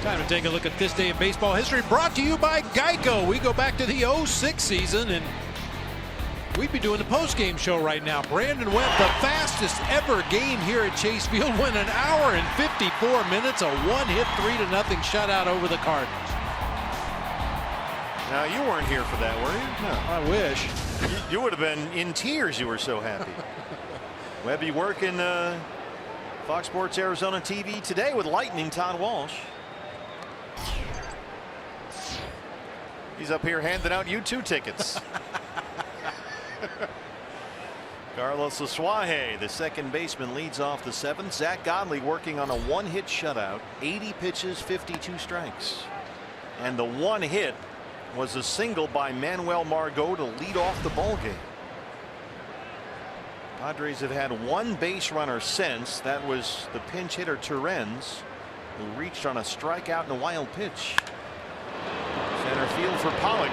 Speaker 4: Time to take a look at this day in baseball history, brought to you by Geico. We go back to the 06 season, and we'd be doing the post-game show right now. Brandon Webb, the fastest ever game here at Chase Field, went 1 hour and 54 minutes, a 1-hit 3-0 shutout over the Cardinals.
Speaker 5: Now, you weren't here for that, were you?
Speaker 4: No, I wish.
Speaker 5: You would have been in tears. You were so happy. Webb, you work in Fox Sports Arizona TV today with Lightning Todd Walsh. He's up here handing out U2 tickets. Carlos Asuaje, the second baseman, leads off the 7th. Zach Godley working on a 1-hit shutout, 80 pitches, 52 strikes. And the 1 hit was a single by Manuel Margot to lead off the ballgame. Padres have had 1 base runner since. That was the pinch hitter Torrens, who reached on a strikeout and a wild pitch. Center field for Pollock.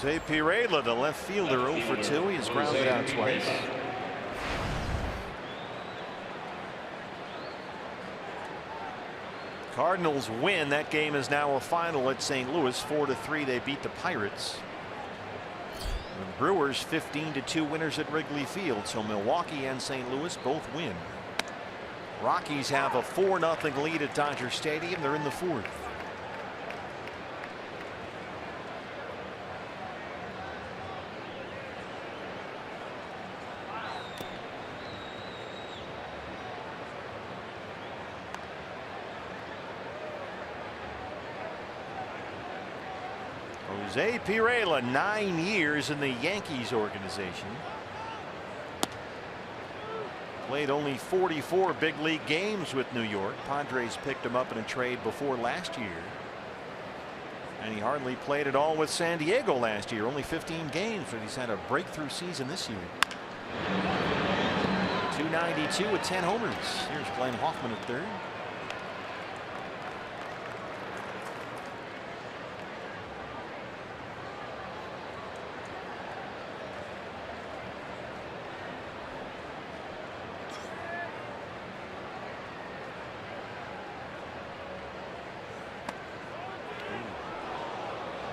Speaker 5: Jose Pirela, the left fielder, 0 for 2. He has grounded out twice. Cardinals win. That game is now a final at St. Louis. 4-3. They beat the Pirates. The Brewers 15-2 winners at Wrigley Field. So Milwaukee and St. Louis both win. Rockies have a 4-0 lead at Dodger Stadium. They're in the 4th. Jose Pirela, 9 years in the Yankees organization. Played only 44 big league games with New York. Padres picked him up in a trade before last year. And he hardly played at all with San Diego last year. Only 15 games, but he's had a breakthrough season this year. 292 with 10 homers. Here's Glenn Hoffman at third.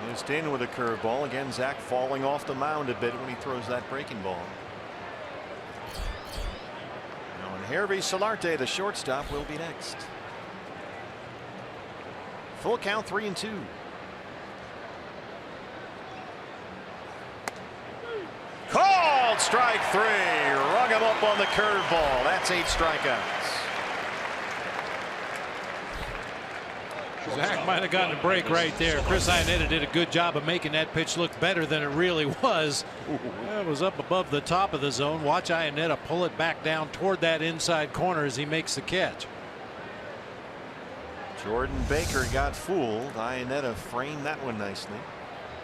Speaker 5: Missed in with a curveball. Again, Zach falling off the mound a bit when he throws that breaking ball. Now, and Hervey Solarte, the shortstop, will be next. Full count, 3-2. Called strike 3. Rung him up on the curveball. That's 8 strikeouts.
Speaker 4: Zach might have gotten a break right there. Chris IANNETTA did a good job of making that pitch look better than it really was. It was up above the top of the zone. Watch IANNETTA pull it back down toward that inside corner as he makes the catch.
Speaker 5: Jordan Baker got fooled. IANNETTA framed that one nicely.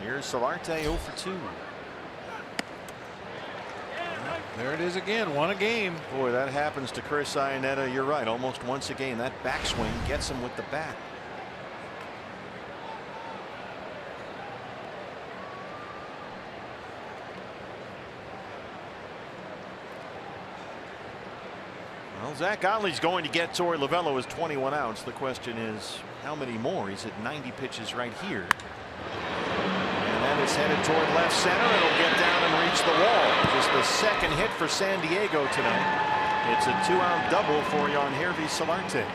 Speaker 5: Here's Solarte, 0 for 2.
Speaker 4: There it is again, 1 a game.
Speaker 5: Boy, that happens to Chris IANNETTA. You're right, almost once a game. That backswing gets him with the bat. Well, Zach Godley's going to get Torey Lovullo as 21 outs. The question is, how many more? He's at 90 pitches right here. And that is headed toward left center. It'll get down and reach the wall. Just the second hit for San Diego tonight. It's a 2-out double for Hervey Solarte.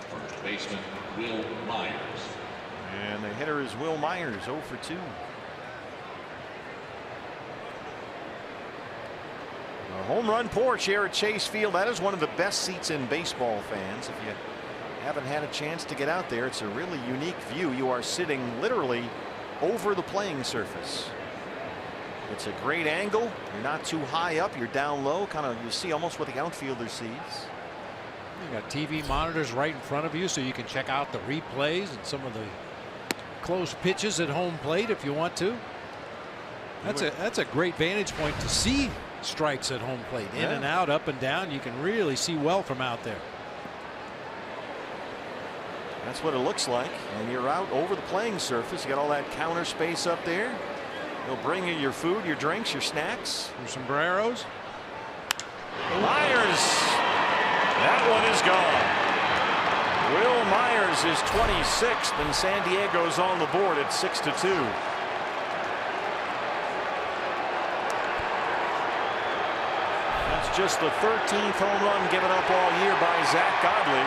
Speaker 2: First baseman Will Myers.
Speaker 5: And the hitter is Will Myers, 0 for 2. A home run porch here at Chase Field. That is one of the best seats in baseball, fans. If you haven't had a chance to get out there, it's a really unique view. You are sitting literally over the playing surface. It's a great angle. You're not too high up. You're down low. Kind of, you see almost what the outfielder sees.
Speaker 4: You got TV monitors right in front of you, so you can check out the replays and some of the close pitches at home plate if you want to. That's a great vantage point to see strikes at home plate. In and out, up and down. You can really see well from out there.
Speaker 5: That's what it looks like. And you're out over the playing surface. You got all that counter space up there. They'll bring you your food, your drinks, your snacks.
Speaker 4: Your sombreros.
Speaker 5: Myers. That one is gone. Will Myers is 26th, and San Diego's on the board at 6-2. That's just the 13th home run given up all year by Zach Godley.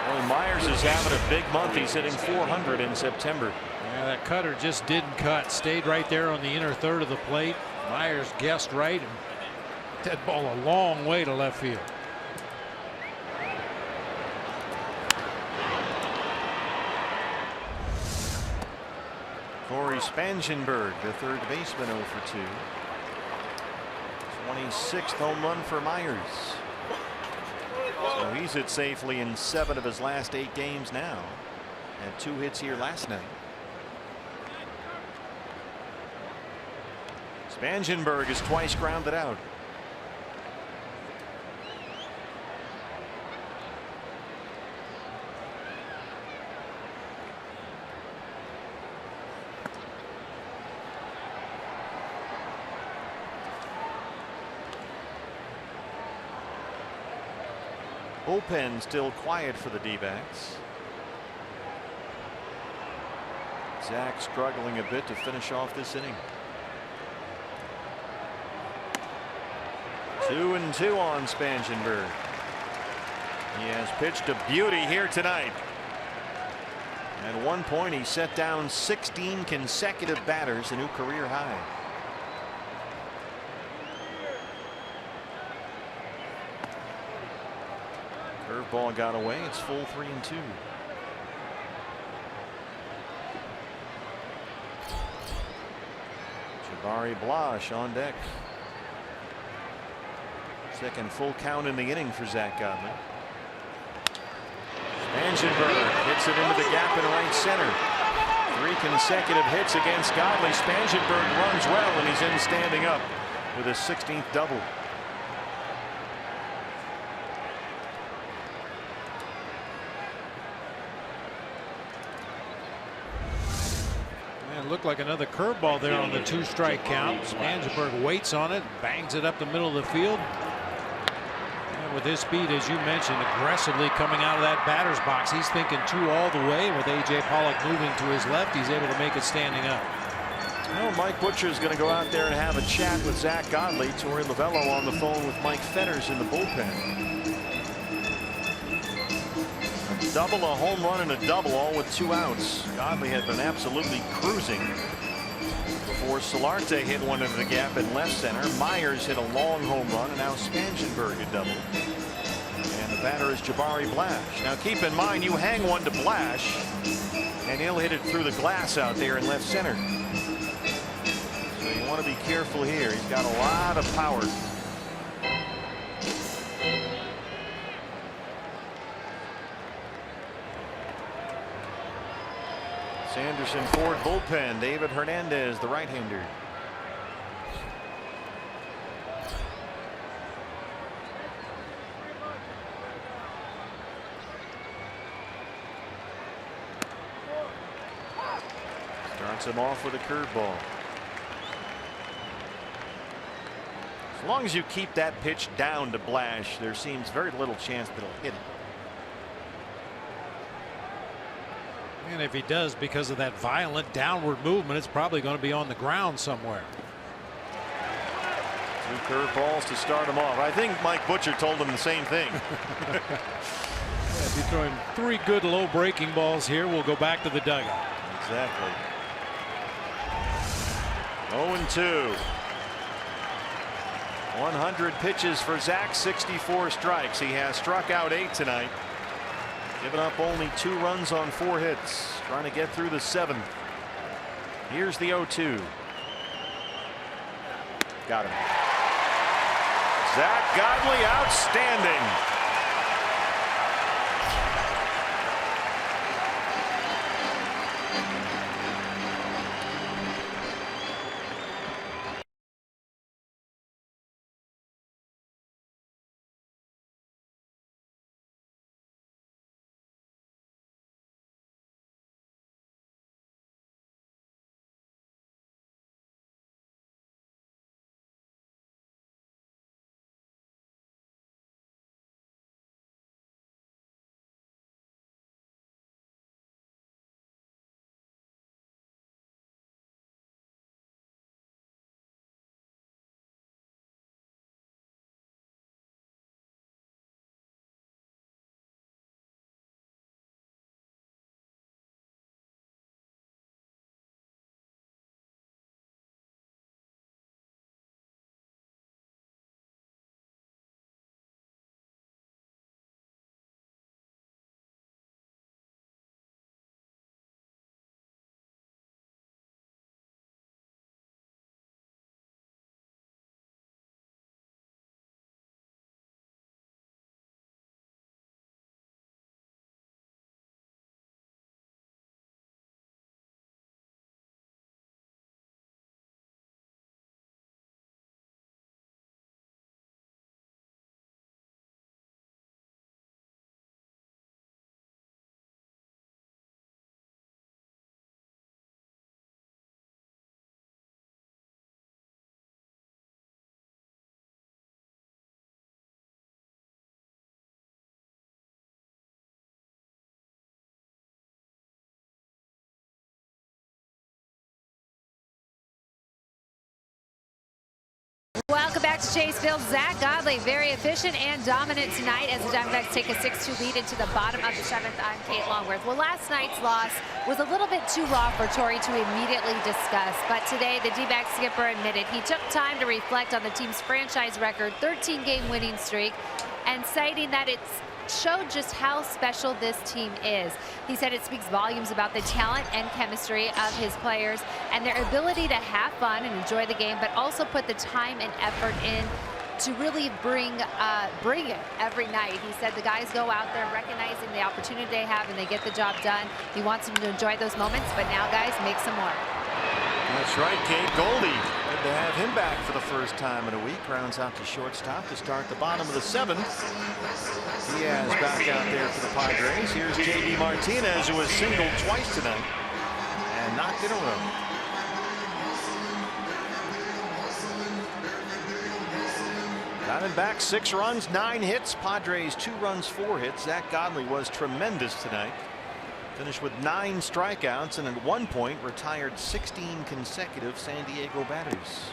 Speaker 5: Well, Myers is having a big month. He's hitting 400 in September.
Speaker 4: Yeah, that cutter just didn't cut. Stayed right there on the inner third of the plate. Myers guessed right and that ball a long way to left field.
Speaker 5: Corey Spangenberg, the third baseman, 0 for 2. 26th home run for Myers. So he's hit safely in 7 of his last 8 games now. Had 2 hits here last night. Spangenberg is twice grounded out. Bullpen still quiet for the D-backs. Zach struggling a bit to finish off this inning. 2-2 on Spangenberg. He has pitched a beauty here tonight. At one point, he set down 16 consecutive batters, a new career high. Curveball got away. It's full 3-2. Jabari Blash on deck. Second full count in the inning for Zach Godley. Spangenberg hits it into the gap in right center. 3 consecutive hits against Godley. Spangenberg runs well, and he's in standing up with his 16th double.
Speaker 4: Man, looked like another curveball there on the 2-strike count. Spangenberg waits on it, bangs it up the middle of the field. With his speed, as you mentioned, aggressively coming out of that batter's box. He's thinking 2 all the way. With A.J. Pollock moving to his left, he's able to make it standing up.
Speaker 5: Well, Mike Butcher is going to go out there and have a chat with Zach Godley. Torey Lovello on the phone with Mike Fetters in the bullpen. A double, a home run, and a double, all with 2 outs. Godley had been absolutely cruising before Solarte hit one into the gap in left center. Myers hit a long home run, and now Spangenberg a double. And the batter is Jabari Blash. Now keep in mind, you hang one to Blash, and he'll hit it through the glass out there in left center. So you want to be careful here. He's got a lot of power. Sanderson Ford bullpen. David Hernandez, the right-hander. Starts him off with a curveball. As long as you keep that pitch down to Blash, there seems very little chance that he'll hit it.
Speaker 4: And if he does, because of that violent downward movement, it's probably going to be on the ground somewhere.
Speaker 5: 2 curveballs to start him off. I think Mike Butcher told him the same thing.
Speaker 4: If you throw him 3 good low breaking balls here, we'll go back to the dugout.
Speaker 5: Exactly. 0-2. 100 pitches for Zach, 64 strikes. He has struck out 8 tonight. Given up only 2 runs on 4 hits. Trying to get through the 7th. Here's the 0-2. Got him. Zach Godley, outstanding.
Speaker 1: Welcome back to Chase Field. Zach Godley, very efficient and dominant tonight as the Diamondbacks take a 6-2 lead into the bottom of the 7th. I'm Kate Longworth. Well, last night's loss was a little bit too raw for Torey to immediately discuss, but today the D-backs skipper admitted he took time to reflect on the team's franchise record 13-game winning streak and citing that it's showed just how special this team is. He said it speaks volumes about the talent and chemistry of his players and their ability to have fun and enjoy the game, but also put the time and effort in to really bring it every night. He said the guys go out there recognizing the opportunity they have and they get the job done. He wants them to enjoy those moments, but now, guys, make some more.
Speaker 5: That's right, Kate. Goldie. Good to have him back for the first time in a week. Rounds out to shortstop to start the bottom of the 7th. Diaz back out there for the Padres. Here's J.D. Martinez, who has singled twice tonight and knocked in a row. Diamondbacks 6 runs, 9 hits. Padres 2 runs, 4 hits. Zach Godley was tremendous tonight. Finished with 9 strikeouts and at one point retired 16 consecutive San Diego batters.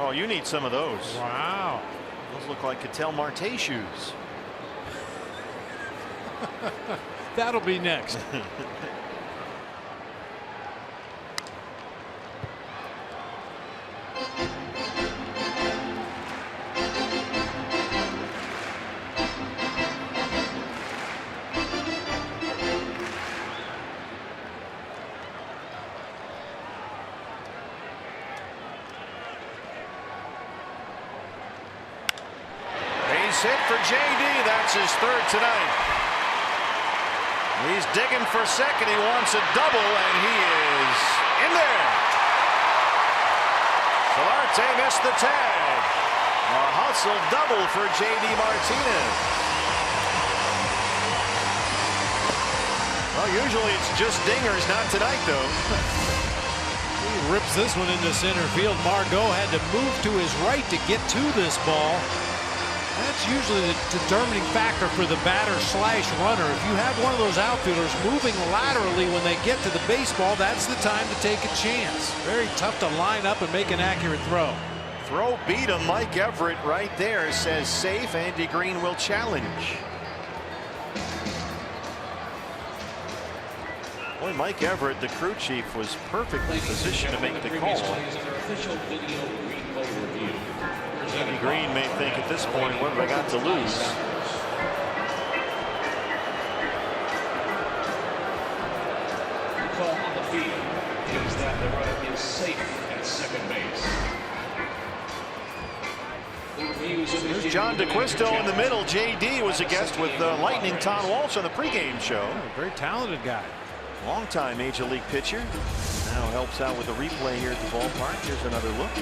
Speaker 5: Oh, you need some of those.
Speaker 4: Wow.
Speaker 5: Those look like Ketel Marte shoes.
Speaker 4: That'll be next.
Speaker 5: Hit for J.D. That's his 3rd tonight. He's digging for second. He wants a double, and he is in there. Solarte missed the tag. A hustle double for J.D. Martinez. Well, usually it's just dingers, not tonight, though.
Speaker 4: He rips this one into center field. Margot had to move to his right to get to this ball. That's usually the determining factor for the batter slash runner. If you have one of those outfielders moving laterally when they get to the baseball, that's the time to take a chance. Very tough to line up and make an accurate throw.
Speaker 5: Throw beat him. Mike Everett right there says safe. Andy Green will challenge. Boy, Mike Everett, the crew chief, was perfectly positioned to make the call. Andy Green may think at this point, what have I got to lose?
Speaker 2: The call on the field is that the runner is safe at second base.
Speaker 5: There's John DeQuisto in the middle. J.D. was a guest with Lightning Tom Walsh on the pregame show.
Speaker 4: Very talented guy.
Speaker 5: Longtime Major League pitcher. Now helps out with the replay here at the ballpark. Here's another look.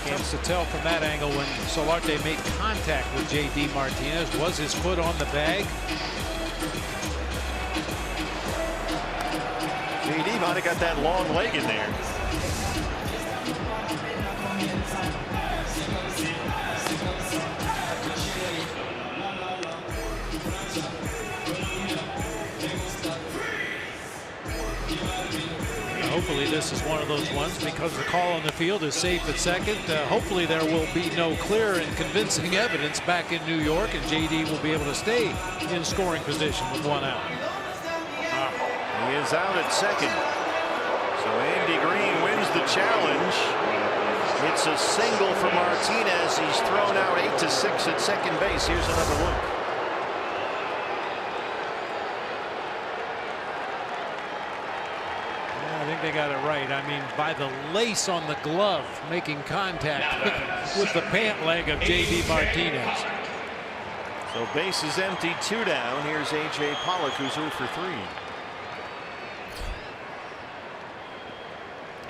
Speaker 4: Tough to tell from that angle when Solarte made contact with J.D. Martinez. Was his foot on the bag?
Speaker 5: J.D. might have got that long leg in there.
Speaker 4: Hopefully this is one of those ones because the call on the field is safe at second. Hopefully there will be no clear and convincing evidence back in New York, and J.D. will be able to stay in scoring position with 1 out.
Speaker 5: He is out at second. So Andy Green wins the challenge. It's a single for Martinez. He's thrown out 8-6 at second base. Here's another look.
Speaker 4: I think they got it right. I mean, by the lace on the glove making contact with the pant leg of J.D. Martinez.
Speaker 5: So base is empty, 2 down. Here's A.J. Pollock, who's 0 for 3.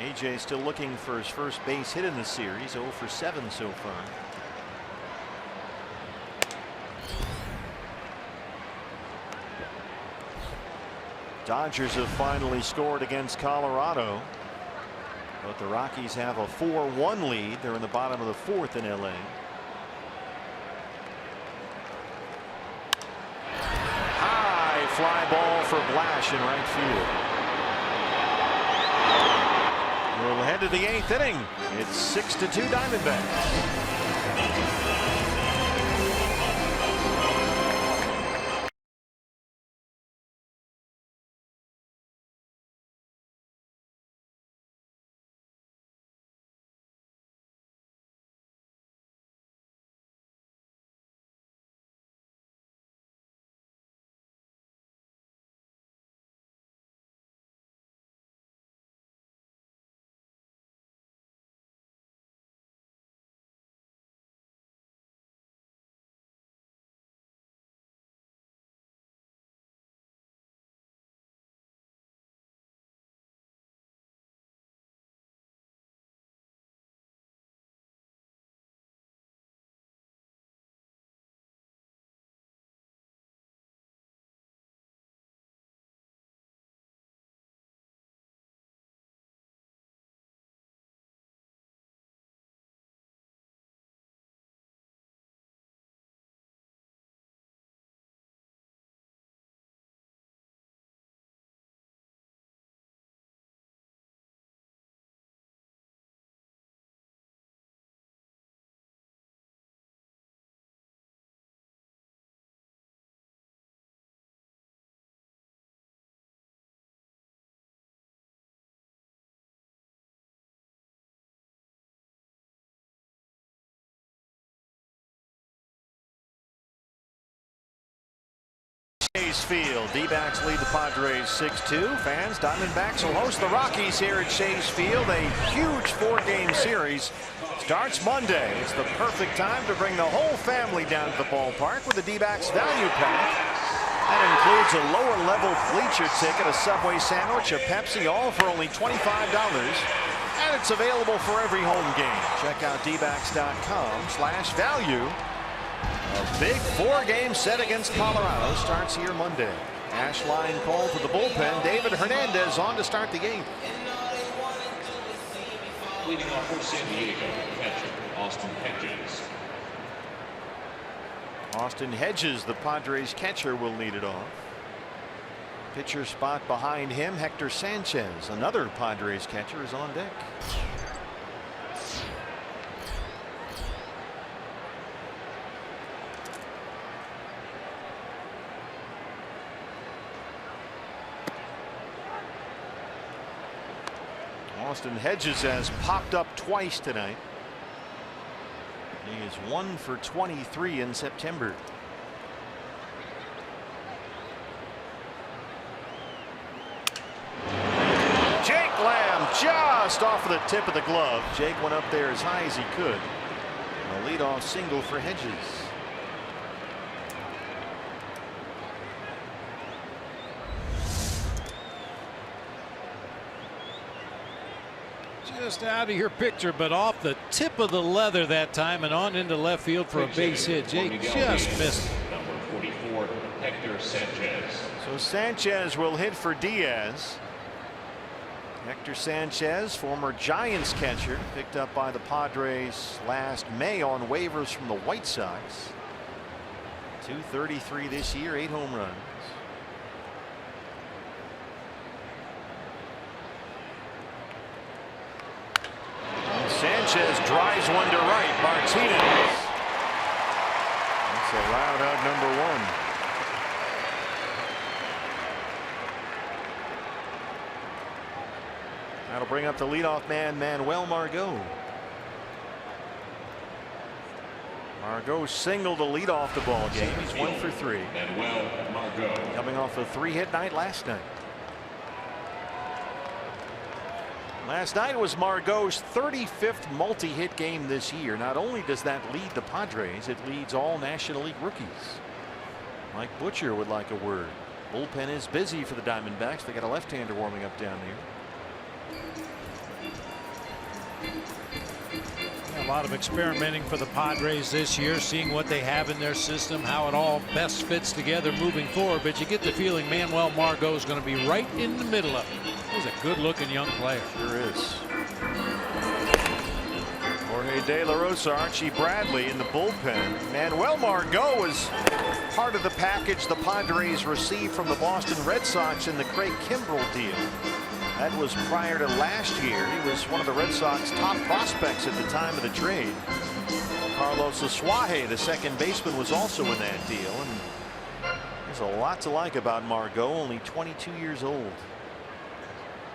Speaker 5: A.J. still looking for his first base hit in the series, 0 for 7 so far. Dodgers have finally scored against Colorado, but the Rockies have a 4-1 lead. They're in the bottom of the 4th in LA. High fly ball for Blash in right field. We'll head to the 8th inning. It's 6-2 Diamondbacks. Chase Field. D-backs lead the Padres 6-2. Fans, Diamondbacks will host the Rockies here at Chase Field. A huge 4-game series starts Monday. It's the perfect time to bring the whole family down to the ballpark with the D-backs value pack. That includes a lower level bleacher ticket, a Subway sandwich, a Pepsi, all for only $25. And it's available for every home game. Check out dbacks.com/value. A big 4-game set against Colorado starts here Monday. Ash line call to the bullpen. David Hernandez on to start the game.
Speaker 2: Leading off for San Diego, catcher Austin Hedges.
Speaker 5: Austin Hedges, the Padres catcher, will lead it off. Pitcher spot behind him, Hector Sanchez, another Padres catcher, is on deck. Austin Hedges has popped up twice tonight. He is 1 for 23 in September. Jake Lamb just off of the tip of the glove. Jake went up there as high as he could. A leadoff single for Hedges.
Speaker 4: Just out of your picture, but off the tip of the leather that time and on into left field for a base hit. Jake just missed.
Speaker 2: Number 44, Hector Sanchez.
Speaker 5: So Sanchez will hit for Diaz. Hector Sanchez, former Giants catcher, picked up by the Padres last May on waivers from the White Sox. 233 this year, 8 home runs. Sanchez drives one to right. Martinez. That's a round out number 1. That'll bring up the leadoff man, Manuel Margot. Margot singled to lead off the ball game. He's 1 for 3.
Speaker 2: Manuel Margot.
Speaker 5: Coming off a 3-hit night last night. Last night was Margot's 35th multi-hit game this year. Not only does that lead the Padres, it leads all National League rookies. Mike Butcher would like a word. Bullpen is busy for the Diamondbacks. They got a left-hander warming up down there.
Speaker 4: A lot of experimenting for the Padres this year, seeing what they have in their system, how it all best fits together moving forward. But you get the feeling MANUEL Margot is going to be right in the middle of it. He's a good-looking young player.
Speaker 5: Sure is. Jorge De La Rosa, Archie Bradley in the bullpen. Manuel Margot was part of the package the Padres received from the Boston Red Sox in the Craig Kimbrell deal. That was prior to last year. He was one of the Red Sox top prospects at the time of the trade. Carlos Asuaje, the second baseman, was also in that deal. And there's a lot to like about Margot, only 22 years old.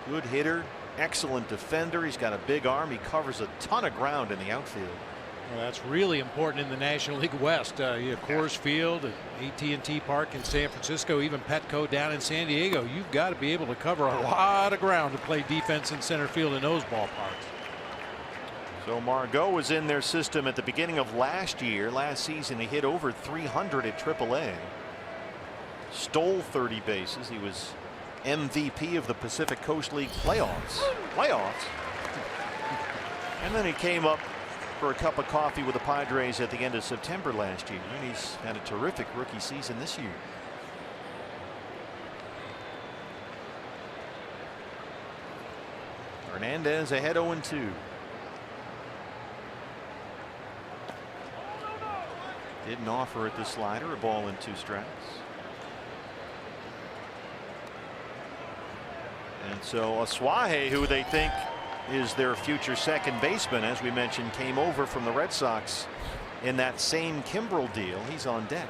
Speaker 5: Good hitter, excellent defender. He's got a big arm. He covers a ton of ground in the outfield.
Speaker 4: Well, that's really important in the National League West. You have Coors Field, AT&T Park in San Francisco, even Petco down in San Diego. You've got to be able to cover a lot of ground to play defense in center field in those ballparks.
Speaker 5: So Margot was in their system at the beginning of last year. Last season he hit over 300 at AAA. Stole 30 bases. He was MVP of the Pacific Coast League playoffs. And then he came up for a cup of coffee with the Padres at the end of September last year, and he's had a terrific rookie season this year. Hernandez ahead 0-2. Didn't offer at the slider. A ball and 2 strikes. And so Asuaje, who they think is their future second baseman, as we mentioned, came over from the Red Sox in that same Kimbrell deal. He's on deck.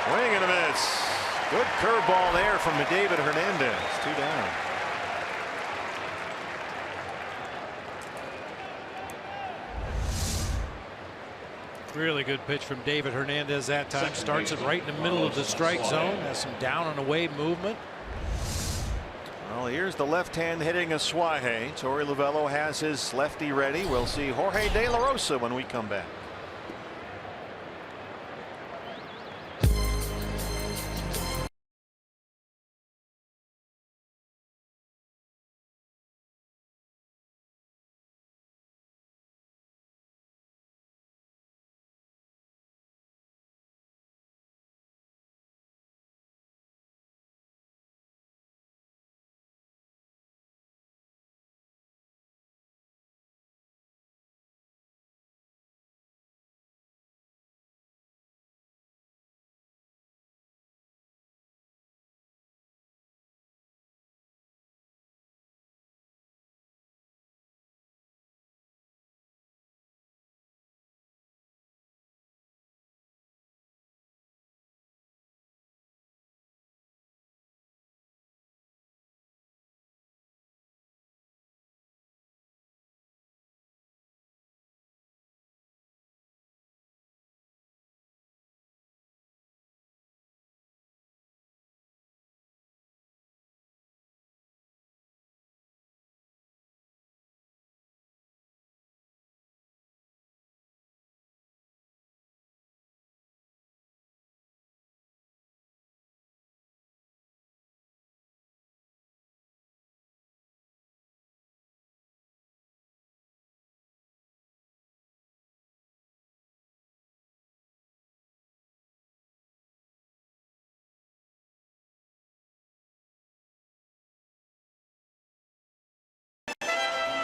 Speaker 5: Swing and a miss. Good curveball there from David Hernandez. 2 down.
Speaker 4: Really good pitch from David Hernandez that time. Starts it right in the middle of the strike zone. Has some down and away movement.
Speaker 5: Well, here's the left hand hitting Asuaje. Torey Lovullo has his lefty ready. We'll see Jorge De La Rosa when we come back.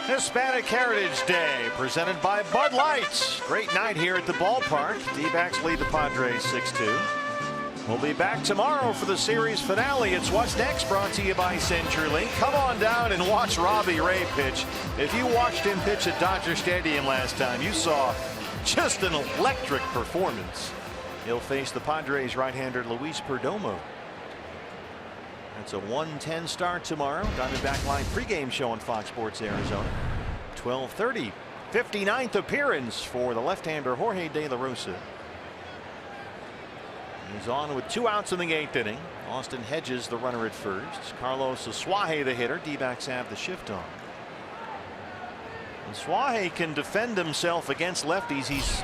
Speaker 5: Hispanic Heritage Day presented by Bud Light. Great night here at the ballpark. D-backs lead the Padres 6-2. We'll be back tomorrow for the series finale. It's What's Next, brought to you by CenturyLink. Come on down and watch Robbie Ray pitch. If you watched him pitch at Dodger Stadium last time, you saw just an electric performance. He'll face the Padres right-hander Luis Perdomo. It's a 1:10 start tomorrow. Diamondback Line pregame show on Fox Sports Arizona. 12:30. 59th appearance for the left-hander Jorge De La Rosa. He's on with 2 outs in the 8th inning. Austin Hedges the runner at first. Carlos Asuaje the hitter. D-backs have the shift on. Asuaje can defend himself against lefties. He's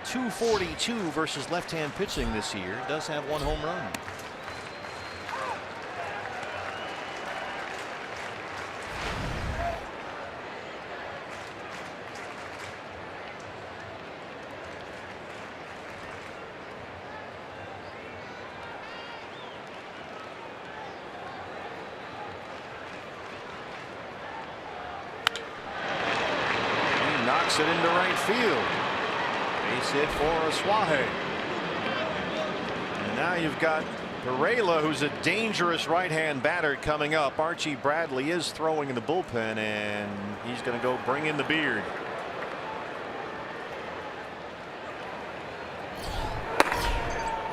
Speaker 5: .242 versus left-hand pitching this year. Does have 1 home run. Knocks it into right field. Base hit for Aswahe. And now you've got Perela, who's a dangerous right-hand batter coming up. Archie Bradley is throwing in the bullpen, and he's going to go bring in the beard.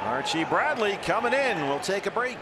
Speaker 5: Archie Bradley coming in. We'll take a break.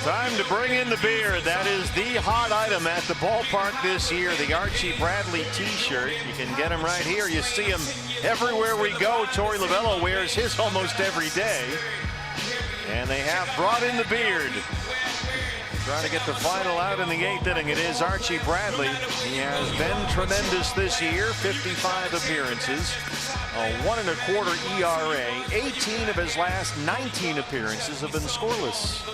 Speaker 5: Time to bring in the beer. That is the hot item at the ballpark this year, the Archie Bradley t-shirt. You can get him right here. You see him everywhere we go. Torey Lovullo wears his almost every day. And they have brought in the beard. Trying to get the final out in the 8th inning. It is Archie Bradley. He has been tremendous this year. 55 appearances, a 1.25 ERA. 18 of his last 19 appearances have been scoreless.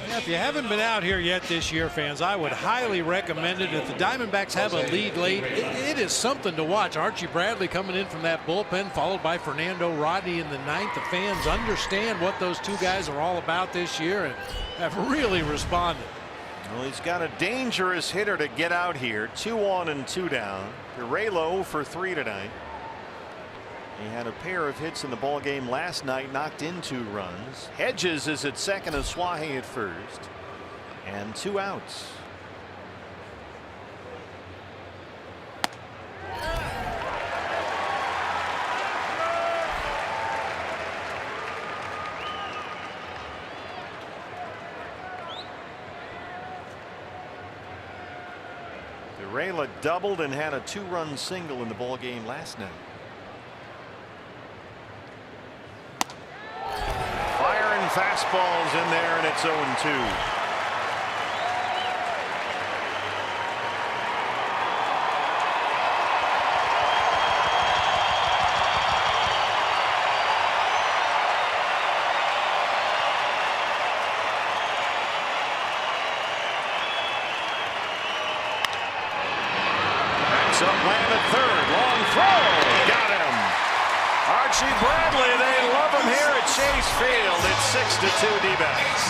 Speaker 4: Yeah, if you haven't been out here yet this year, fans, I would highly recommend it. If the Diamondbacks have a lead late, it is something to watch. Archie Bradley coming in from that bullpen, followed by Fernando Rodney in the 9th. The fans understand what those two guys are all about this year and have really responded.
Speaker 5: Well, he's got a dangerous hitter to get out here. 2 on and 2 down. Perela for 3 tonight. He had a pair of hits in the ball game last night, knocked in 2 runs. Hedges is at second and Swahe at first, and 2 outs. Perela doubled and had a 2-run single in the ball game last night. Fastballs in there, and it's 0-2. Backs up, land at third. Long throw. Got him. Archie Bradley, they love him here at Chase Field. It's 6-2 D-backs.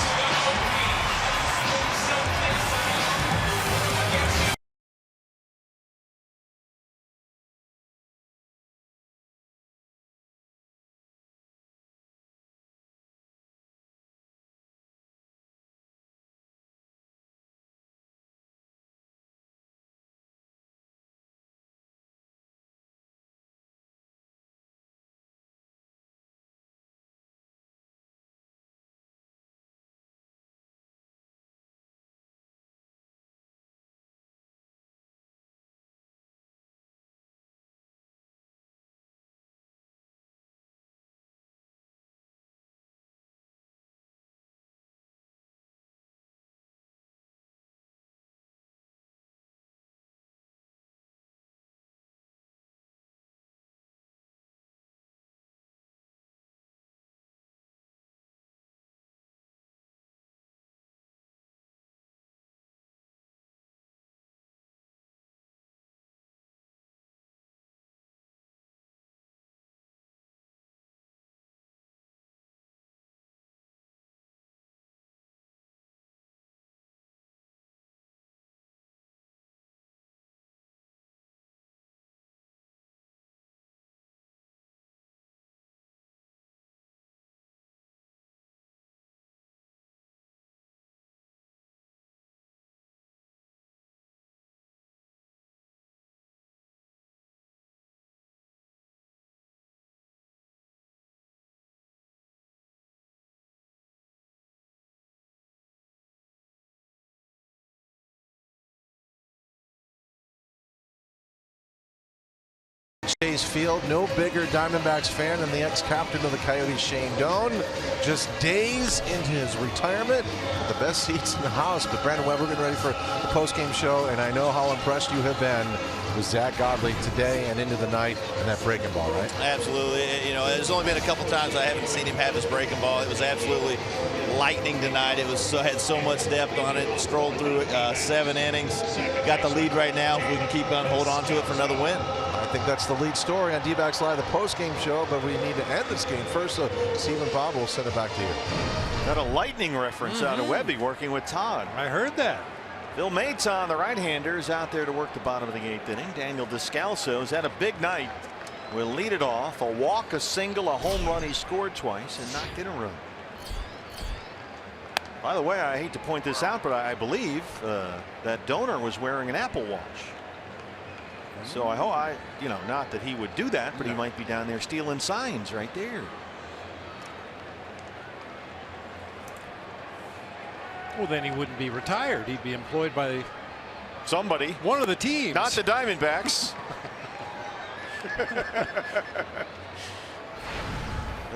Speaker 7: Chase Field. No bigger Diamondbacks fan than the ex-captain of the Coyotes, Shane Doan. Just days into his retirement. The best seats in the house. But Brandon Webb, we're getting ready for the post-game show, and I know how impressed you have been with Zach Godley today and into the night and that breaking ball, right?
Speaker 8: Absolutely. You know, there's only been a couple times I haven't seen him have his breaking ball. It was absolutely lightning tonight. It was had so much depth on it. Strolled through 7 innings. Got the lead right now. If we can keep on hold on to it for another win.
Speaker 7: I think that's the lead story on D-Backs Live, the post-game show, but we need to end this game first. So Steve and Bob will send it back to you.
Speaker 5: Got a lightning reference out of Webby working with Todd.
Speaker 4: I heard that.
Speaker 5: Phil Maton, the right-hander, is out there to work the bottom of the 8th inning. Daniel Descalso has had a big night. Will lead it off. A walk, a single, a home run. He scored twice and knocked in a run. By the way, I hate to point this out, but I believe that donor was wearing an Apple Watch. So I hope not that he would do that, but he might be down there stealing signs right there.
Speaker 4: Well, then he wouldn't be retired. He'd be employed by
Speaker 5: somebody.
Speaker 4: One of the teams.
Speaker 5: Not the Diamondbacks.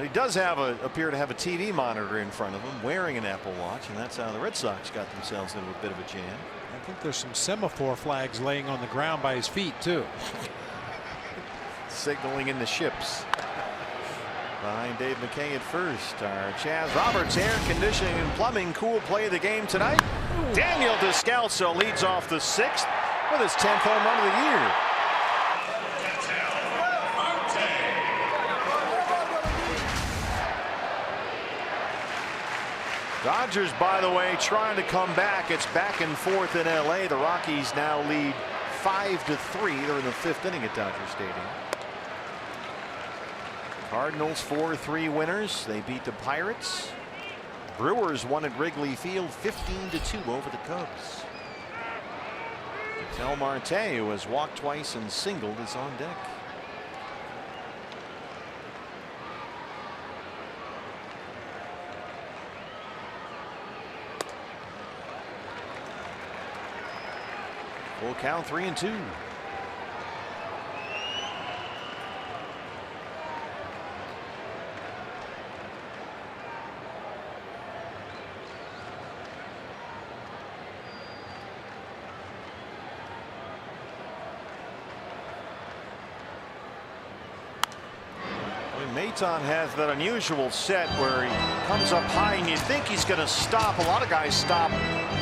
Speaker 5: He does appear to have a TV monitor in front of him, wearing an Apple Watch, and that's how the Red Sox got themselves into a bit of a jam.
Speaker 4: I think there's some semaphore flags laying on the ground by his feet too.
Speaker 5: Signaling in the ships. Behind Dave McKay at first. Our Chaz Roberts air conditioning and plumbing cool play of the game tonight. Daniel Descalso leads off the 6th with his 10th home run of the year. Dodgers, by the way, trying to come back. It's back and forth in LA. The Rockies now lead 5-3. They're in the 5th inning at Dodger Stadium. Cardinals 4-3 winners. They beat the Pirates. Brewers won at Wrigley Field 15-2 over the Cubs. Tel Marte, who has walked twice and singled, is on deck. Full count, 3-2. Maton has that unusual set where he comes up high and you think he's going to stop. A lot of guys stop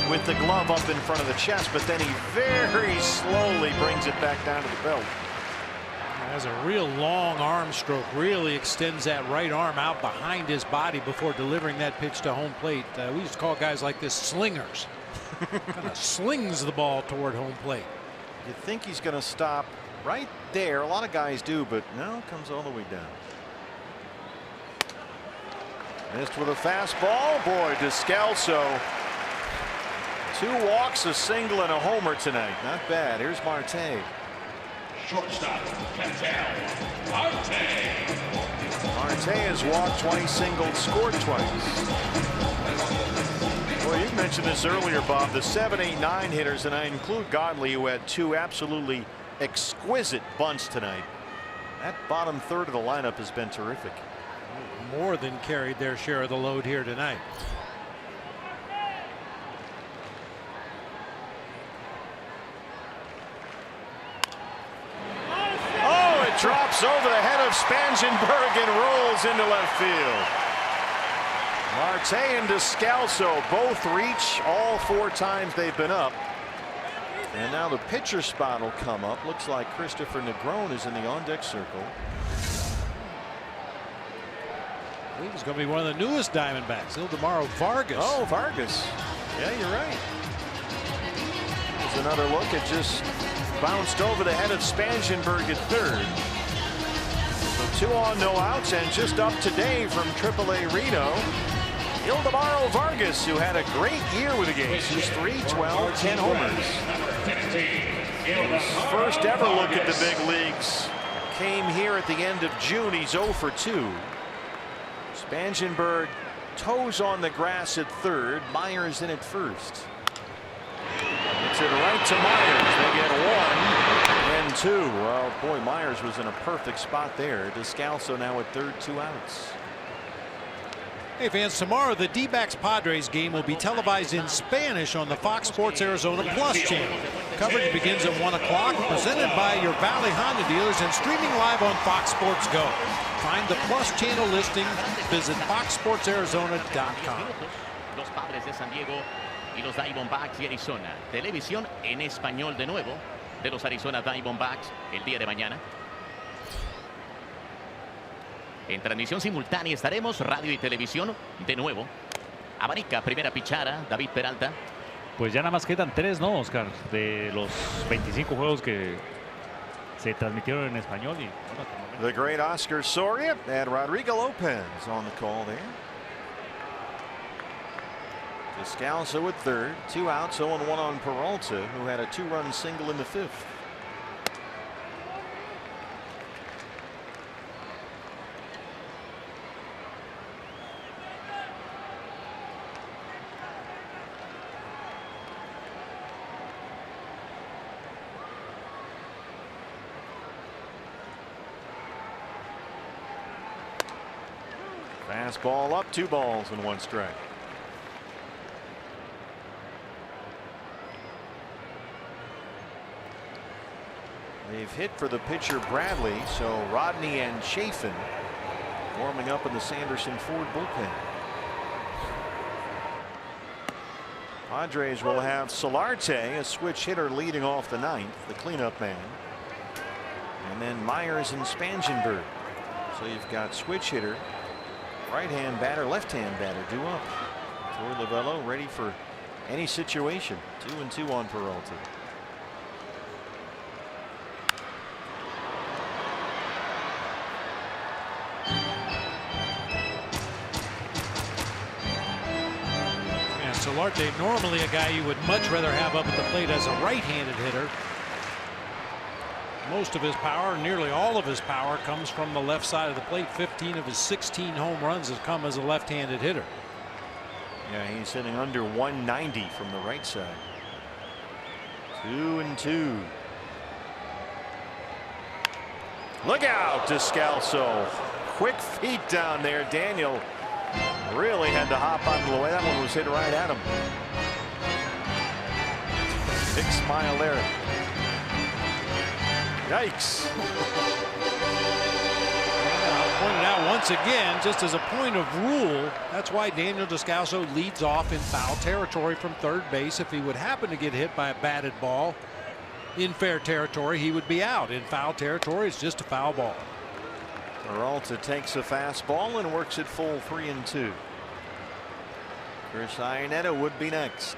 Speaker 5: with the glove up in front of the chest, but then he very slowly brings it back down to the belt.
Speaker 4: He has a real long arm stroke, really extends that right arm out behind his body before delivering that pitch to home plate. We used to call guys like this slingers. Kind of slings the ball toward home plate.
Speaker 5: You think he's going to stop right there. A lot of guys do, but no, comes all the way down. Missed with a fastball. Boy, Descalso. 2 walks, a single, and a homer tonight. Not bad. Here's Marte.
Speaker 2: Shortstop, Marte.
Speaker 5: Marte has walked twice, singled, scored twice. Well, you mentioned this earlier, Bob. The 7, 8, 9 hitters, and I include Godley, who had 2 absolutely exquisite bunts tonight. That bottom third of the lineup has been terrific.
Speaker 4: More than carried their share of the load here tonight.
Speaker 5: Oh, it drops over the head of Spangenberg and rolls into left field. Marte and Descalso both reach all 4 times they've been up. And now the pitcher spot will come up. Looks like Christopher Negron is in the on-deck circle.
Speaker 4: I believe he's going to be one of the newest Diamondbacks, Ildemaro Vargas.
Speaker 5: Oh, Vargas. Yeah, you're right. There's another look. It just bounced over the head of Spangenberg at third. So 2 on, no outs, and just up today from AAA Reno, Ildemaro Vargas, who had a great year with the Yankees. 3-12, 10 homers. His first ever look at the big leagues came here at the end of June. He's 0 for 2. Spangenberg toes on the grass at third. Myers in at first. It's it right to Myers. They get 1, and 2. Well, boy, Myers was in a perfect spot there. Descalso now at third, 2 outs.
Speaker 4: Hey fans, tomorrow the D-backs Padres game will be televised in Spanish on the Fox Sports Arizona Plus channel. Coverage begins at 1 o'clock, presented by your Valley Honda dealers and streaming live on Fox Sports Go. Find the Plus channel listing, visit foxsportsarizona.com.
Speaker 9: Los Padres de San Diego y los Diamondbacks de Arizona. Televisión en español de nuevo de los Arizona Diamondbacks el día de mañana. En transmisión simultánea estaremos radio y televisión de nuevo. Abanica, primera pichada, David Peralta.
Speaker 10: Pues ya nada más quedan 3, ¿no, Oscar? De los 25 juegos que se transmitieron en español. Y, bueno,
Speaker 5: the great Oscar Soria and Rodrigo Lopez on the call there. Descalso at third, 2 outs, 0-1 on Peralta, who had a 2-run single in the 5th. Fastball up, 2 balls and 1 strike. They've hit for the pitcher Bradley, so Rodney and Chafin warming up in the Sanderson Ford bullpen. Padres will have Solarte, a switch hitter, leading off the 9th, the cleanup man. And then Myers and Spangenberg. So you've got switch hitter, right-hand batter, left-hand batter due up. Torey Lovullo ready for any situation. 2-2 on Peralta.
Speaker 4: Solarte, normally a guy you would much rather have up at the plate as a right-handed hitter. Most of his power, nearly all of his power, comes from the left side of the plate. 15 of his 16 home runs have come as a left-handed hitter.
Speaker 5: Yeah, he's hitting under 190 from the right side. 2-2. Look out, Descalso. Quick feet down there. Daniel really had to hop out of the way. That one was hit right at him. Big smile there. Yikes.
Speaker 4: I'll point it out once again, just as a point of rule, that's why Daniel Descalso leads off in foul territory from third base. If he would happen to get hit by a batted ball in fair territory, he would be out. In foul territory, it's just a foul ball.
Speaker 5: Peralta takes a fastball and works it full 3-2. Chris IANNETTA would be next.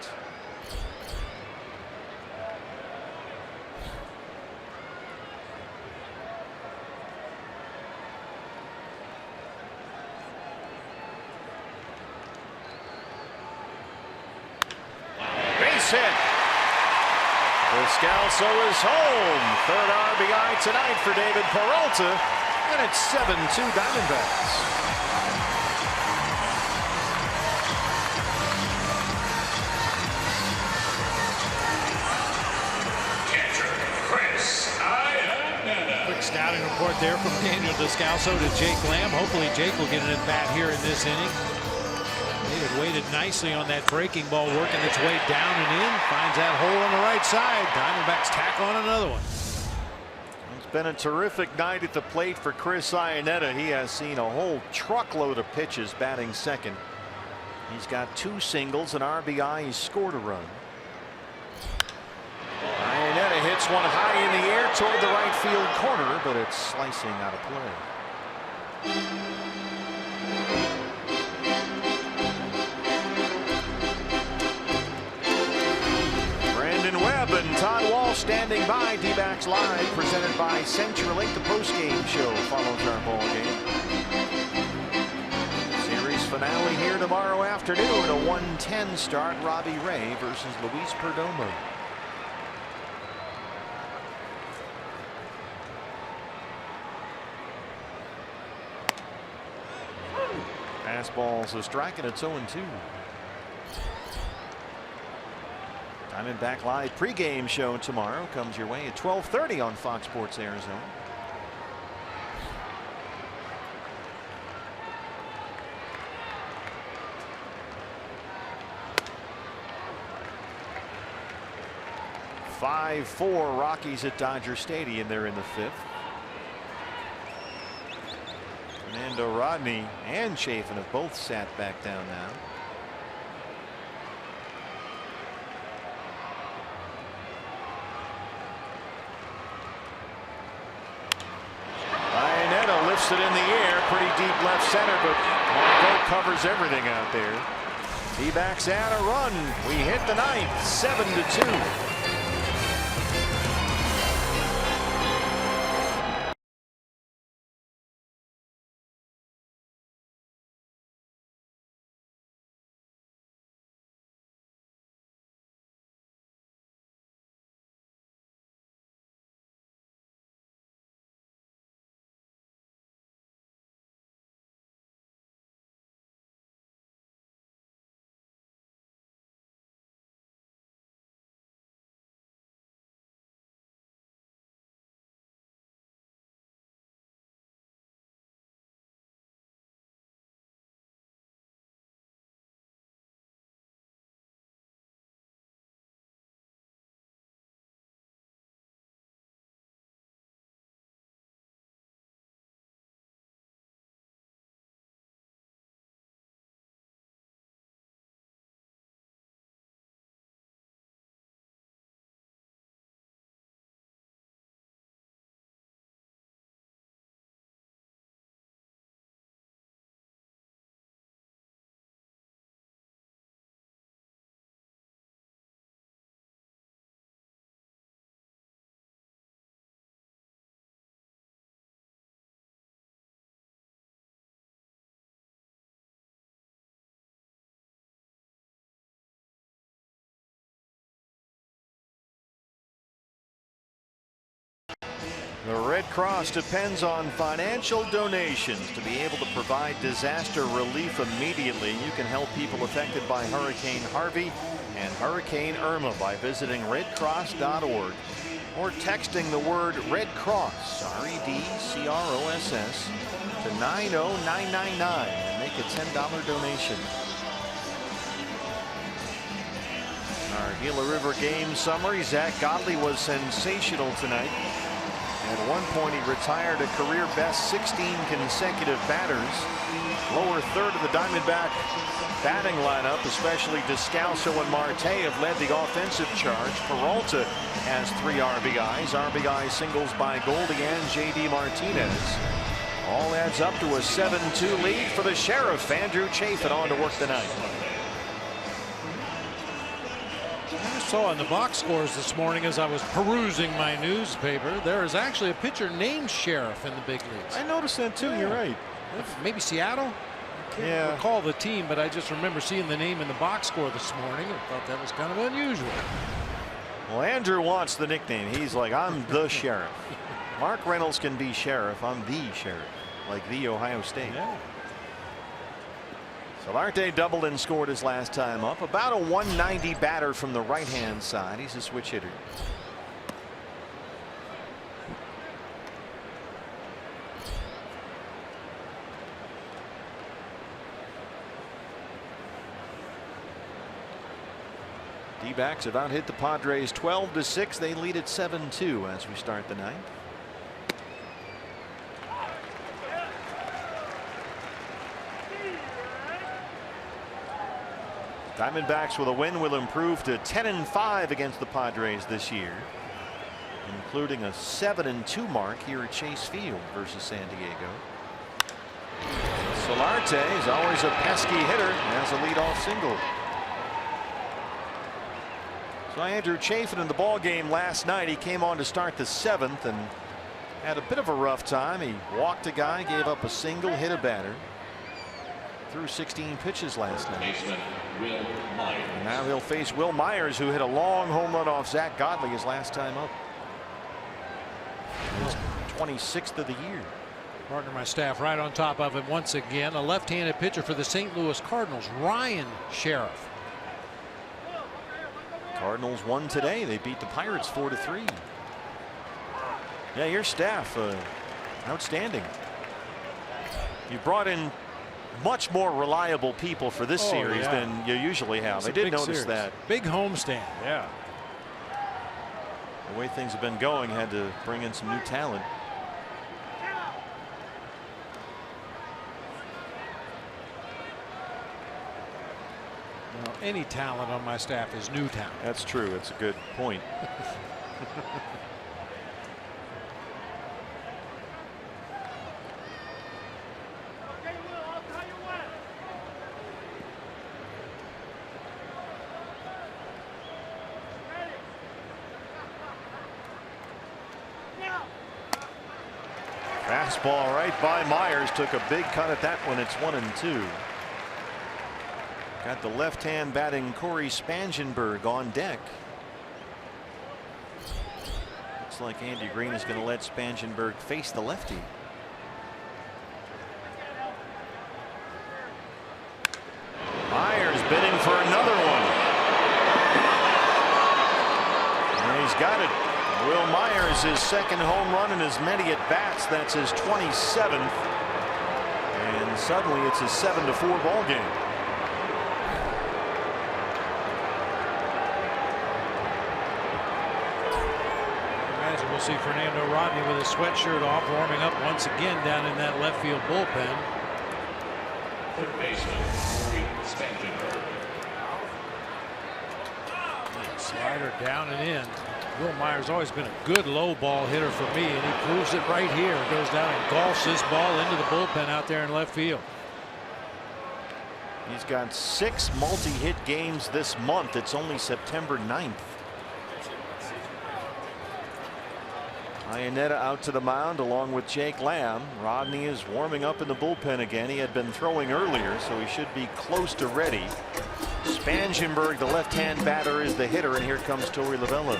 Speaker 5: Base hit. Descalso is home. Third RBI tonight for David Peralta. And it's 7-2 Diamondbacks.
Speaker 2: Catcher, Chris IANNETTA.
Speaker 4: Quick scouting report there from Daniel Descalso to Jake Lamb. Hopefully Jake will get an at-bat here in this inning. They had waited nicely on that breaking ball, working its way down and in. Finds that hole on the right side. Diamondbacks tack on another one.
Speaker 5: It's been a terrific night at the plate for Chris IANNETTA. He has seen a whole truckload of pitches batting second. He's got 2 singles, an RBI. He's scored a run. IANNETTA hits one high in the air toward the right field corner, but it's slicing out of play. Webb and Todd Walsh standing by. D-backs Live, presented by CenturyLink. The post-game show follows our ball game. Series finale here tomorrow afternoon. A 1:10 start. Robbie Ray versus Luis Perdomo. Fastball's a strike and it's 0-2. Diamondback Live pregame show tomorrow comes your way at 12:30 on Fox Sports Arizona. Five-4 Rockies at Dodger Stadium. They're in the 5th. Fernando Rodney and Chafin have both sat back down now. IANNETTA lifts it in the air, pretty deep left center, but Margot covers everything out there. D-backs add a run. We hit the 9th, 7-2. The Red Cross depends on financial donations to be able to provide disaster relief immediately. You can help people affected by Hurricane Harvey and Hurricane Irma by visiting redcross.org or texting the word Red Cross, REDCROSS, to 90999 and make a $10 donation. Our Gila River game summary: Zach Godley was sensational tonight. At one point, he retired a career best 16 consecutive batters. Lower third of the Diamondback batting lineup, especially Descalso and Marte, have led the offensive charge. Peralta has 3 RBIs. RBI singles by Goldie and J.D. Martinez. All adds up to a 7-2 lead for the Sheriff. Andrew Chafin on to work tonight.
Speaker 4: I saw in the box scores this morning as I was perusing my newspaper, there is actually a pitcher named Sheriff in the big leagues.
Speaker 5: I noticed that too. You're right.
Speaker 4: Maybe Seattle? I can't recall the team, but I just remember seeing the name in the box score this morning and thought that was kind of unusual.
Speaker 5: Well, Andrew wants the nickname. He's like, I'm the Sheriff. Mark Reynolds can be Sheriff. I'm the Sheriff, like the Ohio State.
Speaker 4: Yeah.
Speaker 5: Solarte doubled and scored his last time up. About a 190 batter from the right-hand side. He's a switch hitter. D-backs have out hit the Padres 12-6. They lead at 7-2 as we start the ninth. Diamondbacks with a win will improve to 10-5 against the Padres this year, including a 7-2 mark here at Chase Field versus San Diego. Solarte is always a pesky hitter, has a leadoff single. So Andrew Chafin in the ball game last night. He came on to start the 7th and had a bit of a rough time. He walked a guy, gave up a single, hit a batter. Threw 16 pitches last night. And now he'll face Will Myers, who hit a long home run off Zach Godley his last time up. His 26th of the year.
Speaker 4: Partner, my staff right on top of him once again. A left-handed pitcher for the St. Louis Cardinals, Ryan Sheriff.
Speaker 5: Cardinals won today. They beat the Pirates 4-3. Yeah, your staff, outstanding. You brought in much more reliable people for this series than you usually have. I did notice that.
Speaker 4: Big homestand, yeah.
Speaker 5: The way things have been going, had to bring in some new talent.
Speaker 4: Well, any talent on my staff is new talent.
Speaker 5: That's true. It's a good point. Fastball right by Myers. Took a big cut at that one. It's 1-2. Got the left-hand batting Corey Spangenberg on deck. Looks like Andy Green is going to let Spangenberg face the lefty. Myers bidding for another one. And he's got it. Will Myers, his second home run in as many at bats. That's his 27th. And suddenly it's a 7-4 ball game.
Speaker 4: Imagine we'll see Fernando Rodney with his sweatshirt off, warming up once again down in that left field bullpen.
Speaker 2: Third baseman,
Speaker 4: Slider down and in. Will Myers always been a good low ball hitter for me, and he proves it right here. Goes down and golfs this ball into the bullpen out there in left field.
Speaker 5: He's got 6 multi-hit games this month. It's only September 9th. IANNETTA out to the mound along with Jake Lamb. Rodney is warming up in the bullpen again. He had been throwing earlier, so he should be close to ready. Spangenberg, the left-hand batter, is the hitter, and here comes Torey Lovullo.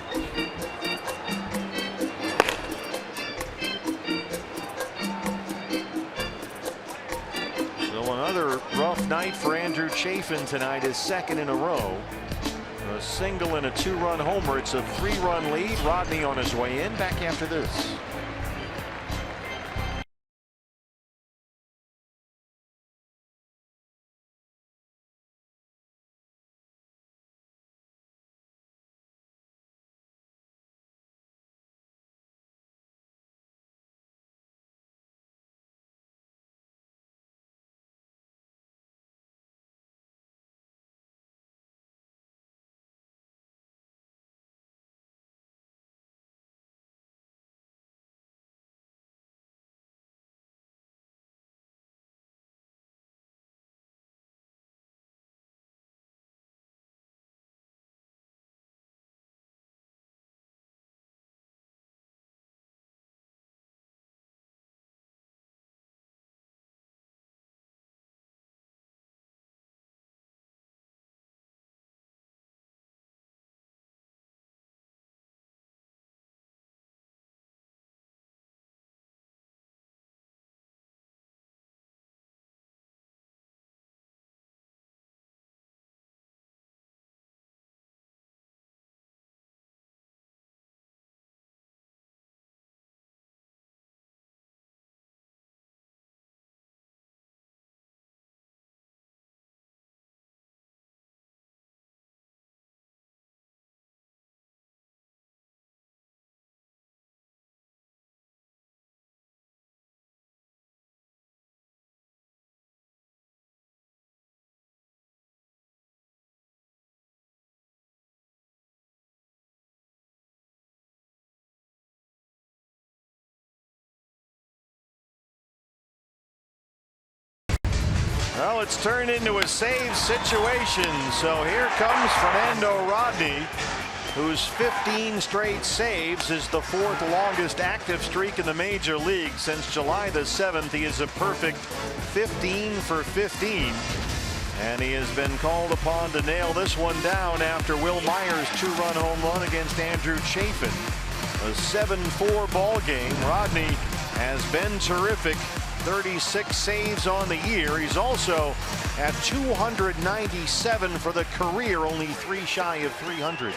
Speaker 5: So another rough night for Andrew Chafin tonight, his second in a row. A single and a 2-run homer. It's a 3-run lead. Rodney on his way in. Back after this. Well, it's turned into a save situation. So here comes Fernando Rodney, whose 15 straight saves is the 4th longest active streak in the major league. Since July the 7th, he is a perfect 15 for 15. And he has been called upon to nail this one down after Will Myers' 2-run home run against Andrew Chafin. A 7-4 ball game. Rodney has been terrific. 36 saves on the year. He's also at 297 for the career, only 3 shy of 300.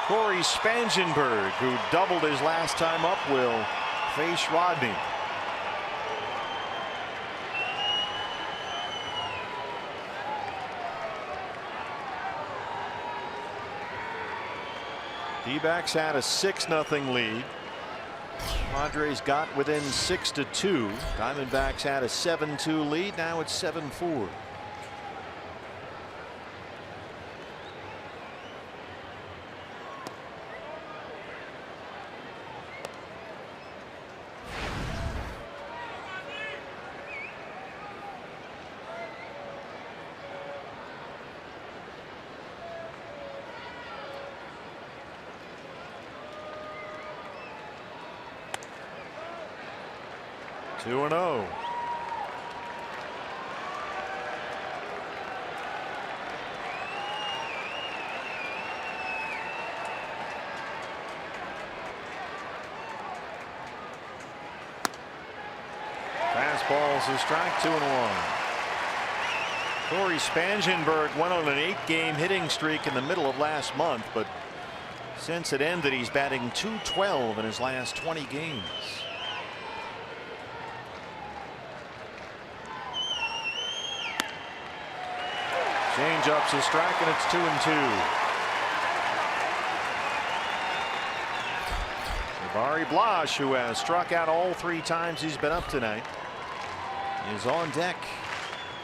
Speaker 5: Corey Spangenberg, who doubled his last time up, will face Rodney. D-backs had a 6-0 lead. Padres got within 6-2. Diamondbacks had a 7-2 lead. Now it's 7-4. Two and 0. Fastball's a strike, 2-1. Corey Spangenberg went on an 8-game hitting streak in the middle of last month, but since it ended, he's batting .212 in his last 20 games. Change-up's a strike, and it's 2-2. Jabari Blash, who has struck out all 3 times he's been up tonight, is on deck.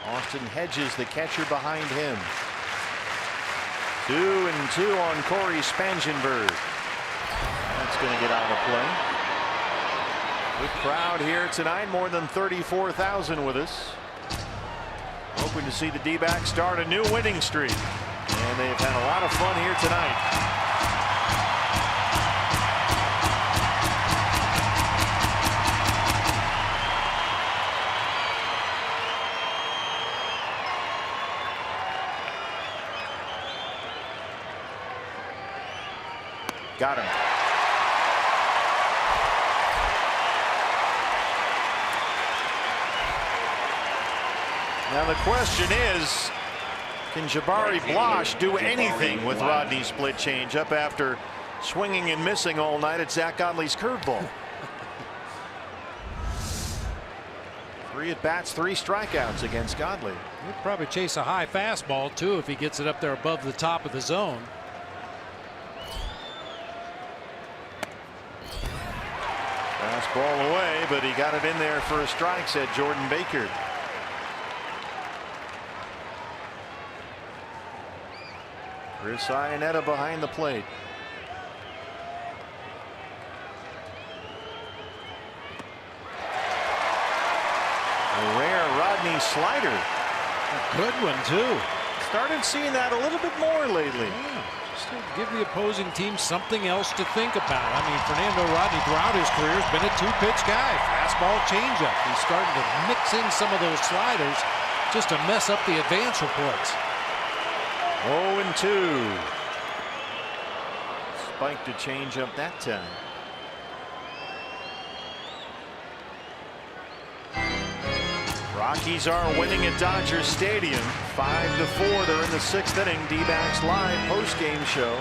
Speaker 5: Austin Hedges, the catcher, behind him. 2-2 on Corey Spangenberg. That's going to get out of play. Good crowd here tonight, more than 34,000 with us. Hoping to see the D-backs start a new winning streak. And they've had a lot of fun here tonight. Got him. Now the question is, can Jabari Blash do anything with Rodney's split changeup after swinging and missing all night at Zach Godley's curveball? 3 at-bats, 3 strikeouts against Godley.
Speaker 4: He'd probably chase a high fastball too if he gets it up there above the top of the zone.
Speaker 5: Fastball away, but he got it in there for a strike, said Jordan Baker. Chris IANNETTA behind the plate. A rare Rodney slider.
Speaker 4: A good one too.
Speaker 5: Started seeing that a little bit more lately.
Speaker 4: Yeah, just to give the opposing team something else to think about. I mean, Fernando Rodney throughout his career has been a 2-pitch guy. Fastball, changeup. He's starting to mix in some of those sliders just to mess up the advance reports.
Speaker 5: 0-2. Spiked a changeup that time. Rockies are winning at Dodger Stadium 5-4. They're in the 6th inning. D-backs live post-game show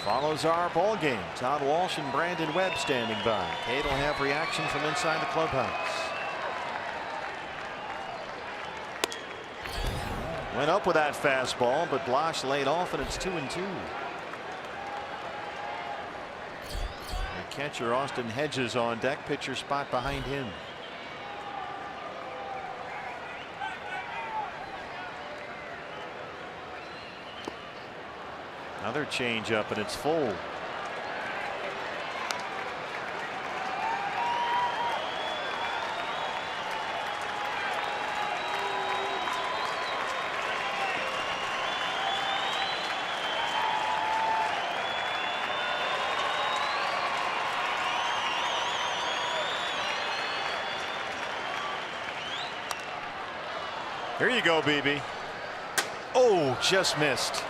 Speaker 5: follows our ball game. Todd Walsh and Brandon Webb standing by. Kate will have reaction from inside the clubhouse. Went up with that fastball, but Blash laid off, and it's 2-2. The catcher Austin Hedges on deck, pitcher spot behind him. Another changeup, and it's full. Here you go, BB. Oh, just missed.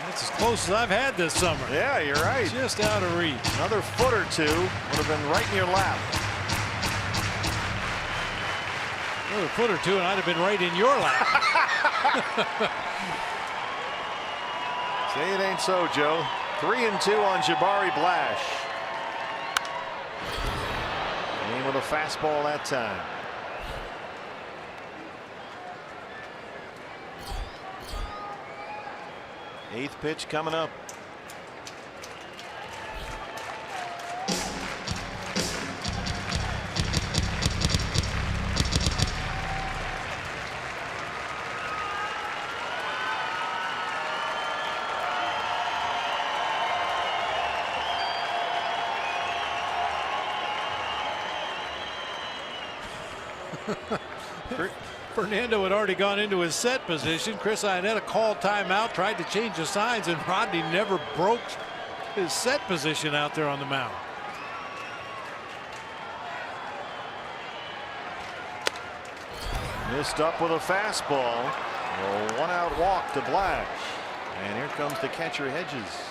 Speaker 4: That's as close as I've had this summer.
Speaker 5: Yeah, you're right.
Speaker 4: Just out of reach.
Speaker 5: Another foot or two would have been right in your lap.
Speaker 4: Another foot or two, and I'd have been right in your lap.
Speaker 5: Say it ain't so, Joe. 3-2 on Jabari Blash. Aim with a fastball that time. Eighth pitch coming up.
Speaker 4: Fernando had already gone into his set position. Chris IANNETTA called timeout, tried to change the signs, and Rodney never broke his set position out there on the mound.
Speaker 5: Missed up with a fastball. A one-out walk to Blash. And here comes the catcher, Hedges.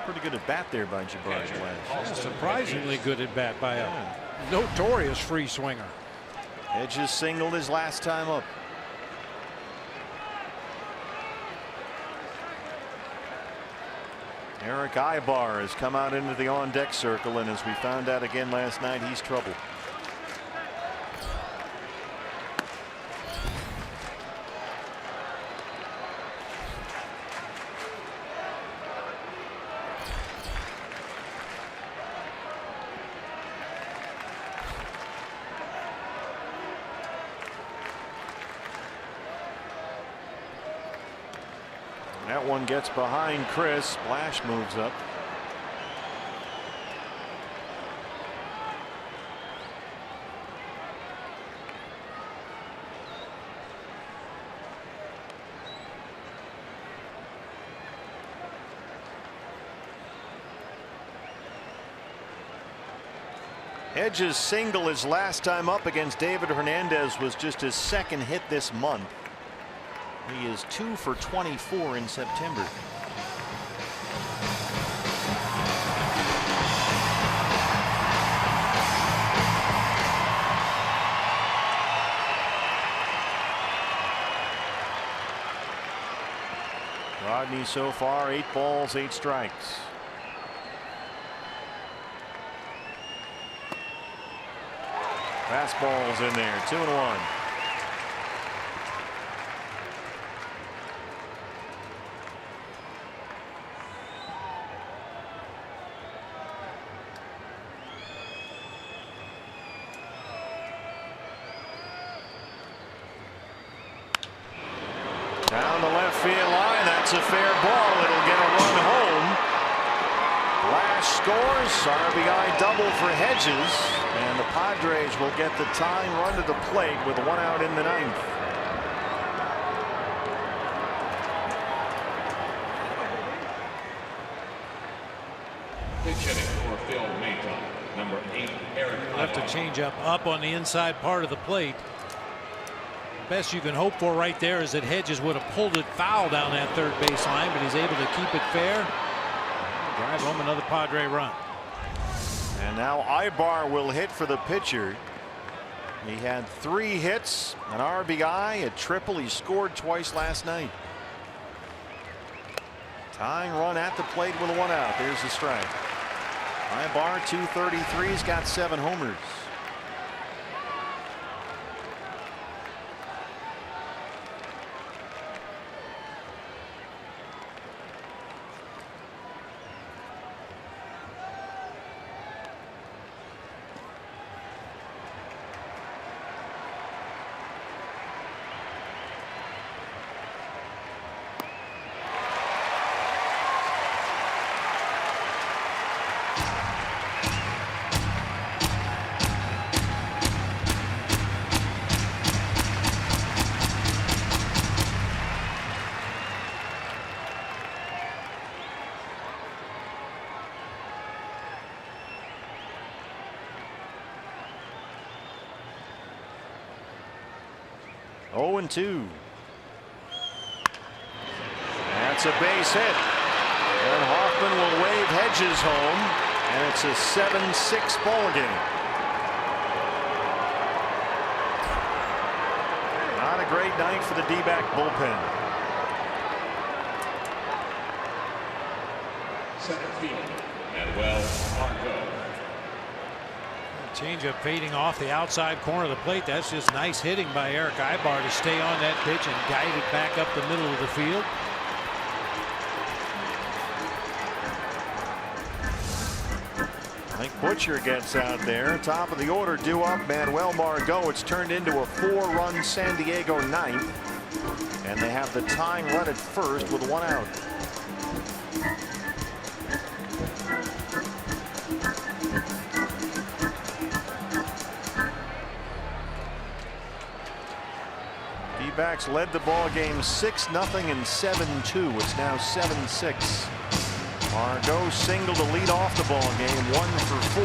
Speaker 5: Pretty good at bat there by Jabari Blash.
Speaker 4: Surprisingly good at bat by a notorious free swinger.
Speaker 5: Hedges singled his last time up. Eric Ibar has come out into the on-deck circle, and as we found out again last night, he's trouble. That one gets behind Chris. Blash moves up. Hedges' single his last time up against David Hernandez was just his second hit this month. He is 2 for 24 in September. Rodney so far 8 balls, 8 strikes. Fastball's in there, 2-1. Down the left field line, that's a fair ball. It'll get a run home. Blash scores, RBI double for Hedges, and the Padres will get the tying run to the plate with 1 out in the 9th.
Speaker 2: Pitch hitting for Phil Mayton, number 8, Eric.
Speaker 4: Left a change up on the inside part of the plate. Best you can hope for right there is that Hedges would have pulled it foul down that third base line, but he's able to keep it fair. Drive home another Padre run.
Speaker 5: And now Ibar will hit for the pitcher. He had 3 hits, an RBI, a triple. He scored twice last night. Tying run at the plate with 1 out. There's the strike. Ibar 233. He's got 7 homers. Oh, 2. That's a base hit. And Hoffman will wave Hedges home, and it's a 7-6 ball game. Not a great night for the D-back bullpen.
Speaker 2: Center field, MANUEL MARGOT.
Speaker 4: Changeup fading off the outside corner of the plate. That's just nice hitting by Eric Ibar to stay on that pitch and guide it back up the middle of the field.
Speaker 5: Mike Butcher gets out there. Top of the order due up MANUEL MARGOT. It's turned into a 4-run San Diego ninth. And they have the tying run at first with 1 out. D-backs led the ball game 6-0 and 7-2. It's now 7-6. Margot single to lead off the ball game, 1 for 4.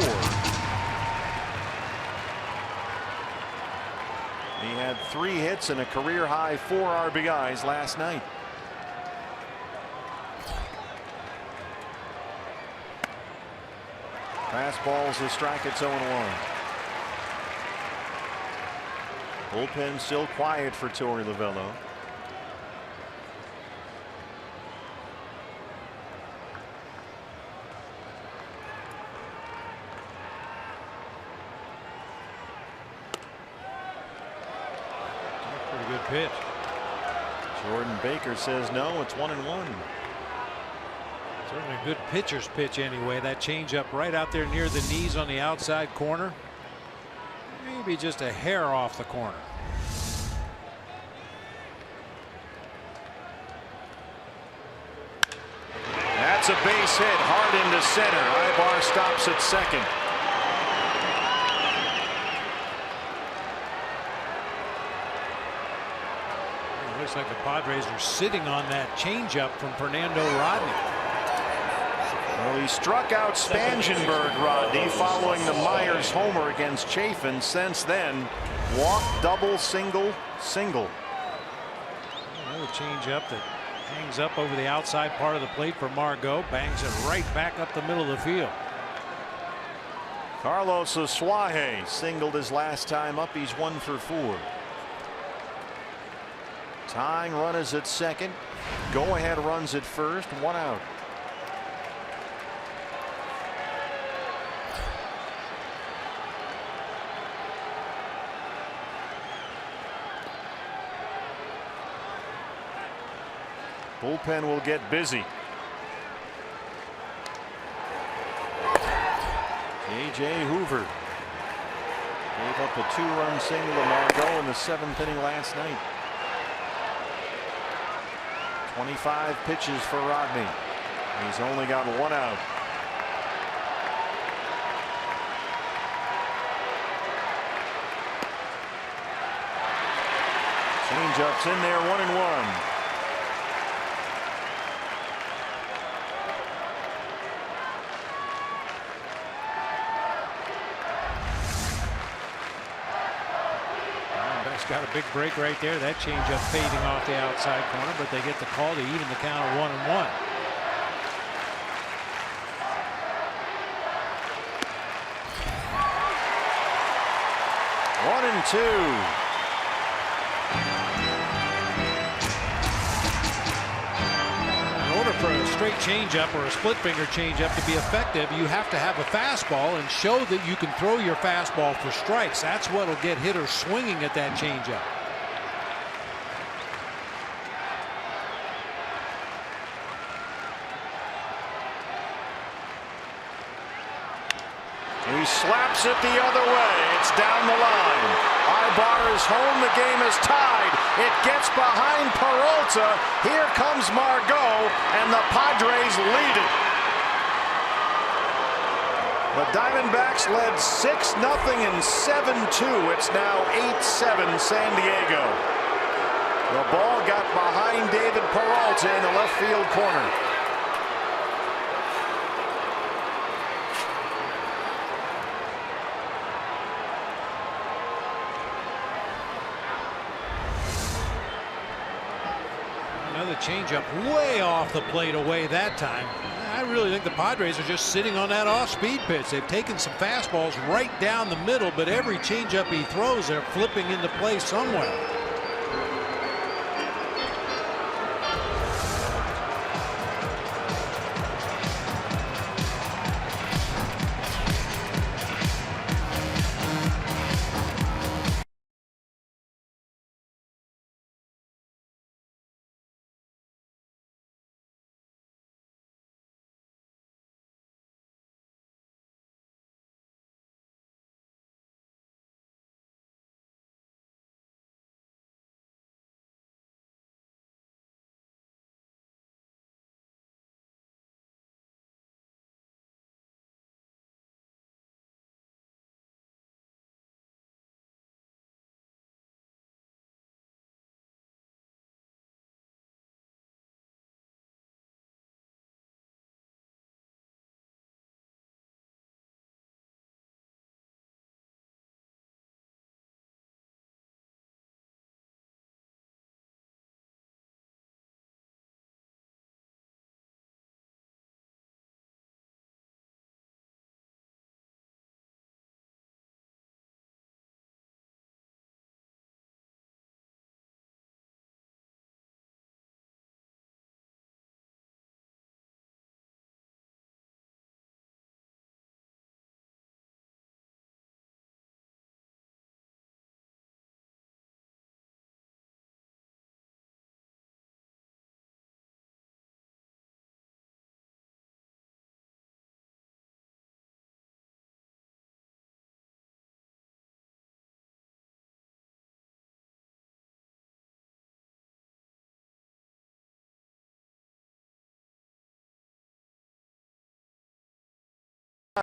Speaker 5: He had 3 hits and a career high 4 RBIs last night. Fastball's a strike. It's 0-1. Bullpen still quiet for Torey Lovullo.
Speaker 4: Pretty good pitch.
Speaker 5: Jordan Baker says no, it's 1-1.
Speaker 4: Certainly a good pitcher's pitch anyway. That changeup right out there near the knees on the outside corner. Maybe just a hair off the corner.
Speaker 5: That's a base hit hard into center. Ibar stops at second.
Speaker 4: It looks like the Padres are sitting on that changeup from Fernando Rodney.
Speaker 5: Well, he struck out Spangenberg, Rodney, following the Myers homer against Chafin. Since then, walk, double, single, single.
Speaker 4: Another changeup that hangs up over the outside part of the plate for Margot. Bangs it right back up the middle of the field.
Speaker 5: Carlos Asuaje singled his last time up. He's 1 for 4. Tying run is at second. Go ahead runs at first. 1 out. Bullpen will get busy. A.J. Hoover gave up a 2-run single to Margot in the 7th inning last night. 25 pitches for Rodney. He's only got 1 out. Changeup's in there, 1-1.
Speaker 4: Got a big break right there. That changeup fading off the outside corner, but they get the call to even the count of 1-1.
Speaker 5: One and two.
Speaker 4: In order for a straight changeup or a split finger changeup to be effective, you have to have a fastball and show that you can throw your fastball for strikes. That's what will get hitters swinging at that changeup.
Speaker 5: He slaps it the other way. It's down the line. Ibar is home. The game is tied. It gets behind Peralta. Here comes Margot, and the Padres lead it. The Diamondbacks led 6-0 and 7-2. It's now 8-7 San Diego. The ball got behind David Peralta in the left field corner.
Speaker 4: changeup way off the plate away that time. I really think the Padres are just sitting on that off-speed pitch. They've taken some fastballs right down the middle, but every changeup he throws, they're flipping into play somewhere.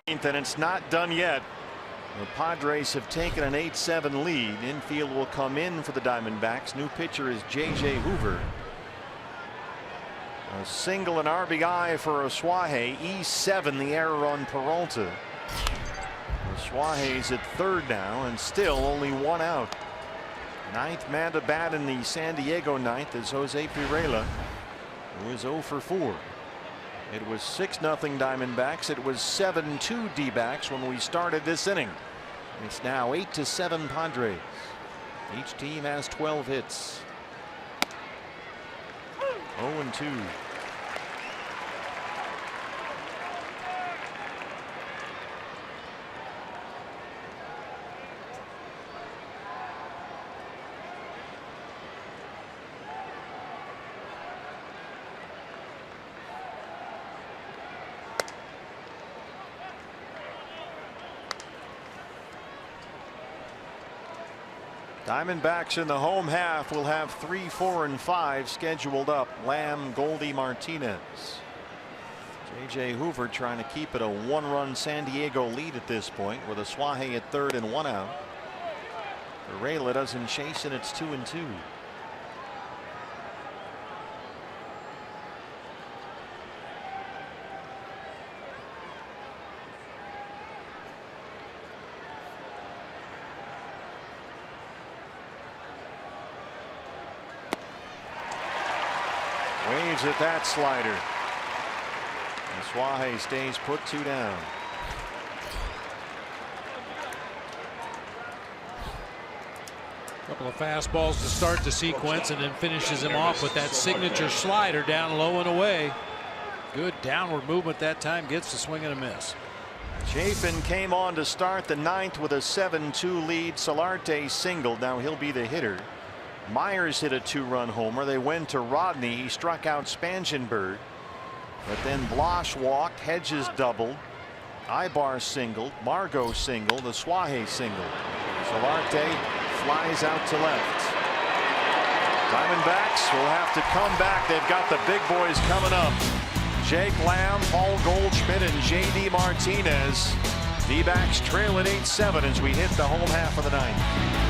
Speaker 5: And it's not done yet. The Padres have taken an 8-7 lead. Infield will come in for the Diamondbacks. New pitcher is J.J. Hoover. A single and RBI for Oswahe. E7 the error on Peralta. Oswahe's at third now and still only one out. Ninth man to bat in the San Diego ninth is Jose Pirela, who is 0 for 4. It was 6-0 Diamondbacks. It was 7-2 D-backs when we started this inning. It's now 8-7 Padres. Each team has 12 hits. 0-2. Diamondbacks in the home half will have 3, 4, and 5 scheduled up. Lamb, Goldie, Martinez. J.J. Hoover trying to keep it a 1-run San Diego lead at this point with Oswahe at third and 1 out. Pirela doesn't chase and it's 2-2. Waves at that slider. Oswahe stays put, 2 down.
Speaker 4: Couple of fastballs to start the sequence and then finishes him off with that signature slider down low and away. Good downward movement that time, gets the swing and a miss.
Speaker 5: Chafin came on to start the ninth with a 7-2 lead. Solarte singled. Now he'll be the hitter. Myers hit a 2-run homer. They went to Rodney. He struck out Spangenberg. But then Blosh walked. Hedges doubled. Ibar singled. Margot singled. Oswahe singled. Solarte flies out to left. Diamondbacks will have to come back. They've got the big boys coming up. Jake Lamb, Paul Goldschmidt, and J.D. Martinez. D-backs trail at 8-7 as we hit the home half of the ninth.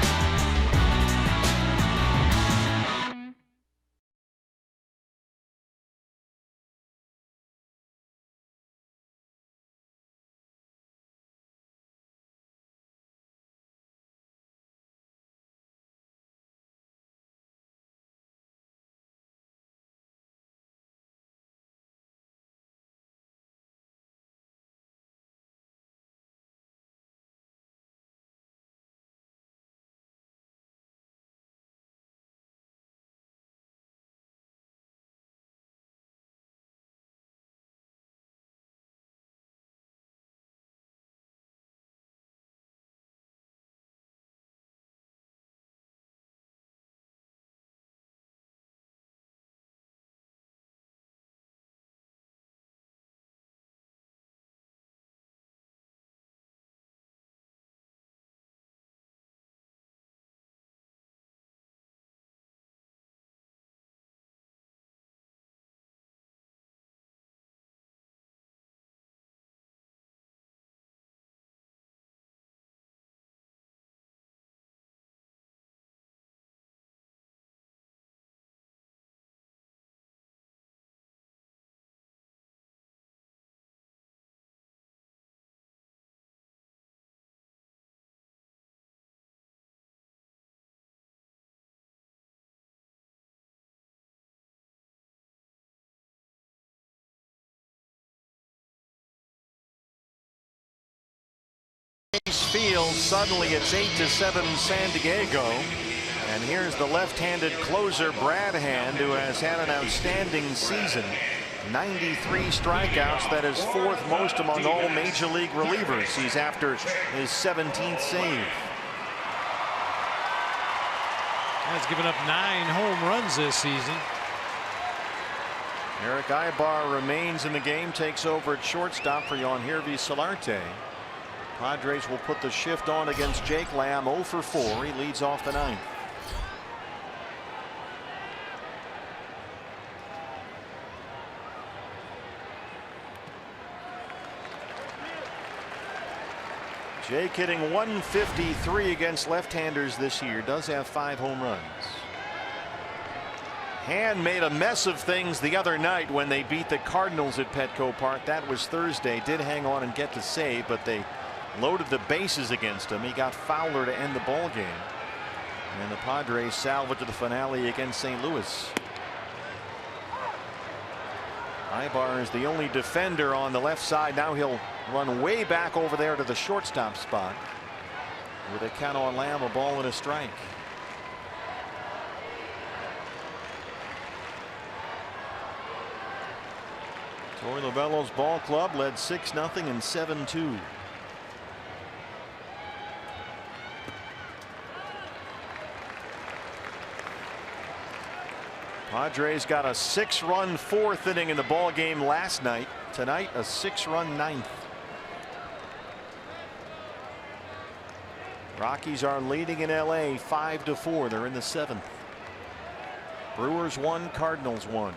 Speaker 5: Field, suddenly it's 8-7 San Diego. And here's the left-handed closer Brad Hand, who has had an outstanding season. 93 strikeouts, that is 4th most among all major league relievers. He's after his 17th save.
Speaker 4: Has given up 9 home runs this season.
Speaker 5: Eric Ibar remains in the game, takes over at shortstop for Yangervis Solarte. Padres will put the shift on against Jake Lamb. 0 for 4. He leads off the 9th. Jake hitting 153 against left-handers this year. Does have 5 home runs. Hand made a mess of things the other night when they beat the Cardinals at Petco Park. That was Thursday. Did hang on and get the save, but they loaded the bases against him. He got Fowler to end the ball game. And the Padres salvaged the finale against St. Louis. Ibar is the only defender on the left side. Now he'll run way back over there to the shortstop spot. With a count on Lamb, a ball and a strike. Torey Lovullo's ball club led 6-0 and 7-2. Padres got a 6-run 4th inning in the ball game last night. Tonight a 6-run 9th. Rockies are leading in LA 5-4. They're in the 7th. Brewers 1, Cardinals 1.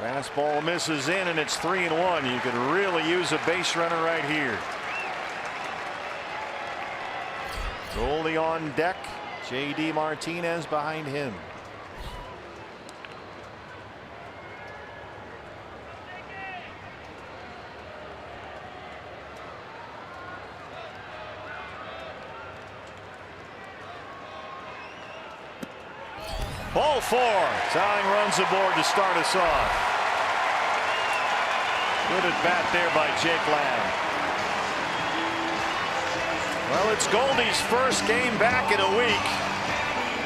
Speaker 5: Fastball misses in, and it's 3-1. You could really use a base runner right here. Goldie on deck. J.D. Martinez behind him. Ball 4. Tying runs aboard to start us off. Good at bat there by Jake Lamb. Well, it's Goldie's first game back in a week.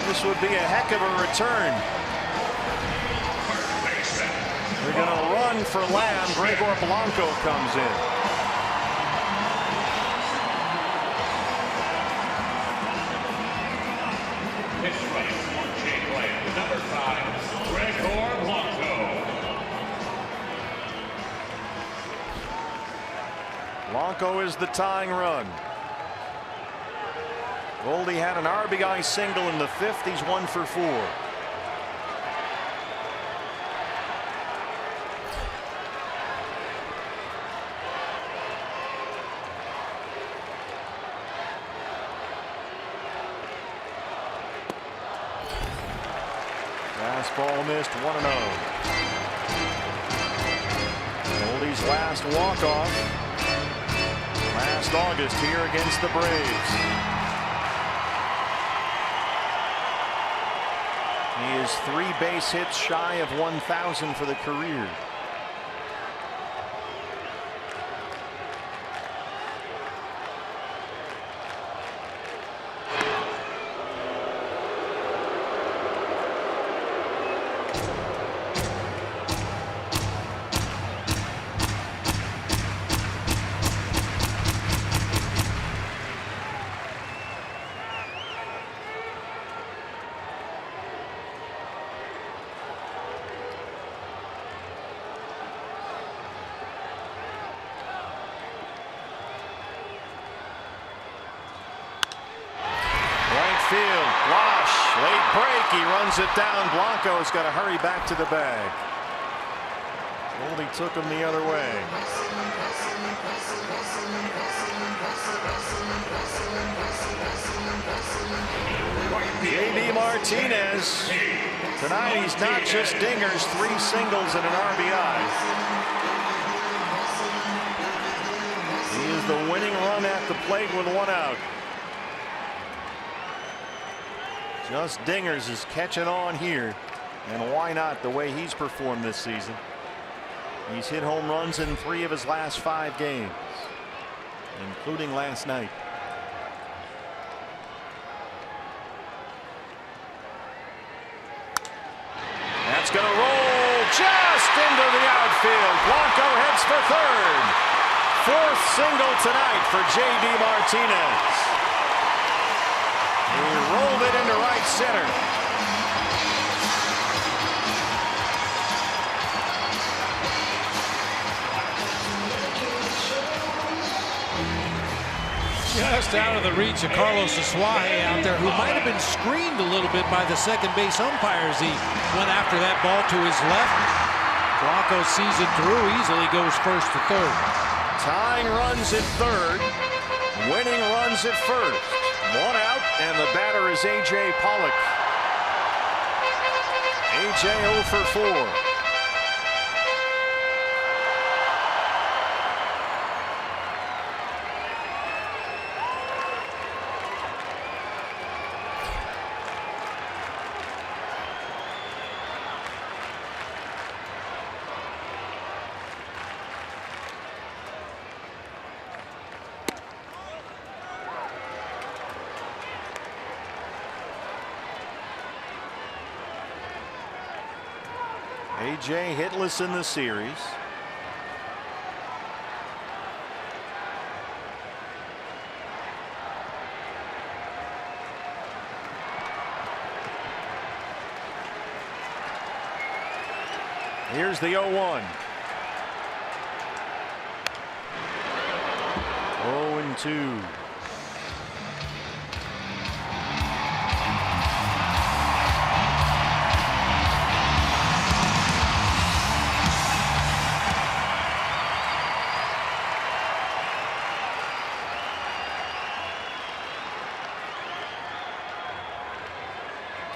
Speaker 5: This would be a heck of a return. They're going to run for Lamb. Gregor Blanco comes in.
Speaker 2: Number 5, Gregor Blanco.
Speaker 5: Blanco is the tying run. Goldie had an RBI single in the 5th. He's 1 for 4. Fastball missed, 1-0. Goldie's last walk-off last August here against the Braves. He is 3 base hits shy of 1,000 for the career. Field, Wash, late break, he runs it down. Blanco's got to hurry back to the bag. Goldie took him the other way. J.D. Martinez. Tonight he's not just dingers, 3 singles and an RBI. He is the winning run at the plate with 1 out. Just dingers is catching on here. And why not, the way he's performed this season? He's hit home runs in 3 of his last 5 games, including last night. That's going to roll just into the outfield. Blanco heads for third. 4th single tonight for J.D. Martinez. He rolled it into right center.
Speaker 4: Just out of the reach of Carlos Asuaje out there, who might have been screened a little bit by the second base umpire as he went after that ball to his left. Blanco sees it through, easily goes first to third.
Speaker 5: Tying runs at third, winning runs at first. 1 out, and the batter is A.J. Pollock. A.J. 0 for 4. A.J. hitless in the series. Here's the 0-1. 0-2.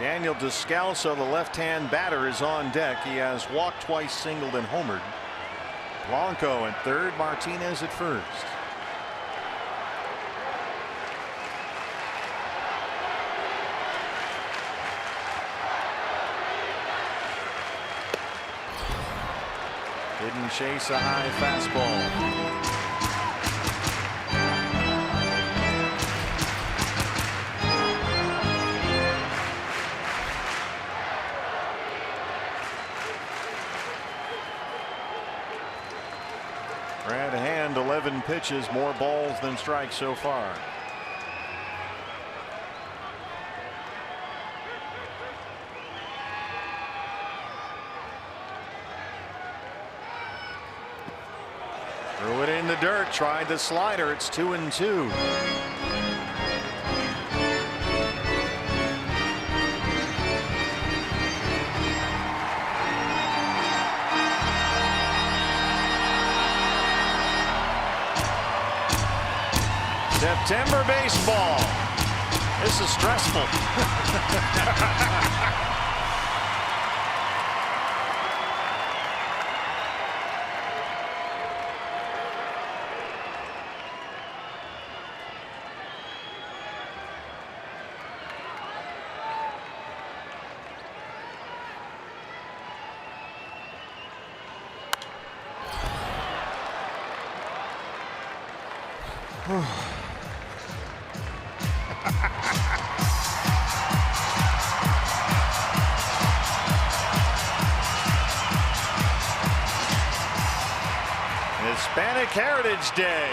Speaker 5: Daniel Descalso, the left-hand batter, is on deck. He has walked twice, singled, and homered. Blanco at third, Martinez at first. Didn't chase a high fastball. Brad Hand, 11 pitches, more balls than strikes so far. Threw it in the dirt, tried the slider. It's 2-2. September baseball. This is stressful. Hispanic Heritage Day.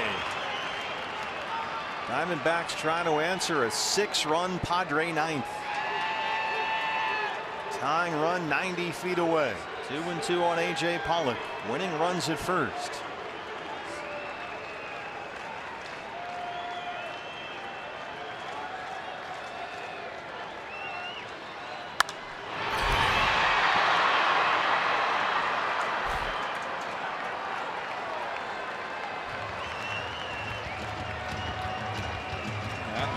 Speaker 5: Diamondbacks trying to answer a 6-run Padre ninth. Tying run 90 feet away. 2-2 on A.J. Pollock. Winning runs at first.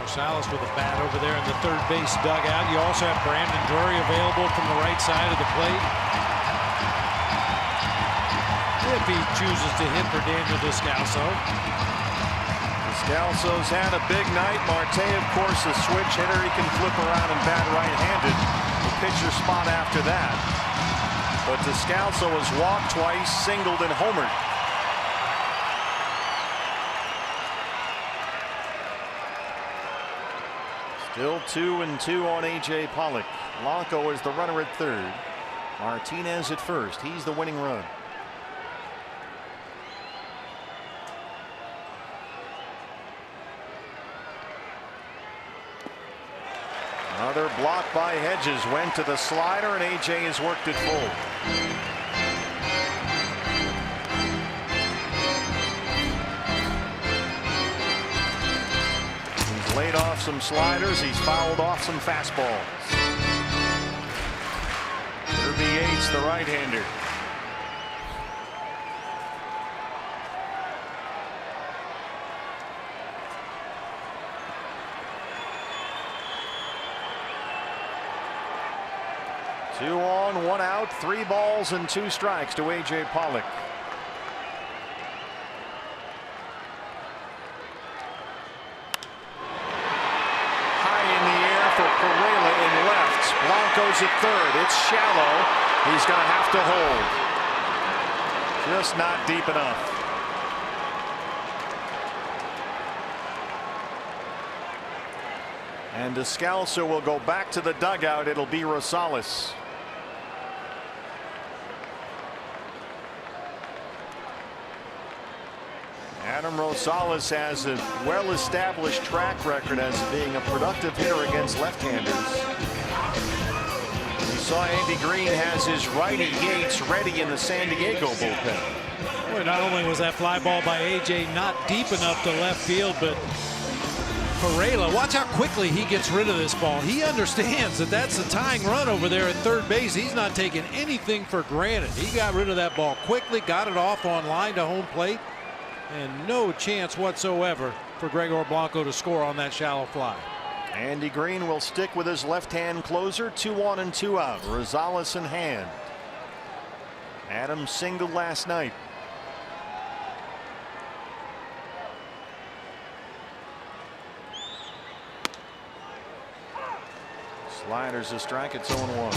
Speaker 4: Salas with a bat over there in the third base dugout. You also have Brandon Drury available from the right side of the plate. If he chooses to hit for Daniel Descalso.
Speaker 5: Descalso's had a big night. Marte, of course, a switch hitter. He can flip around and bat right-handed. The pitcher spot after that. But Descalso has walked twice, singled, and homered. Still 2-2 on A.J. Pollock. Blanco is the runner at third. Martinez at first. He's the winning run. Another block by Hedges. Went to the slider, and A.J. has worked it full. He's laid off some sliders. He's fouled off some fastballs. Kirby Yates, the right-hander. Two on, one out, 3 balls and 2 strikes to A.J. Pollock. High in the air for Pereira in left. Blanco's at third. It's shallow. He's going to have to hold. Just not deep enough. And Descalso will go back to the dugout. It'll be Rosales. Adam Rosales has a well-established track record as being a productive hitter against left-handers. We saw Andy Green has his righty Yates ready in the San Diego bullpen.
Speaker 4: Boy, not only was that fly ball by A.J. not deep enough to left field, but Pereira, watch how quickly he gets rid of this ball. He understands that that's the tying run over there at third base. He's not taking anything for granted. He got rid of that ball quickly, got it off on line to home plate, and no chance whatsoever for Gregor Blanco to score on that shallow fly.
Speaker 5: Andy Green will stick with his left-hand closer. 2 on and 2 out. Rosales in hand. Adams singled last night. Sliders a strike. It's 0-1.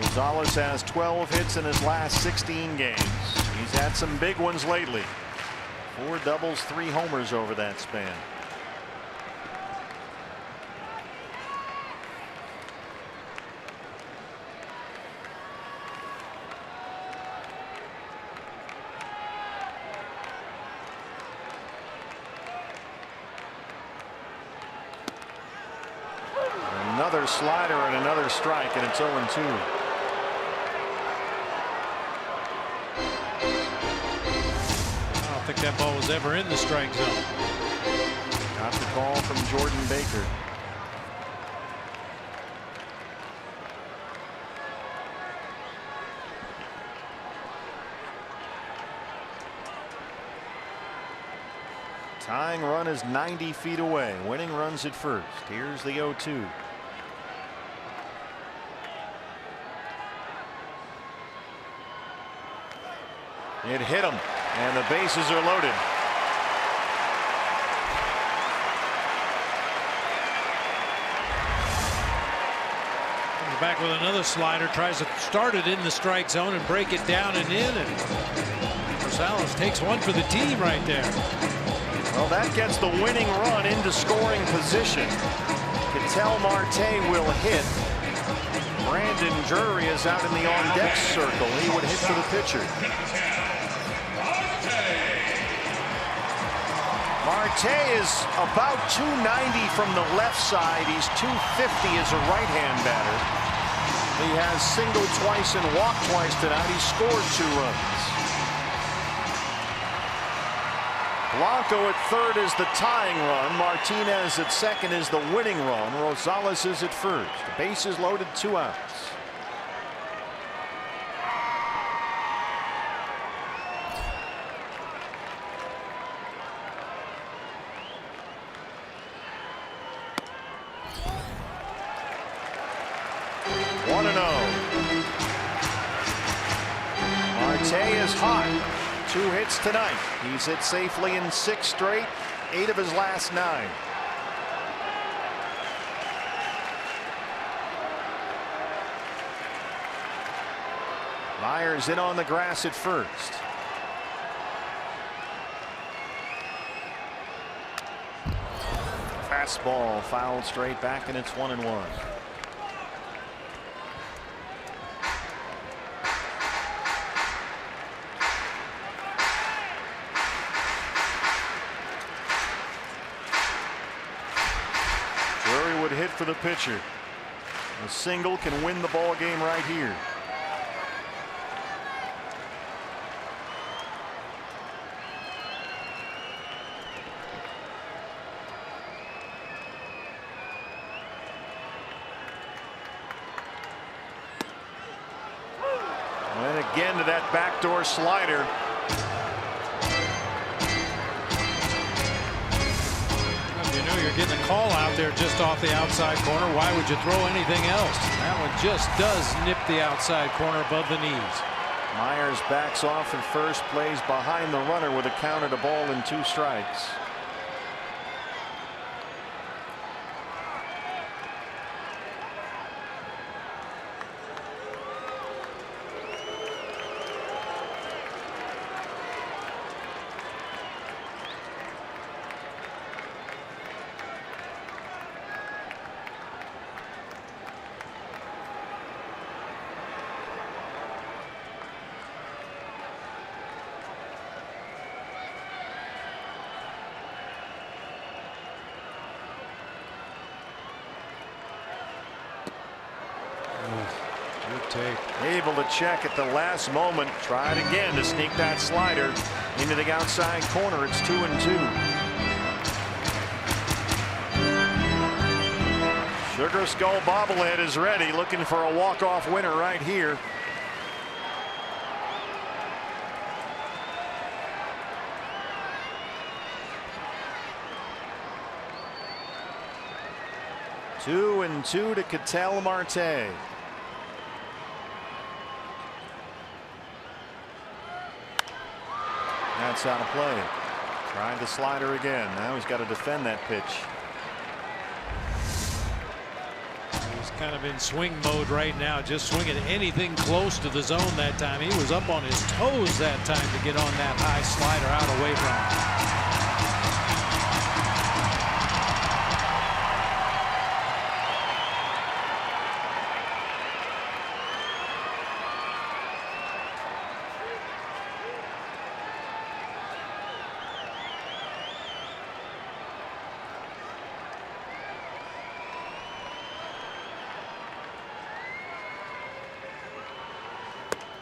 Speaker 5: Rosales has 12 hits in his last 16 games. He's had some big ones lately. 4 doubles, 3 homers over that span. Another slider and another strike, and it's 0-2.
Speaker 4: I don't think that ball was ever in the strike zone.
Speaker 5: Got the call from Jordan Baker. Tying run is 90 feet away. Winning runs at first. Here's the 0-2. It hit him, and the bases are loaded.
Speaker 4: Comes back with another slider, tries to start it in the strike zone and break it down and in, and Rosales takes one for the team right there.
Speaker 5: Well, that gets the winning run into scoring position. Ketel Marte will hit. Brandon Drury is out in the on-deck circle. He would hit for the pitcher. Marte is about 290 from the left side. He's 250 as a right-hand batter. He has singled twice and walked twice tonight. He scored 2 runs. Blanco at third is the tying run. Martinez at second is the winning run. Rosales is at first. The bases loaded, 2 outs. Marte is hot. 2 hits tonight. He's hit safely in 6 straight, 8 of his last 9. Myers in on the grass at first. Fastball fouled straight back, and it's 1-1. Drury would hit for the pitcher. A single can win the ball game right here. And again to that backdoor slider.
Speaker 4: You know you're getting a call out there just off the outside corner. Why would you throw anything else? That one just does nip the outside corner above the knees.
Speaker 5: Myers backs off at first, plays behind the runner with a count at a ball and 2 strikes. Able to check at the last moment. Tried again to sneak that slider into the outside corner. It's 2-2. Sugar Skull bobblehead is ready, looking for a walk-off winner right here. Two and 2 to Ketel Marte. That's out of play. Trying to slider again. Now he's got to defend that pitch.
Speaker 4: He's kind of in swing mode right now, just swinging anything close to the zone that time. He was up on his toes that time to get on that high slider out away from him.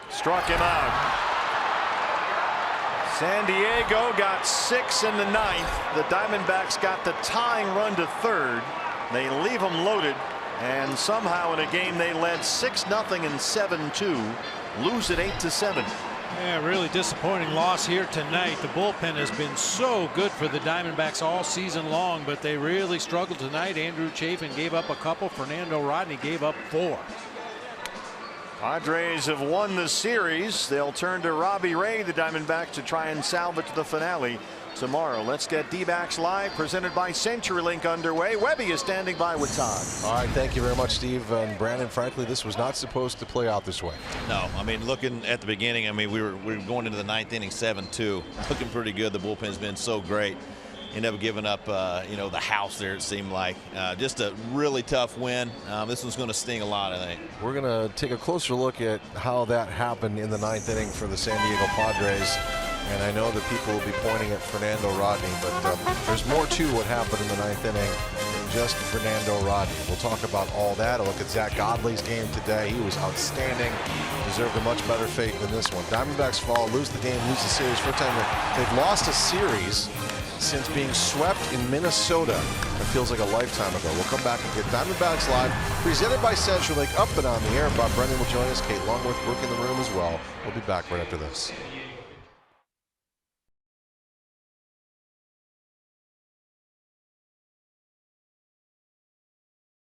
Speaker 5: Struck him out. San Diego got 6 in the 9th. The Diamondbacks got the tying run to 3rd. They leave them loaded, and somehow in a game they led 6-0 and 7-2, lose it 8-7.
Speaker 4: Yeah, really disappointing loss here tonight. The bullpen has been so good for the Diamondbacks all season long, but they really struggled tonight. Andrew Chafin gave up a couple. Fernando Rodney gave up 4.
Speaker 5: Padres have won the series. They'll turn to Robbie Ray, the Diamondbacks, to try and salvage the finale tomorrow. Let's get D-Backs Live, presented by CenturyLink, underway. Webby is standing by with Todd.
Speaker 7: All right, thank you very much, Steve and Brandon. Frankly, this was not supposed to play out this way.
Speaker 8: No, I mean, looking at the beginning, I mean, we were going into the 9th inning 7-2, looking pretty good. The bullpen's been so great. Ended up giving up, you know, the house there, it seemed like. Just a really tough win. This one's going to sting a lot, I think. We're going to take a closer look at how that happened in the 9th inning for the San Diego Padres. And I know that people will be pointing at Fernando Rodney, but there's more to what happened in the 9th inning than just Fernando Rodney. We'll talk about all that. A look at Zach Godley's game today. He was outstanding. Deserved a much better fate than this one. Diamondbacks fall, lose the game, lose the series. First time they've lost a series since being swept in Minnesota. It feels like a lifetime ago. We'll come back and get Diamondbacks Live, presented by CenturyLink, up and on the air. Bob Brennan will join us. Kate Longworth, Brooke in the room as well. We'll be back right after this.